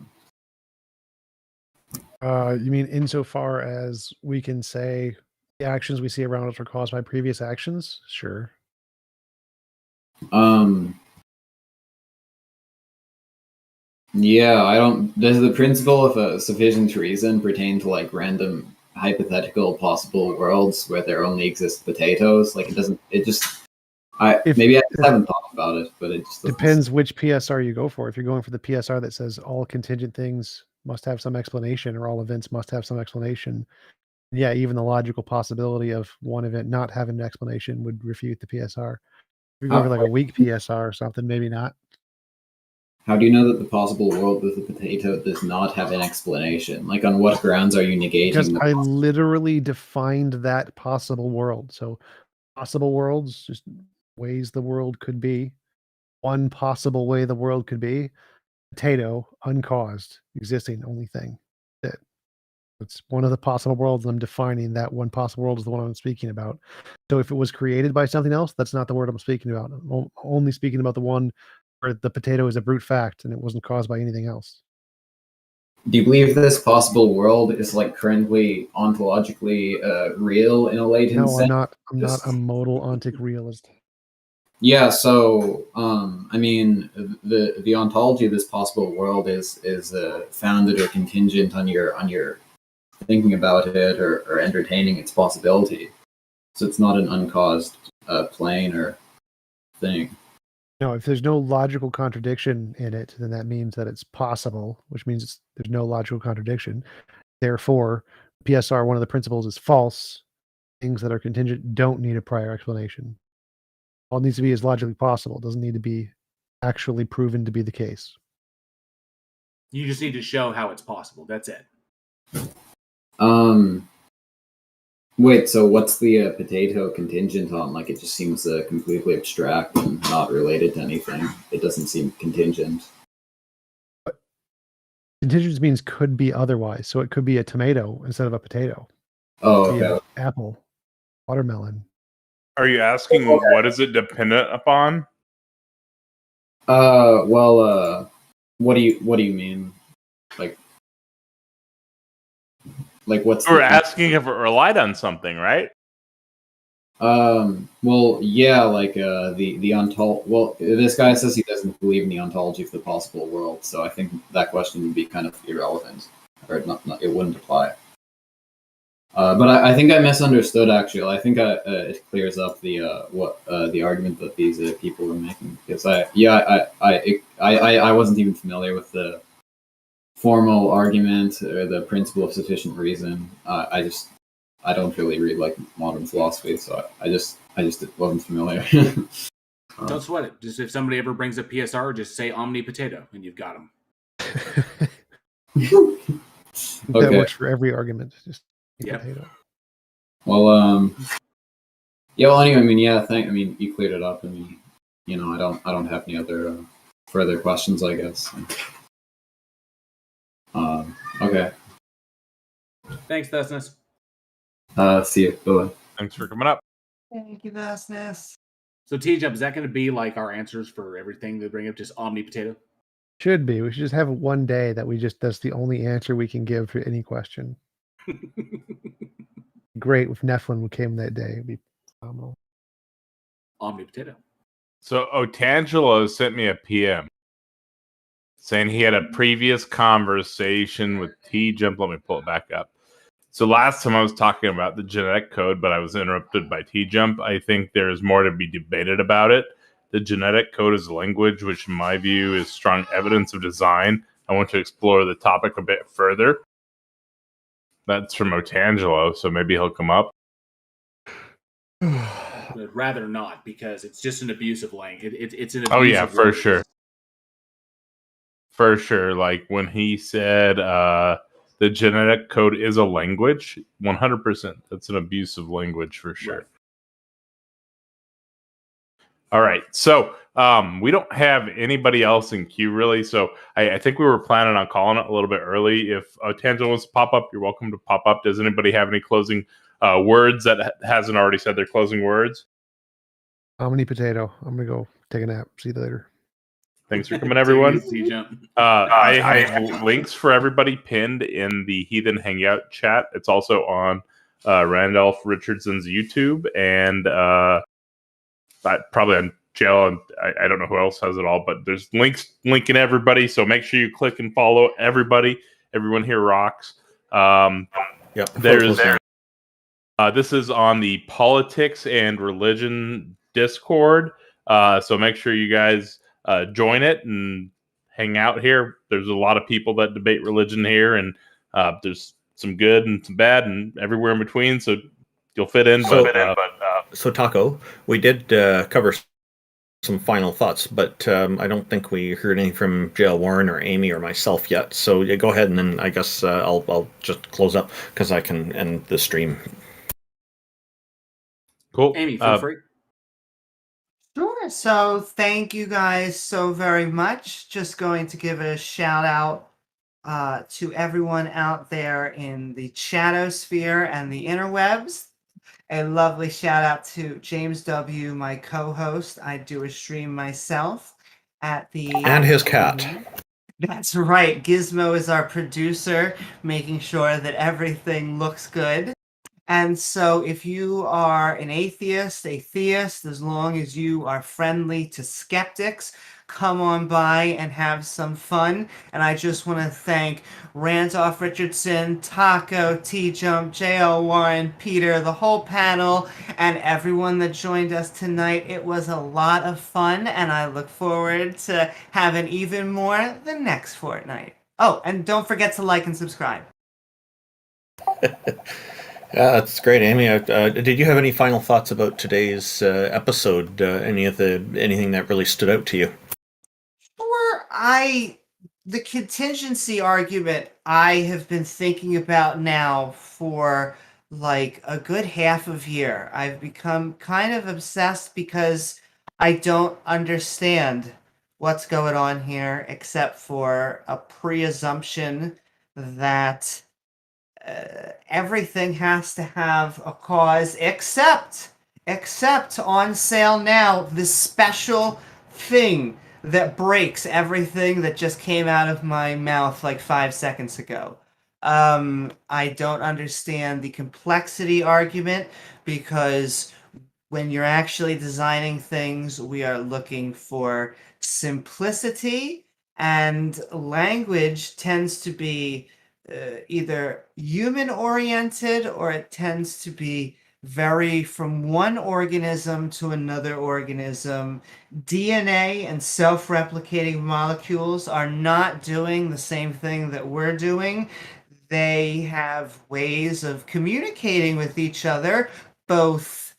You mean insofar as we can say the actions we see around us are caused by previous actions? Sure. Yeah, I don't. Does the principle of a sufficient reason pertain to like random hypothetical possible worlds where there only exist potatoes? Like it doesn't. It just. Maybe I just haven't thought about it, but it just depends which PSR you go for. If you're going for the PSR that says all contingent things must have some explanation or all events must have some explanation, yeah, even the logical possibility of one event not having an explanation would refute the PSR. If you're going for like a weak PSR or something, maybe not. How do you know that the possible world with the potato does not have an explanation? Like, on what grounds are you negating? Because I literally defined that possible world. So, possible worlds, just ways the world could be. One possible way the world could be: potato, uncaused, existing, only thing. It's one of the possible worlds. I'm defining that one possible world is the one I'm speaking about. So, if it was created by something else, that's not the word I'm speaking about. I'm only speaking about the one where the potato is a brute fact and it wasn't caused by anything else. Do you believe this possible world is like currently ontologically real in a latent No, sense? I'm not a modal ontic realist. Yeah, so I mean, the ontology of this possible world is founded or contingent on your thinking about it or entertaining its possibility. So it's not an uncaused plane or thing. No, if there's no logical contradiction in it, then that means that it's possible, which means there's no logical contradiction. Therefore, PSR, one of the principles is false. Things that are contingent don't need a prior explanation. All it needs to be as logically possible. It doesn't need to be actually proven to be the case. You just need to show how it's possible. That's it. Wait, so what's the potato contingent on? Like, it just seems completely abstract and not related to anything. It doesn't seem contingent. Contingent means could be otherwise. So it could be a tomato instead of a potato. Oh, It could be okay. an apple, watermelon. Are you asking what is it dependent upon? Well, what do you mean? Like what's We're asking if it relied on something, right? Well, yeah, like the well, this guy says he doesn't believe in the ontology of the possible world, so I think that question would be kind of irrelevant, or not it wouldn't apply. But I think I misunderstood. Actually, I think it clears up the the argument that these people were making, because I wasn't even familiar with the formal argument or the principle of sufficient reason. I don't really read like modern philosophy, so I just wasn't familiar. Don't sweat it. Just if somebody ever brings up PSR, just say omni potato, and you've got them. That works for every argument. Just potato. Well, yeah. Well, anyway, I mean, yeah. I mean, you cleared it up. I mean, I don't have any other further questions, I guess. Okay. Thanks, Thusness. See you. Bye. Thanks for coming up. Thank you, Thusness. So T-Jump, is that going to be like our answers for everything they bring up? Just omni potato? Should be. We should just have one day that that's the only answer we can give to any question. Great if Nephilim came that day. It'd be phenomenal. Omni potato. So Otangelo sent me a PM saying he had a previous conversation with T-Jump. Let me pull it back up. So last time I was talking about the genetic code, but I was interrupted by T-Jump. I think there's more to be debated about it. The genetic code is language, which in my view is strong evidence of design. I want to explore the topic a bit further. That's from Otangelo, so maybe he'll come up. I'd rather not, because it's just an abusive language. It's an abusive Oh yeah, for word. sure. For sure. Like when he said the genetic code is a language. 100%. That's an abuse of language for sure. Right. All right. So we don't have anybody else in queue really. So I think we were planning on calling it a little bit early. If Tangela wants to pop up, you're welcome to pop up. Does anybody have any closing words that hasn't already said their closing words? Omni potato. I'm going to go take a nap. See you later. Thanks for coming, everyone. Jump. I have links for everybody pinned in the Heathen Hangout chat. It's also on Randolf Richardson's YouTube and probably on jail, and I don't know who else has it all, but there's linking everybody, so make sure you click and follow everybody. Everyone here rocks. Yep. This is on the politics and religion Discord, so make sure you guys join it and hang out here. There's a lot of people that debate religion here, and there's some good and some bad and everywhere in between, so you'll fit in. So Taco, we did cover some final thoughts, but I don't think we heard anything from JL Warren or Amy or myself yet. So yeah, go ahead, and then I guess I'll just close up because I can end the stream. Cool. Amy, feel free. Sure. So thank you guys so very much. Just going to give a shout out to everyone out there in the chatosphere and the interwebs. A lovely shout out to James W., my co-host. I do a stream myself at the... And his cat. That's right. Gizmo is our producer, making sure that everything looks good. And so if you are an atheist, a theist, as long as you are friendly to skeptics, come on by and have some fun. And I just want to thank Randolph Richardson, Taco, T-Jump, JL Warren, Peter, the whole panel, and everyone that joined us tonight. It was a lot of fun, and I look forward to having even more the next fortnight. Oh, and don't forget to like and subscribe. Yeah, that's great, Amy. Did you have any final thoughts about today's episode? Anything that really stood out to you? Sure. The contingency argument I have been thinking about now for like a good half of year. I've become kind of obsessed because I don't understand what's going on here except for a pre-assumption that everything has to have a cause except on sale now, this special thing that breaks everything that just came out of my mouth like 5 seconds ago. I don't understand the complexity argument because when you're actually designing things, we are looking for simplicity, and language tends to be either human-oriented or it tends to be vary from one organism to another organism. DNA and self-replicating molecules are not doing the same thing that we're doing. They have ways of communicating with each other, both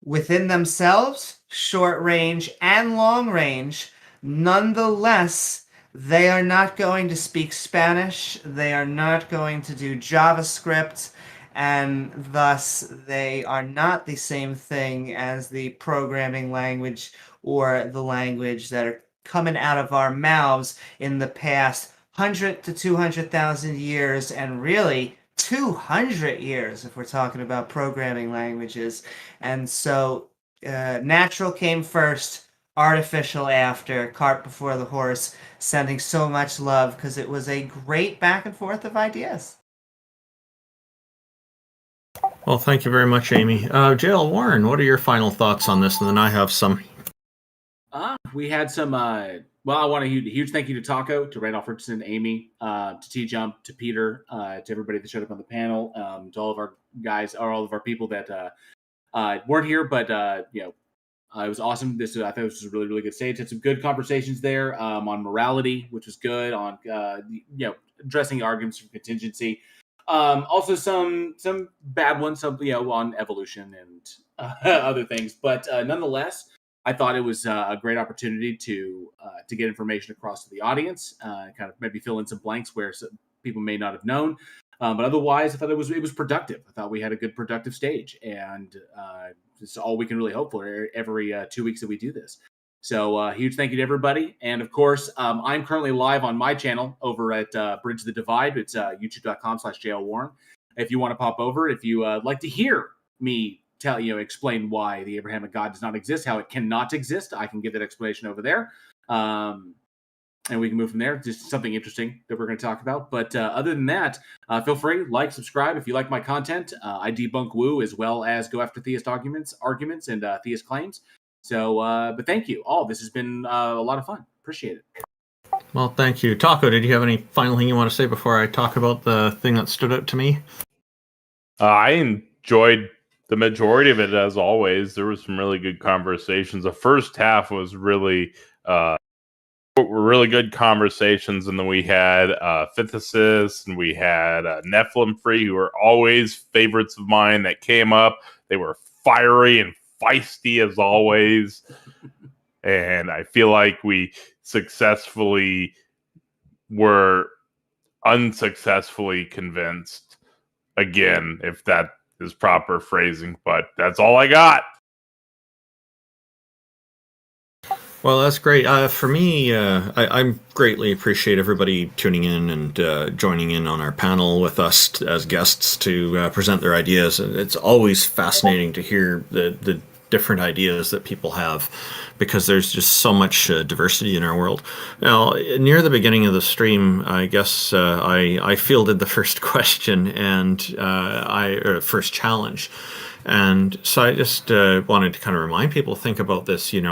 within themselves, short range and long range. Nonetheless, they are not going to speak Spanish, they are not going to do JavaScript, and thus they are not the same thing as the programming language or the language that are coming out of our mouths in the past 100 to 200,000 years, and really 200 years if we're talking about programming languages. And so natural came first, artificial after, cart before the horse. Sending so much love because it was a great back and forth of ideas. Well, thank you very much, Amy. JL Warren, what are your final thoughts on this? And then I have some. We had some. Well, I want a huge thank you to Taco, to Randolph Richardson, Amy, to T-Jump, to Peter, to everybody that showed up on the panel, to all of our guys, or all of our people that weren't here, but it was awesome. I thought this was a really, really good stage. Had some good conversations there on morality, which was good, on addressing arguments from contingency. Also some bad ones, on evolution and other things. But nonetheless, I thought it was a great opportunity to get information across to the audience, kind of maybe fill in some blanks where people may not have known. But otherwise, I thought it was productive. I thought we had a good productive stage, and it's all we can really hope for every 2 weeks that we do this. So huge thank you to everybody. And of course, I'm currently live on my channel over at Bridge the Divide. It's youtube.com/JLWarren. If you want to pop over, if you like to hear me explain why the Abrahamic God does not exist, how it cannot exist, I can give that explanation over there. And we can move from there. Just something interesting that we're going to talk about. But other than that, feel free, like, subscribe if you like my content. I debunk woo as well as go after theist arguments and theist claims. So, but thank you all. This has been a lot of fun. Appreciate it. Well, thank you. Taco, did you have any final thing you want to say before I talk about the thing that stood out to me? I enjoyed the majority of it, as always. There was some really good conversations. The first half was really good conversations, and then we had Phthisists, and we had Nephilim Free, who are always favorites of mine that came up. They were fiery and feisty as always, and I feel like we successfully were unsuccessfully convinced again, if that is proper phrasing, but that's all I got. Well, that's great. For me, I greatly appreciate everybody tuning in and joining in on our panel with us as guests to present their ideas. It's always fascinating to hear the different ideas that people have, because there's just so much diversity in our world. Now, near the beginning of the stream, I guess I fielded the first question and first challenge. And so I just wanted to kind of remind people, think about this, this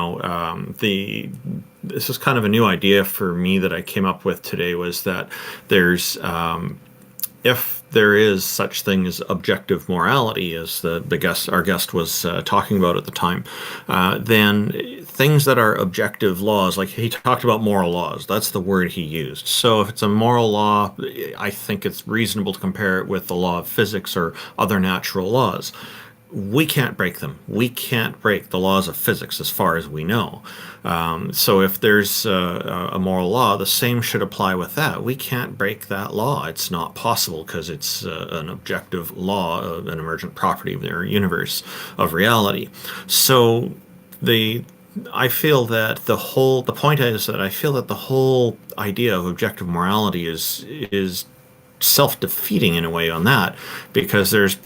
is kind of a new idea for me that I came up with today, was that there's, if there is such thing as objective morality, as our guest was talking about at the time, then things that are objective laws, like he talked about moral laws, that's the word he used. So if it's a moral law, I think it's reasonable to compare it with the law of physics or other natural laws. We can't break them. We can't break the laws of physics as far as we know. So if there's a moral law, the same should apply with that. We can't break that law. It's not possible, because it's an objective law of an emergent property of their universe of reality. So I feel that the point is that I feel that the whole idea of objective morality is self-defeating in a way on that, because there's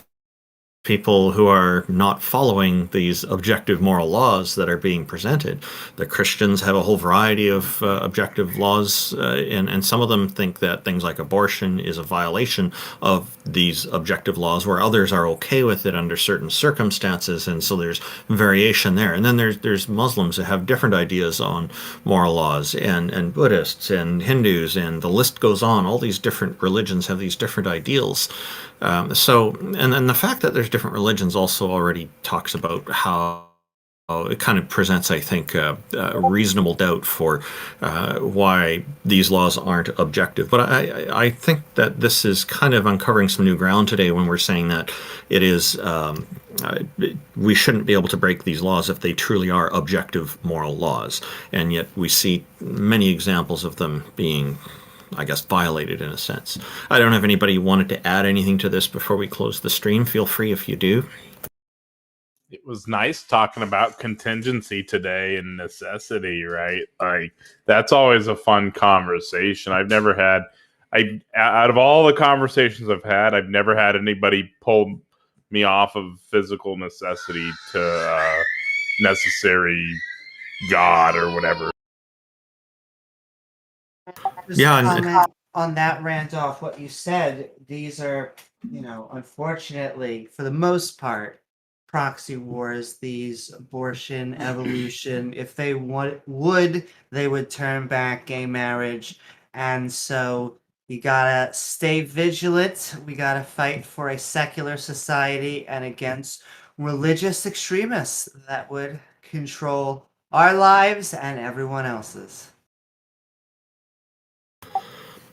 people who are not following these objective moral laws that are being presented. The Christians have a whole variety of objective laws, and some of them think that things like abortion is a violation of these objective laws, where others are okay with it under certain circumstances, and so there's variation there. And then there's Muslims that have different ideas on moral laws, and Buddhists and Hindus, and the list goes on. All these different religions have these different ideals. And the fact that there's different religions also already talks about how it kind of presents, I think, a reasonable doubt for why these laws aren't objective. But I think that this is kind of uncovering some new ground today when we're saying that it is we shouldn't be able to break these laws if they truly are objective moral laws. And yet we see many examples of them being, I guess, violated in a sense. I don't know if anybody wanted to add anything to this before we close the stream. Feel free if you do. It was nice talking about contingency today and necessity, right? Like, that's always a fun conversation. Out of all the conversations I've had, I've never had anybody pull me off of physical necessity to necessary God or whatever. Just comment on that, Randolph, what you said. These are, unfortunately, for the most part, proxy wars. These abortion, evolution. If they they would turn back gay marriage. And so you gotta stay vigilant. We gotta fight for a secular society and against religious extremists that would control our lives and everyone else's.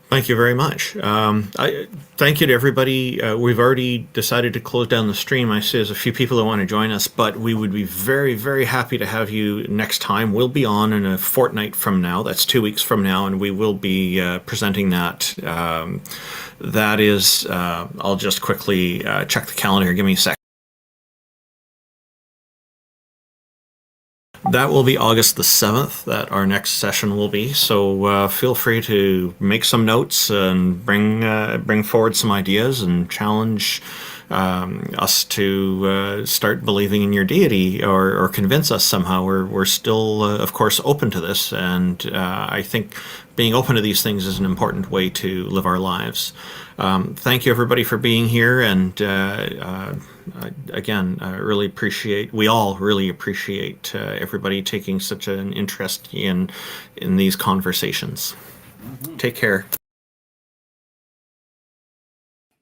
Thank you very much. Thank you to everybody. We've already decided to close down the stream. I see there's a few people that want to join us, but we would be very, very happy to have you next time. We'll be on in a fortnight from now. That's 2 weeks from now, and we will be presenting that. That is, I'll just quickly check the calendar here. Give me a sec. That will be August the 7th that our next session will be. So feel free to make some notes and bring forward some ideas and challenge us to start believing in your deity or convince us somehow. We're still, of course, open to this. And I think being open to these things is an important way to live our lives. Thank you, everybody, for being here. And again, really appreciate, we all really appreciate everybody taking such an interest in these conversations. Take care.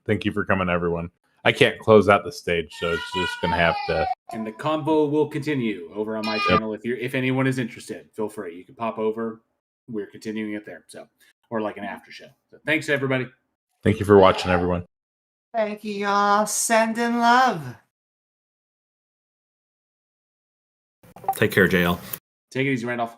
Thank you for coming, everyone. I can't close out the stage, so it's just going to have to. And the convo will continue over on my channel. If anyone is interested, feel free. You can pop over. We're continuing it there. So, or like an after show. So thanks, everybody. Thank you for watching, everyone. Thank you, y'all. Sending love. Take care, JL. Take it easy, Randolph.